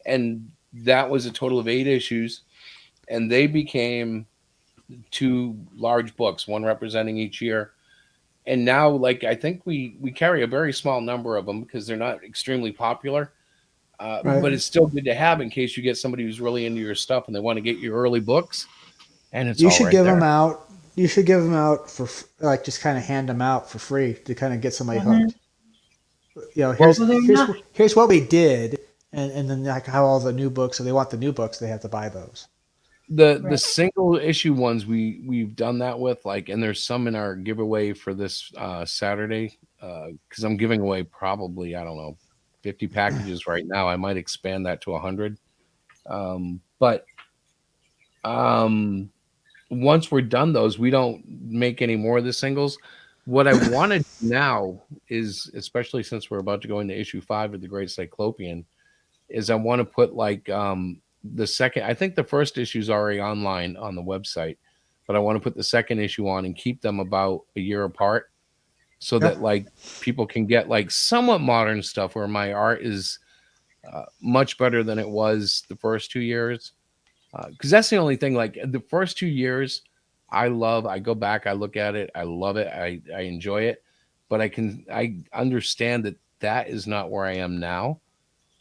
[SPEAKER 12] And that was a total of 8 issues. And they became 2 large books, one representing each year. And now, like, I think we carry a very small number of them because they're not extremely popular.
[SPEAKER 15] Right.
[SPEAKER 12] But it's still good to have in case you get somebody who's really into your stuff and they want to get your early books. And it's
[SPEAKER 15] You
[SPEAKER 12] all
[SPEAKER 15] should
[SPEAKER 12] right
[SPEAKER 15] give
[SPEAKER 12] there.
[SPEAKER 15] them out. You should give them out for like just kind of hand them out for free to kind of get somebody hooked. You know, here's what we did, and then like how all the new books. If they want the new books, they have to buy those.
[SPEAKER 12] The single issue ones we've done that with, like, and there's some in our giveaway for this Saturday because I'm giving away probably, I don't know, 50 packages right now. I might expand that to 100. But once we're done those, we don't make any more of the singles. What I want to do now is, especially since we're about to go into issue 5 of the Great Cyclopean, is I want to put like the second. I think the first issue is already online on the website, but I want to put the second issue on and keep them about a year apart, so that like people can get like somewhat modern stuff where my art is much better than it was the first 2 years. Because that's the only thing. Like the first 2 years, I go back, I look at it, I love it, I enjoy it, but I understand that is not where I am now,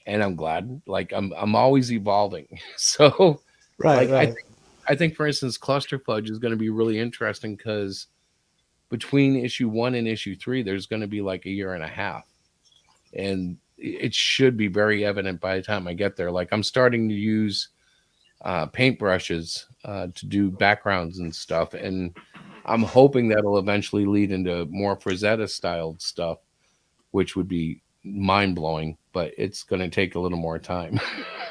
[SPEAKER 12] and I'm glad. Like I'm always evolving. So
[SPEAKER 15] Right.
[SPEAKER 12] I think for instance, Cluster Fudge is going to be really interesting because between issue 1 and issue 3, there's going to be like a year and a half, and it should be very evident by the time I get there. Like I'm starting to use paintbrushes to do backgrounds and stuff, and I'm hoping that'll eventually lead into more Frazetta styled stuff, which would be mind-blowing, but it's going to take a little more time.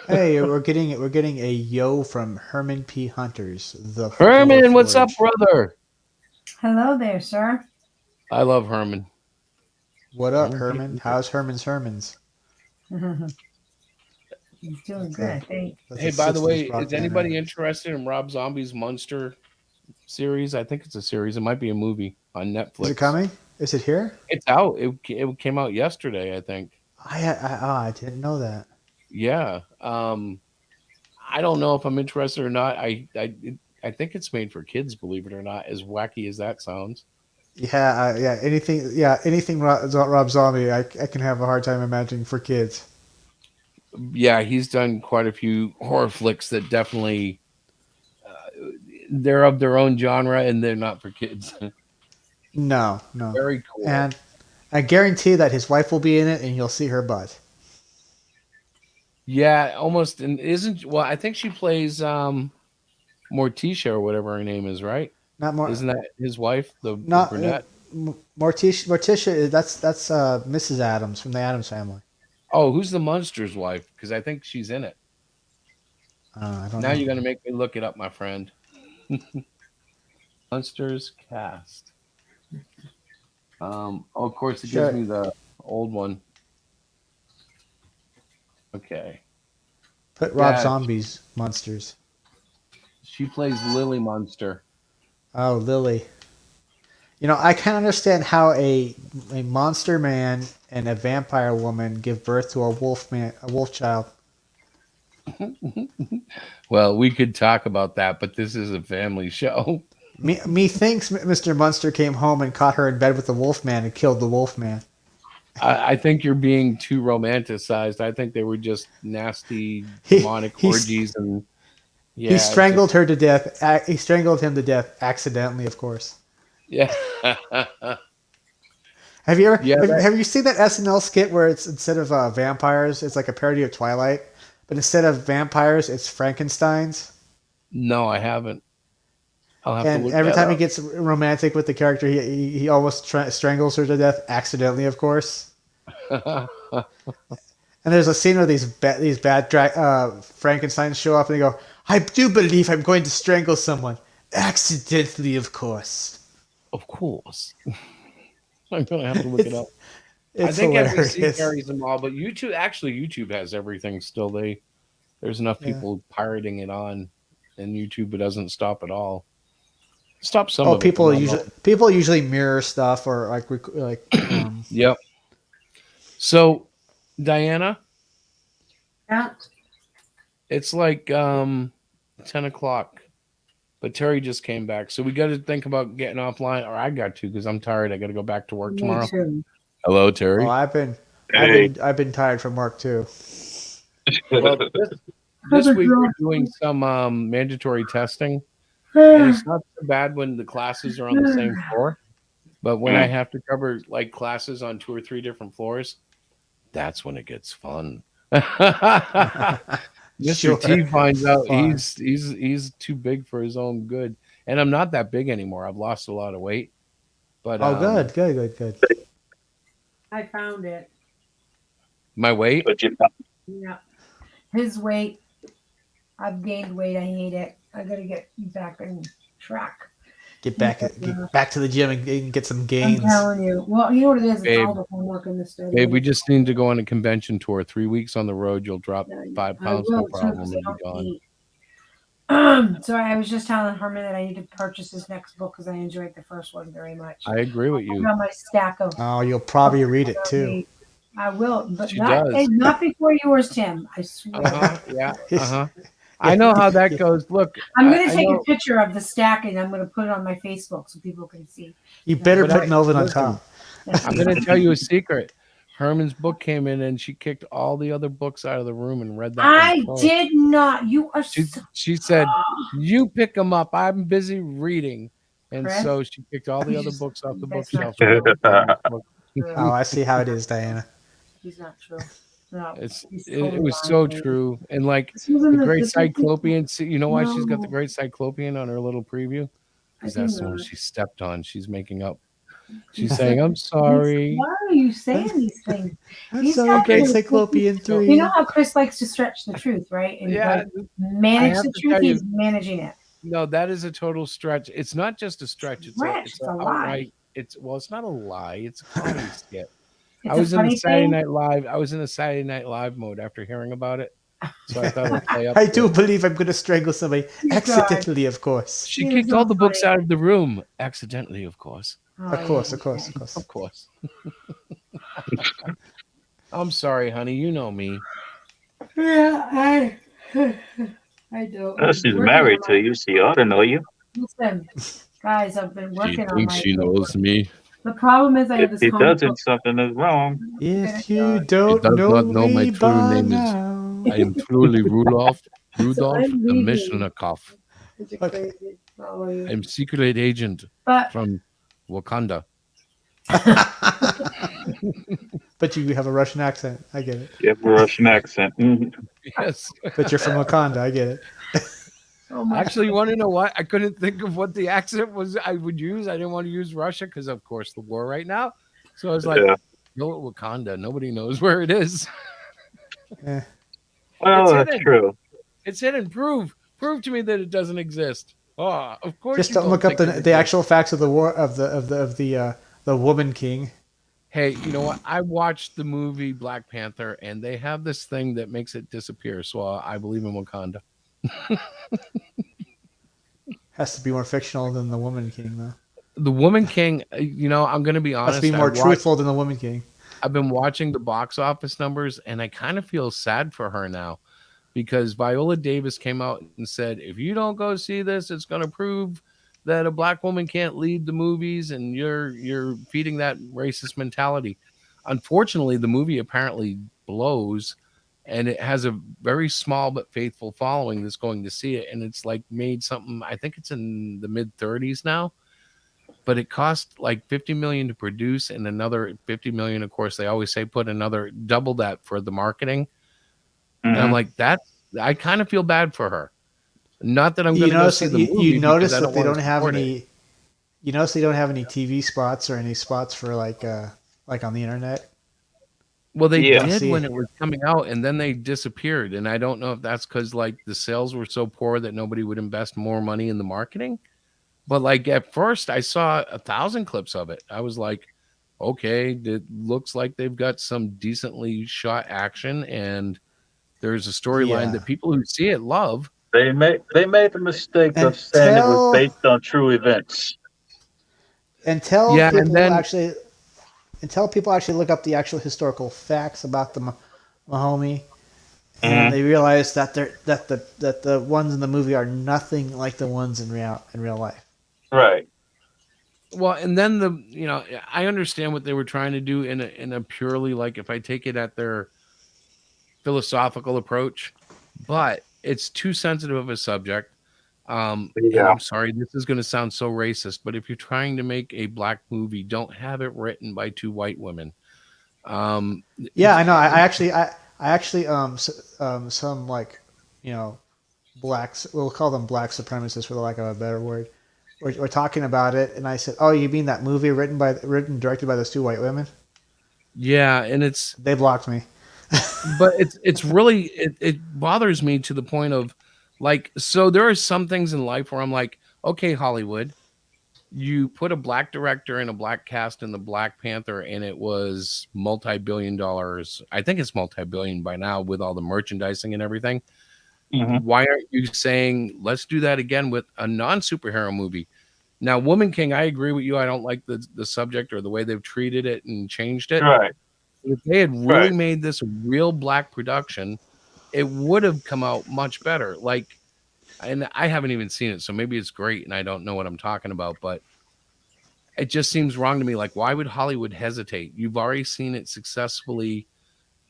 [SPEAKER 15] Hey, we're getting a yo from Herman P. Hunters.
[SPEAKER 12] Herman, what's up, brother?
[SPEAKER 13] Hello there, sir.
[SPEAKER 12] I love Herman.
[SPEAKER 15] What up, Herman? How's Herman's Hermans?
[SPEAKER 13] He's doing good, I think.
[SPEAKER 12] Hey, by the way, is anybody interested in Rob Zombie's Monster series? I think it's a series. It might be a movie on Netflix.
[SPEAKER 15] Is it coming? Is it here?
[SPEAKER 12] It's out. It came out yesterday, I think.
[SPEAKER 15] I didn't know that.
[SPEAKER 12] Yeah. I don't know if I'm interested or not. I think it's made for kids, believe it or not, as wacky as that sounds.
[SPEAKER 15] Yeah. Anything Rob Zombie, I can have a hard time imagining for kids.
[SPEAKER 12] Yeah, he's done quite a few horror flicks that definitely they're of their own genre and they're not for kids.
[SPEAKER 15] No.
[SPEAKER 12] Very cool.
[SPEAKER 15] And I guarantee that his wife will be in it and you'll see her butt.
[SPEAKER 12] Yeah, almost. And I think she plays Morticia or whatever her name is, right? Isn't that his wife, the brunette?
[SPEAKER 15] Morticia, that's Mrs. Adams from the Addams Family.
[SPEAKER 12] Oh, who's the Munsters' wife? Because I think she's in it.
[SPEAKER 15] I don't know.
[SPEAKER 12] Now you're going to make me look it up, my friend. Munsters cast. Of course, it gives me the old one. Okay.
[SPEAKER 15] Put Rob Zombie's Monsters.
[SPEAKER 12] She plays Lily Munster.
[SPEAKER 15] Oh, Lily. You know, I can't understand how a monster man and a vampire woman give birth to a wolf child.
[SPEAKER 12] Well, we could talk about that, but this is a family show.
[SPEAKER 15] Me thinks Mr. Munster came home and caught her in bed with the wolf man and killed the wolf man.
[SPEAKER 12] I think you're being too romanticized. I think they were just nasty demonic orgies, and
[SPEAKER 15] he strangled her to death. He strangled him to death accidentally, of course.
[SPEAKER 12] Yeah.
[SPEAKER 15] Have you ever have you seen that SNL skit where it's instead of vampires, it's like a parody of Twilight, but instead of vampires, it's Frankensteins?
[SPEAKER 12] No, I haven't. I'll have
[SPEAKER 15] and
[SPEAKER 12] to look
[SPEAKER 15] every
[SPEAKER 12] that
[SPEAKER 15] time
[SPEAKER 12] up.
[SPEAKER 15] he gets romantic with the character, he almost strangles her to death accidentally, of course. And there's a scene where these bad Frankensteins show up and they go, "I do believe I'm going to strangle someone accidentally, of course."
[SPEAKER 12] Of course. I'm gonna have to look it up.
[SPEAKER 15] It's
[SPEAKER 12] I think
[SPEAKER 15] hilarious.
[SPEAKER 12] NBC carries them all, but YouTube has everything still. There's enough people pirating it on and YouTube doesn't stop at all. Stop some
[SPEAKER 15] Oh,
[SPEAKER 12] of it.
[SPEAKER 15] people usually mirror stuff or like.
[SPEAKER 12] Yep. So, Diana,
[SPEAKER 13] Yeah.
[SPEAKER 12] it's like 10 o'clock, but Terry just came back, so we got to think about getting offline. Or I got to because I'm tired. I got to go back to work
[SPEAKER 13] Me
[SPEAKER 12] tomorrow.
[SPEAKER 13] too.
[SPEAKER 12] Hello, Terry.
[SPEAKER 15] Oh, I've been tired from work too.
[SPEAKER 12] Well, this week we're doing some mandatory testing, and it's not so bad when the classes are on the same floor, but when I have to cover like classes on 2 or 3 different floors, that's when it gets fun. Mr. T finds out he's too big for his own good, and I'm not that big anymore. I've lost a lot of weight, but
[SPEAKER 15] good.
[SPEAKER 13] I found it.
[SPEAKER 12] My weight?
[SPEAKER 13] Yeah. His weight. I've gained weight. I hate it. I gotta get back on track.
[SPEAKER 15] Get back to the gym and get some gains.
[SPEAKER 13] I'm telling you. Well, you know what it is?
[SPEAKER 12] Babe,
[SPEAKER 13] it's all the homework in the study.
[SPEAKER 12] Babe, we just need to go on a convention tour. 3 weeks on the road, you'll drop 5 pounds, no problem, and be gone.
[SPEAKER 13] So I was just telling Herman that I need to purchase his next book because I enjoyed the first one very much.
[SPEAKER 12] I agree with you.
[SPEAKER 13] I got my stack of.
[SPEAKER 15] Oh, you'll probably read it too.
[SPEAKER 13] I will, but
[SPEAKER 12] She
[SPEAKER 13] not,
[SPEAKER 12] does.
[SPEAKER 13] not before yours, Tim. I swear.
[SPEAKER 12] Yeah. I know how that goes. Look,
[SPEAKER 13] I'm going to
[SPEAKER 12] I
[SPEAKER 13] take
[SPEAKER 12] know-
[SPEAKER 13] a picture of the stack and I'm going to put it on my Facebook so people can see.
[SPEAKER 15] You better
[SPEAKER 12] But
[SPEAKER 15] put Melvin on top.
[SPEAKER 12] I'm going to tell you a secret. Herman's book came in and she kicked all the other books out of the room and read that.
[SPEAKER 13] I
[SPEAKER 12] one first.
[SPEAKER 13] did not. You are
[SPEAKER 12] She said, "You pick them up. I'm busy reading," and
[SPEAKER 13] Chris?
[SPEAKER 12] so she picked all the other books off the
[SPEAKER 13] That's
[SPEAKER 12] bookshelf.
[SPEAKER 13] not
[SPEAKER 15] Oh, I see how it is, Diana.
[SPEAKER 13] He's not true. No,
[SPEAKER 12] It was so true, and like
[SPEAKER 13] This was in
[SPEAKER 12] the
[SPEAKER 13] the-
[SPEAKER 12] Great
[SPEAKER 13] this was-
[SPEAKER 12] Cyclopean. You know why she's got the
[SPEAKER 13] No.
[SPEAKER 12] Great Cyclopean on her little preview? Because
[SPEAKER 13] I do
[SPEAKER 12] that's the one
[SPEAKER 13] not.
[SPEAKER 12] she stepped on. She's making up. She's saying, "I'm sorry."
[SPEAKER 13] Why are you saying these things?
[SPEAKER 15] I'm
[SPEAKER 13] He's
[SPEAKER 15] sorry,
[SPEAKER 13] not
[SPEAKER 15] Great
[SPEAKER 13] gonna-
[SPEAKER 15] Cyclopean 3.
[SPEAKER 13] You know how Chris likes to stretch the truth, right? And
[SPEAKER 12] Yeah,
[SPEAKER 13] like,
[SPEAKER 12] I
[SPEAKER 13] manage
[SPEAKER 12] have
[SPEAKER 13] the
[SPEAKER 12] to
[SPEAKER 13] truth.
[SPEAKER 12] tell you-
[SPEAKER 13] He's managing it.
[SPEAKER 12] No, that is a total stretch. It's not just a stretch. It's
[SPEAKER 13] It's a
[SPEAKER 12] a
[SPEAKER 13] lie.
[SPEAKER 12] outright. It's not a lie. It's a comedy skit.
[SPEAKER 13] It's
[SPEAKER 12] I
[SPEAKER 13] a
[SPEAKER 12] was in
[SPEAKER 13] funny
[SPEAKER 12] the Saturday
[SPEAKER 13] thing.
[SPEAKER 12] Night Live. I was in a Saturday Night Live mode after hearing about it, so I thought I'd play up.
[SPEAKER 15] I
[SPEAKER 12] to
[SPEAKER 15] do
[SPEAKER 12] it.
[SPEAKER 15] believe I'm going to strangle somebody accidentally, of course.
[SPEAKER 12] She kicked all the books out of the room accidentally, of course.
[SPEAKER 15] Of course.
[SPEAKER 12] Of course. I'm sorry, honey. You know me.
[SPEAKER 13] Yeah, I don't.
[SPEAKER 16] Oh, she's married to you. She ought to know you.
[SPEAKER 13] Listen, guys, I've been
[SPEAKER 12] She
[SPEAKER 13] working on
[SPEAKER 12] thinks
[SPEAKER 13] my.
[SPEAKER 12] she knows me.
[SPEAKER 13] The problem is I have
[SPEAKER 16] If
[SPEAKER 13] this
[SPEAKER 16] he
[SPEAKER 13] comic
[SPEAKER 16] doesn't,
[SPEAKER 13] book.
[SPEAKER 16] something is wrong.
[SPEAKER 15] If you
[SPEAKER 12] She
[SPEAKER 15] don't
[SPEAKER 12] does
[SPEAKER 15] know
[SPEAKER 12] not know my
[SPEAKER 15] me
[SPEAKER 12] true
[SPEAKER 15] by
[SPEAKER 12] name
[SPEAKER 15] now.
[SPEAKER 12] is. I am truly Rudolph
[SPEAKER 13] I'm leaving.
[SPEAKER 12] Mishnikov.
[SPEAKER 13] Is it crazy? Oh, you-
[SPEAKER 12] I'm secret agent
[SPEAKER 13] But-
[SPEAKER 12] from Wakanda.
[SPEAKER 15] But you have a Russian accent. I get it.
[SPEAKER 16] You have a Russian accent. Mhm.
[SPEAKER 12] Yes.
[SPEAKER 15] But you're from Wakanda. I get it.
[SPEAKER 12] Actually, you want to know what? I couldn't think of what the accent was I would use. I didn't want to use Russia because, of course, the war right now. So I was like,
[SPEAKER 16] Yeah.
[SPEAKER 12] no, Wakanda. Nobody knows where it is.
[SPEAKER 15] Yeah.
[SPEAKER 16] Well,
[SPEAKER 12] It's
[SPEAKER 16] that's
[SPEAKER 12] hidden.
[SPEAKER 16] true.
[SPEAKER 12] It's hidden. Prove to me that it doesn't exist. Oh, of course.
[SPEAKER 15] Just
[SPEAKER 12] you
[SPEAKER 15] don't look up
[SPEAKER 12] think it
[SPEAKER 15] the
[SPEAKER 12] exists.
[SPEAKER 15] actual facts of the war of the Woman King.
[SPEAKER 12] Hey, you know what? I watched the movie Black Panther, and they have this thing that makes it disappear. So I believe in Wakanda.
[SPEAKER 15] Has to be more fictional than the Woman King, though.
[SPEAKER 12] The Woman King, you know, I'm going to be honest.
[SPEAKER 15] Must be more
[SPEAKER 12] I've watched-
[SPEAKER 15] truthful than the Woman King.
[SPEAKER 12] I've been watching the box office numbers, and I kind of feel sad for her now because Viola Davis came out and said, if you don't go see this, it's going to prove that a black woman can't lead the movies, and you're feeding that racist mentality. Unfortunately, the movie apparently blows, and it has a very small but faithful following that's going to see it, and it's like made something, I think it's in the mid-30s now. But it cost like $50 million to produce, and another $50 million. Of course, they always say put another double that for the marketing. And I'm like, I kind of feel bad for her. Not that I'm going to go see the movie.
[SPEAKER 15] You notice
[SPEAKER 12] because I
[SPEAKER 15] that they
[SPEAKER 12] wanna
[SPEAKER 15] don't have
[SPEAKER 12] support
[SPEAKER 15] any.
[SPEAKER 12] it.
[SPEAKER 15] You notice they don't have any TV spots or any spots for like on the internet.
[SPEAKER 12] Well, they
[SPEAKER 15] Yeah.
[SPEAKER 12] did
[SPEAKER 15] See.
[SPEAKER 12] when it was coming out, and then they disappeared. And I don't know if that's because like the sales were so poor that nobody would invest more money in the marketing. But like at first, I saw 1,000 clips of it. I was like, okay, it looks like they've got some decently shot action, and there's a storyline
[SPEAKER 15] Yeah.
[SPEAKER 12] that people who see it love.
[SPEAKER 16] They made the mistake of saying it was based on true events.
[SPEAKER 15] Until
[SPEAKER 12] Yeah, and then
[SPEAKER 15] people actually look up the actual historical facts about the Mahomey, and
[SPEAKER 16] Mhm.
[SPEAKER 15] they realize that the ones in the movie are nothing like the ones in real life.
[SPEAKER 16] Right.
[SPEAKER 12] well, and then I understand what they were trying to do in a purely, like, if I take it at their philosophical approach, but it's too sensitive of a subject. And
[SPEAKER 16] Yeah.
[SPEAKER 12] I'm sorry, this is going to sound so racist, but if you're trying to make a black movie, don't have it written by two white women.
[SPEAKER 15] Yeah, I know. I actually some, like, blacks, we'll call them black supremacists for the lack of a better word. We're talking about it, and I said, "Oh, you mean that movie written and directed by those two white women?"
[SPEAKER 12] Yeah, and
[SPEAKER 15] they blocked me.
[SPEAKER 12] But it's really it bothers me to the point of, like, so there are some things in life where I'm like, okay, Hollywood, you put a black director and a black cast in the Black Panther, and it was multi-billion dollars. I think it's multi-billion by now with all the merchandising and everything.
[SPEAKER 16] Mhm.
[SPEAKER 12] Why aren't you saying, let's do that again with a non-superhero movie? Now, Woman King, I agree with you. I don't like the subject or the way they've treated it and changed it.
[SPEAKER 16] Right.
[SPEAKER 12] If they had really
[SPEAKER 16] Right.
[SPEAKER 12] made this a real black production, it would have come out much better. Like, and I haven't even seen it, so maybe it's great and I don't know what I'm talking about, but it just seems wrong to me. Like, why would Hollywood hesitate? You've already seen it successfully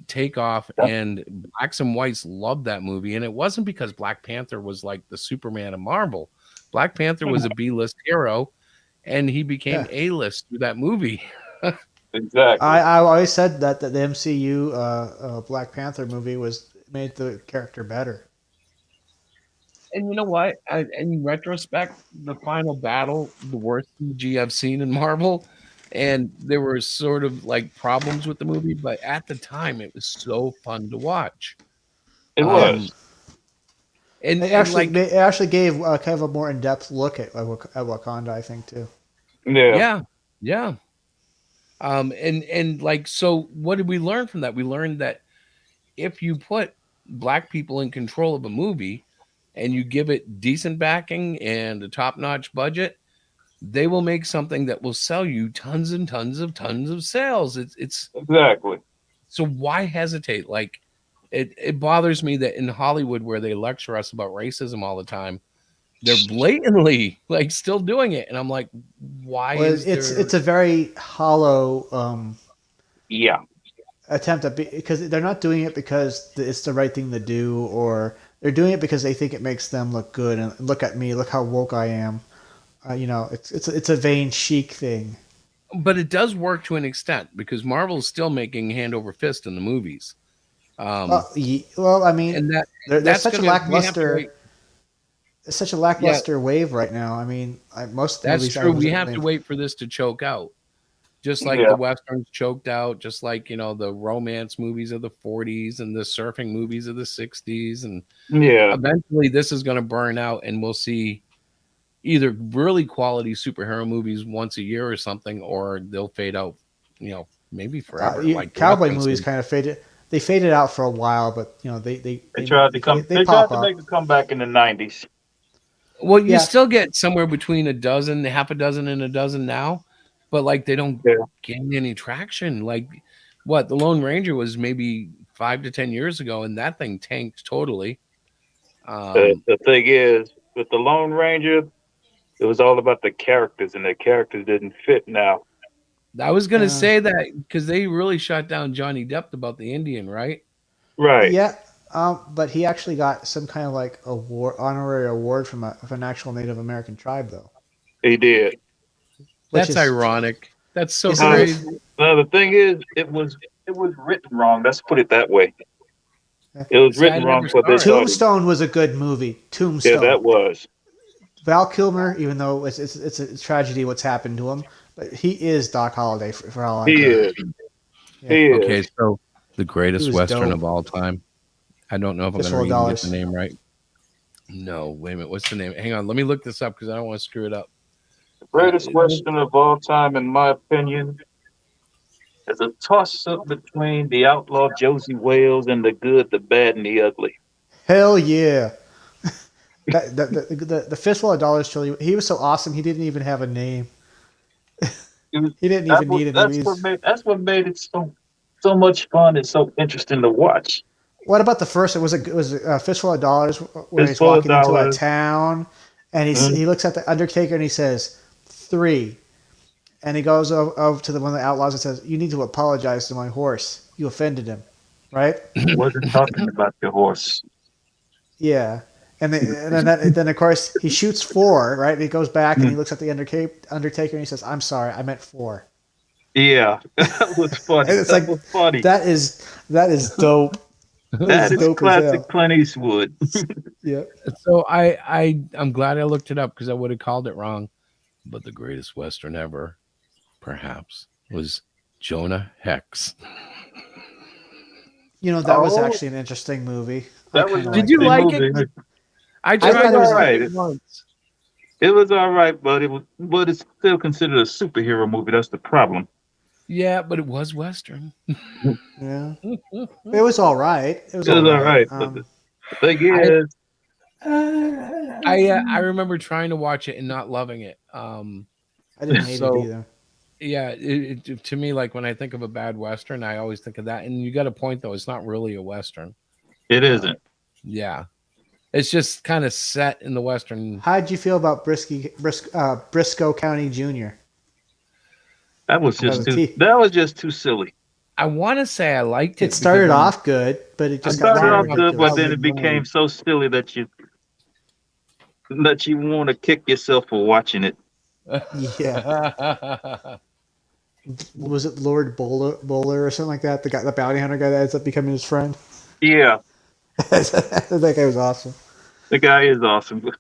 [SPEAKER 12] take off, and blacks and whites loved that movie. And it wasn't because Black Panther was like the Superman of Marvel. Black Panther was a B-list hero, and he became A-list through that movie.
[SPEAKER 16] Exactly.
[SPEAKER 15] I always said that the MCU Black Panther movie made the character better.
[SPEAKER 12] And you know what? In retrospect, the final battle, the worst CG I've seen in Marvel, and there were sort of like problems with the movie, but at the time, it was so fun to watch.
[SPEAKER 16] It was.
[SPEAKER 12] And
[SPEAKER 15] It actually gave kind of a more in depth look at Wakanda, I think, too.
[SPEAKER 12] Yeah. And like, so what did we learn from that? We learned that if you put black people in control of a movie and you give it decent backing and a top-notch budget, they will make something that will sell you tons and tons of sales. It's
[SPEAKER 16] exactly.
[SPEAKER 12] So why hesitate? Like, it bothers me that in Hollywood, where they lecture us about racism all the time, they're blatantly like still doing it, and I'm like, why
[SPEAKER 15] it's a very hollow attempt because they're not doing it because it's the right thing to do, or they're doing it because they think it makes them look good and look at me, look how woke I am. It's a vain chic thing.
[SPEAKER 12] But it does work to an extent because Marvel's still making hand over fist in the movies.
[SPEAKER 15] Well, I mean,
[SPEAKER 12] and
[SPEAKER 15] there's such a lackluster. It's such a lackluster wave right now. I mean, most of the
[SPEAKER 12] that's
[SPEAKER 15] movies
[SPEAKER 12] true. We have to wait for this to choke out, just like the westerns choked out, just like the romance movies of the 40s and the surfing movies of the 60s, and eventually this is going to burn out, and we'll see either really quality superhero movies once a year or something, or they'll fade out. Maybe forever. Like
[SPEAKER 15] cowboy movies kind of faded. They faded out for a while, but they
[SPEAKER 16] tried to come. They tried to make a comeback in the 90s.
[SPEAKER 12] Well, you still get somewhere between half a dozen, and a dozen now, but like they don't gain any traction. Like, what, The Lone Ranger was maybe 5 to 10 years ago, and that thing tanked totally.
[SPEAKER 16] The thing is, with The Lone Ranger, it was all about the characters, and the characters didn't fit now.
[SPEAKER 12] I was going to say that because they really shot down Johnny Depp about the Indian, right?
[SPEAKER 16] Right.
[SPEAKER 15] Yeah. But he actually got some kind of like honorary award from an actual Native American tribe, though.
[SPEAKER 16] He did.
[SPEAKER 12] That's ironic. That's so crazy.
[SPEAKER 16] No, the thing is, it was written wrong. Let's put it that way. It was written wrong for this.
[SPEAKER 15] Tombstone was a good movie. Tombstone.
[SPEAKER 16] Yeah, that was.
[SPEAKER 15] Val Kilmer, even though it's a tragedy what's happened to him, but he is Doc Holliday for all I know.
[SPEAKER 16] He is.
[SPEAKER 15] Yeah.
[SPEAKER 16] He is.
[SPEAKER 12] Okay, so the greatest Western
[SPEAKER 15] dope.
[SPEAKER 12] of all time. I don't know if I'm going to get the name right. No, wait a minute. What's the name? Hang on. Let me look this up because I don't want to screw it up.
[SPEAKER 16] The greatest Western of all time, in my opinion, is a toss-up between the outlaw Josie Wales and the good, the bad, and the ugly.
[SPEAKER 15] Hell yeah. The Fistful of Dollars trilogy. He was so awesome. He didn't even have a name. He didn't
[SPEAKER 16] That's
[SPEAKER 15] even
[SPEAKER 16] what
[SPEAKER 15] need a name.
[SPEAKER 16] that's what made it so much fun and so interesting to watch.
[SPEAKER 15] What about the first? It was a Fistful of Dollars where he's
[SPEAKER 16] Fistful of
[SPEAKER 15] walking into a
[SPEAKER 16] Dollars.
[SPEAKER 15] town, and he looks at the Undertaker and he says 3, and he goes over to one of the outlaws and says, "You need to apologize to my horse. You offended him." Right?
[SPEAKER 16] Wasn't talking about your horse.
[SPEAKER 15] Yeah. And then of course he shoots 4, right? And he goes back and he looks at the Undertaker and he says, "I'm sorry, I meant 4."
[SPEAKER 16] Yeah, that was funny.
[SPEAKER 15] It's
[SPEAKER 16] That was funny.
[SPEAKER 15] That is dope.
[SPEAKER 16] That is
[SPEAKER 15] dope as hell.
[SPEAKER 16] classic Clint Eastwood.
[SPEAKER 15] Yeah.
[SPEAKER 12] So I'm glad I looked it up because I would have called it wrong. But the greatest Western ever, perhaps, was Jonah Hex.
[SPEAKER 15] That was actually an interesting movie.
[SPEAKER 12] Did you like it? I tried to watch it once.
[SPEAKER 16] It was all right, but it's still considered a superhero movie. That's the problem.
[SPEAKER 12] Yeah, but it was Western.
[SPEAKER 15] Yeah, it was all right. It was all
[SPEAKER 16] right. But the thing is,
[SPEAKER 12] I remember trying to watch it and not loving it.
[SPEAKER 15] I didn't hate it either.
[SPEAKER 12] Yeah, to me, like when I think of a bad Western, I always think of that. And you got a point though; it's not really a Western.
[SPEAKER 16] It isn't.
[SPEAKER 12] Yeah, it's just kind of set in the Western.
[SPEAKER 15] How'd you feel about Briscoe County Jr.?
[SPEAKER 16] That was just too silly.
[SPEAKER 12] I want to say I liked it.
[SPEAKER 15] It started off good, but it just
[SPEAKER 16] started off good, but then it became so silly that you want to kick yourself for watching it.
[SPEAKER 15] Yeah. Was it Lord Bowler or something like that? The bounty hunter guy that ends up becoming his friend.
[SPEAKER 16] Yeah.
[SPEAKER 15] That guy was awesome.
[SPEAKER 16] The guy is awesome.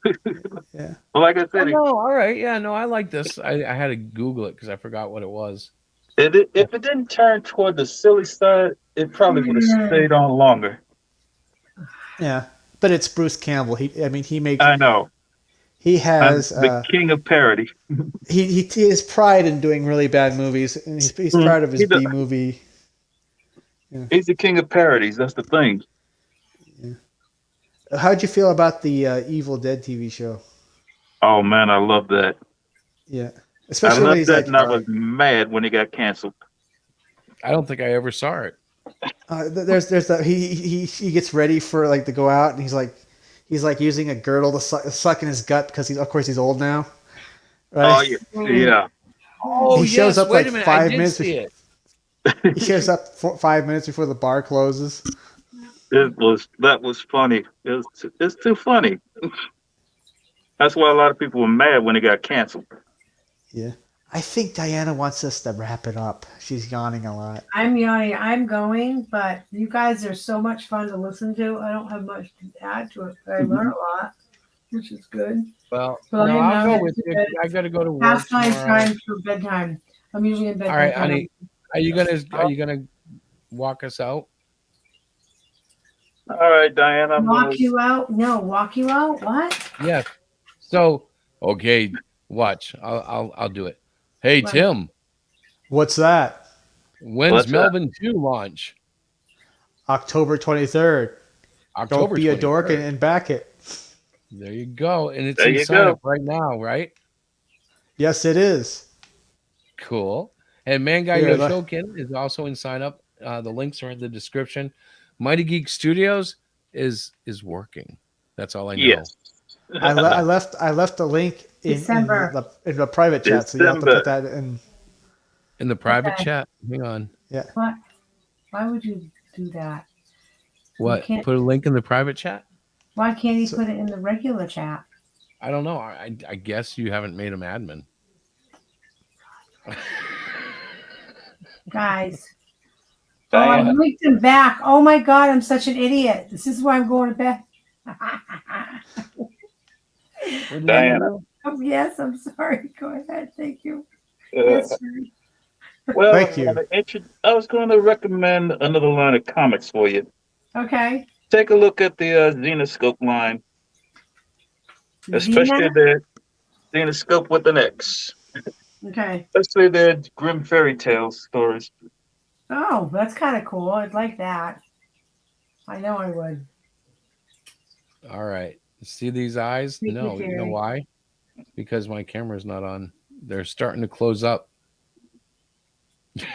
[SPEAKER 15] Yeah.
[SPEAKER 16] Well, like I said,
[SPEAKER 12] all right. Yeah, no, I like this. I had to Google it because I forgot what it was.
[SPEAKER 16] If it didn't turn toward the silly side, it probably would have stayed on longer.
[SPEAKER 15] Yeah, but it's Bruce Campbell. He makes.
[SPEAKER 16] I know.
[SPEAKER 15] He has
[SPEAKER 16] the king of parody.
[SPEAKER 15] He has pride in doing really bad movies, and he's proud of his B movie. Yeah.
[SPEAKER 16] He's the king of parodies. That's the thing.
[SPEAKER 15] Yeah. How'd you feel about the Evil Dead TV show?
[SPEAKER 16] Oh man, I love that.
[SPEAKER 15] Yeah, especially when he's
[SPEAKER 16] and I was mad when it got canceled.
[SPEAKER 12] I don't think I ever saw it.
[SPEAKER 15] There's that he gets ready for to go out, and he's like using a girdle to suck in his gut because he's old now. Right?
[SPEAKER 16] Oh yeah.
[SPEAKER 12] Oh,
[SPEAKER 15] he shows up
[SPEAKER 12] Wait a minute,
[SPEAKER 15] 5
[SPEAKER 12] I did
[SPEAKER 15] minutes.
[SPEAKER 12] See it.
[SPEAKER 15] He shows up 5 minutes before the bar closes.
[SPEAKER 16] That was funny. It's too funny. That's why a lot of people were mad when it got canceled.
[SPEAKER 15] Yeah. I think Diana wants us to wrap it up. She's yawning a lot.
[SPEAKER 13] I'm yawning. I'm going, but you guys are so much fun to listen to. I don't have much to add to it, but I learn a lot, which is good.
[SPEAKER 12] Well,
[SPEAKER 13] but
[SPEAKER 12] no, I'll go with you. I got to go to work.
[SPEAKER 13] Past time for bedtime. I'm usually in bed.
[SPEAKER 12] All right, honey. Are you gonna walk us out?
[SPEAKER 16] All right, Diana.
[SPEAKER 13] Walk you out? No, walk you out. What?
[SPEAKER 12] Yes. So, okay, watch. I'll do it. Hey,
[SPEAKER 13] What?
[SPEAKER 12] Tim.
[SPEAKER 15] What's that?
[SPEAKER 12] When's Melvin 2 launch?
[SPEAKER 15] October 23rd.
[SPEAKER 12] October
[SPEAKER 15] Don't be
[SPEAKER 12] 23rd.
[SPEAKER 15] a dork and back it.
[SPEAKER 12] There you go. And it's
[SPEAKER 16] There
[SPEAKER 12] in
[SPEAKER 16] you
[SPEAKER 12] sign
[SPEAKER 16] go.
[SPEAKER 12] up right now, right?
[SPEAKER 15] Yes, it is.
[SPEAKER 12] Cool. And ManGia
[SPEAKER 15] Here,
[SPEAKER 12] Yoshokan is also in sign up. The links are in the description. Mighty Geek Studios is working. That's all I know.
[SPEAKER 16] Yes.
[SPEAKER 15] I left the link in the private chat, so you have to put that in.
[SPEAKER 12] In the private chat? Hang on.
[SPEAKER 15] Yeah.
[SPEAKER 13] What? Why would you do that?
[SPEAKER 12] What?
[SPEAKER 13] can't-
[SPEAKER 12] Put a link in the private chat?
[SPEAKER 13] Why can't he put it in the regular chat?
[SPEAKER 12] I don't know. I guess you haven't made him admin.
[SPEAKER 13] Guys. Oh, I linked him back. Oh my God, I'm such an idiot. This is why I'm going to bed.
[SPEAKER 16] Diana.
[SPEAKER 13] Oh, yes, I'm sorry. Go ahead. Thank you.
[SPEAKER 16] Uh,
[SPEAKER 13] Yes, sir.
[SPEAKER 16] Well,
[SPEAKER 15] Thank you.
[SPEAKER 16] I was going to recommend another line of comics for you.
[SPEAKER 13] Okay.
[SPEAKER 16] Take a look at the Xenoscope line, especially the Xenoscope with an X.
[SPEAKER 13] Okay.
[SPEAKER 16] Especially their Grim Fairy Tale stories.
[SPEAKER 13] Oh, that's kind of cool. I'd like that. I know I would.
[SPEAKER 12] All right. See these eyes?
[SPEAKER 13] Thank you,
[SPEAKER 12] No, you know
[SPEAKER 13] Jerry.
[SPEAKER 12] why? Because my camera's not on. They're starting to close up.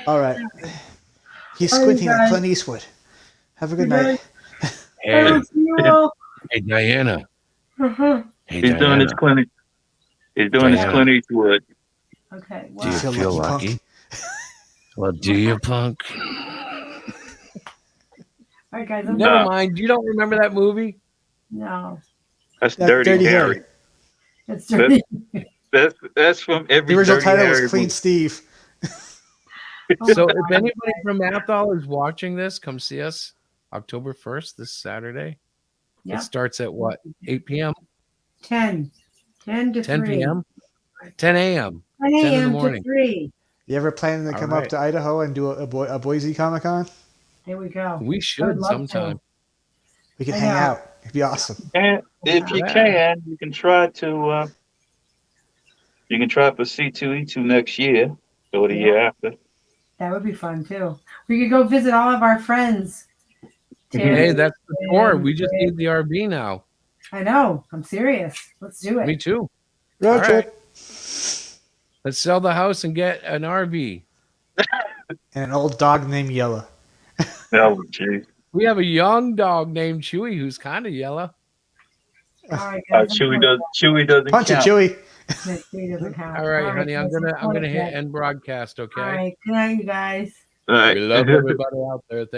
[SPEAKER 15] All right. He's
[SPEAKER 13] All right,
[SPEAKER 15] squinting like
[SPEAKER 13] guys.
[SPEAKER 15] Clint Eastwood. Have a good
[SPEAKER 13] Good
[SPEAKER 15] night.
[SPEAKER 12] Hey,
[SPEAKER 13] I'll see you all.
[SPEAKER 12] hey, Diana.
[SPEAKER 13] Uh-huh.
[SPEAKER 12] Hey,
[SPEAKER 16] He's doing his
[SPEAKER 12] Diana.
[SPEAKER 16] clinic. He's doing his
[SPEAKER 12] Diana.
[SPEAKER 16] Clint Eastwood.
[SPEAKER 13] Okay.
[SPEAKER 12] Do you
[SPEAKER 13] Wow.
[SPEAKER 12] feel lucky?
[SPEAKER 15] punk?
[SPEAKER 12] Well, do you, punk?
[SPEAKER 13] All right, guys.
[SPEAKER 12] Never mind. You don't remember that movie?
[SPEAKER 13] No.
[SPEAKER 16] That's
[SPEAKER 15] That's
[SPEAKER 16] Dirty,
[SPEAKER 15] Dirty
[SPEAKER 16] Harry.
[SPEAKER 15] Harry.
[SPEAKER 13] It's dirty.
[SPEAKER 16] That's from every
[SPEAKER 15] The original
[SPEAKER 16] Dirty
[SPEAKER 15] title
[SPEAKER 16] Harry
[SPEAKER 15] was Clean
[SPEAKER 16] movie.
[SPEAKER 15] Steve.
[SPEAKER 12] So if anybody from ATHOL is watching this, come see us October 1st, this Saturday.
[SPEAKER 13] Yep.
[SPEAKER 12] It starts at what? 8 p.m.?
[SPEAKER 13] 10 to
[SPEAKER 12] 10
[SPEAKER 13] 3.
[SPEAKER 12] p.m.? 10 a.m.
[SPEAKER 13] 10
[SPEAKER 12] in the
[SPEAKER 13] a.m. to
[SPEAKER 12] morning.
[SPEAKER 13] 3.
[SPEAKER 15] You ever planning to
[SPEAKER 12] All
[SPEAKER 15] come up
[SPEAKER 12] right.
[SPEAKER 15] to Idaho and do a Boise Comic Con?
[SPEAKER 13] There we go.
[SPEAKER 12] We
[SPEAKER 13] I would
[SPEAKER 12] should
[SPEAKER 13] love
[SPEAKER 12] sometime.
[SPEAKER 15] We can
[SPEAKER 13] I
[SPEAKER 15] hang
[SPEAKER 13] know.
[SPEAKER 15] out. It'd be awesome.
[SPEAKER 16] And if you can, you can try to. You can try for C2E2 next year or the year after.
[SPEAKER 13] That would be fun too. We could go visit all of our friends. Terry,
[SPEAKER 12] Hey, that's the tour.
[SPEAKER 13] and
[SPEAKER 12] We just
[SPEAKER 13] Rick.
[SPEAKER 12] need the RV now.
[SPEAKER 13] I know. I'm serious. Let's do it.
[SPEAKER 12] Me too.
[SPEAKER 15] Road
[SPEAKER 12] All
[SPEAKER 15] trip.
[SPEAKER 12] right. Let's sell the house and get an RV.
[SPEAKER 15] And an old dog named Yella.
[SPEAKER 16] Oh, geez.
[SPEAKER 12] We have a young dog named Chewy who's kind of yellow.
[SPEAKER 13] All right, guys.
[SPEAKER 16] Chewy doesn't
[SPEAKER 15] Punch
[SPEAKER 16] count.
[SPEAKER 15] it, Chewy.
[SPEAKER 13] Chewy doesn't count.
[SPEAKER 12] All right, honey. I'm
[SPEAKER 13] guys,
[SPEAKER 12] gonna
[SPEAKER 13] let's
[SPEAKER 12] hit
[SPEAKER 13] go to bed.
[SPEAKER 12] end broadcast. Okay.
[SPEAKER 13] All right. Good night, you guys.
[SPEAKER 16] All right.
[SPEAKER 12] We love everybody out there.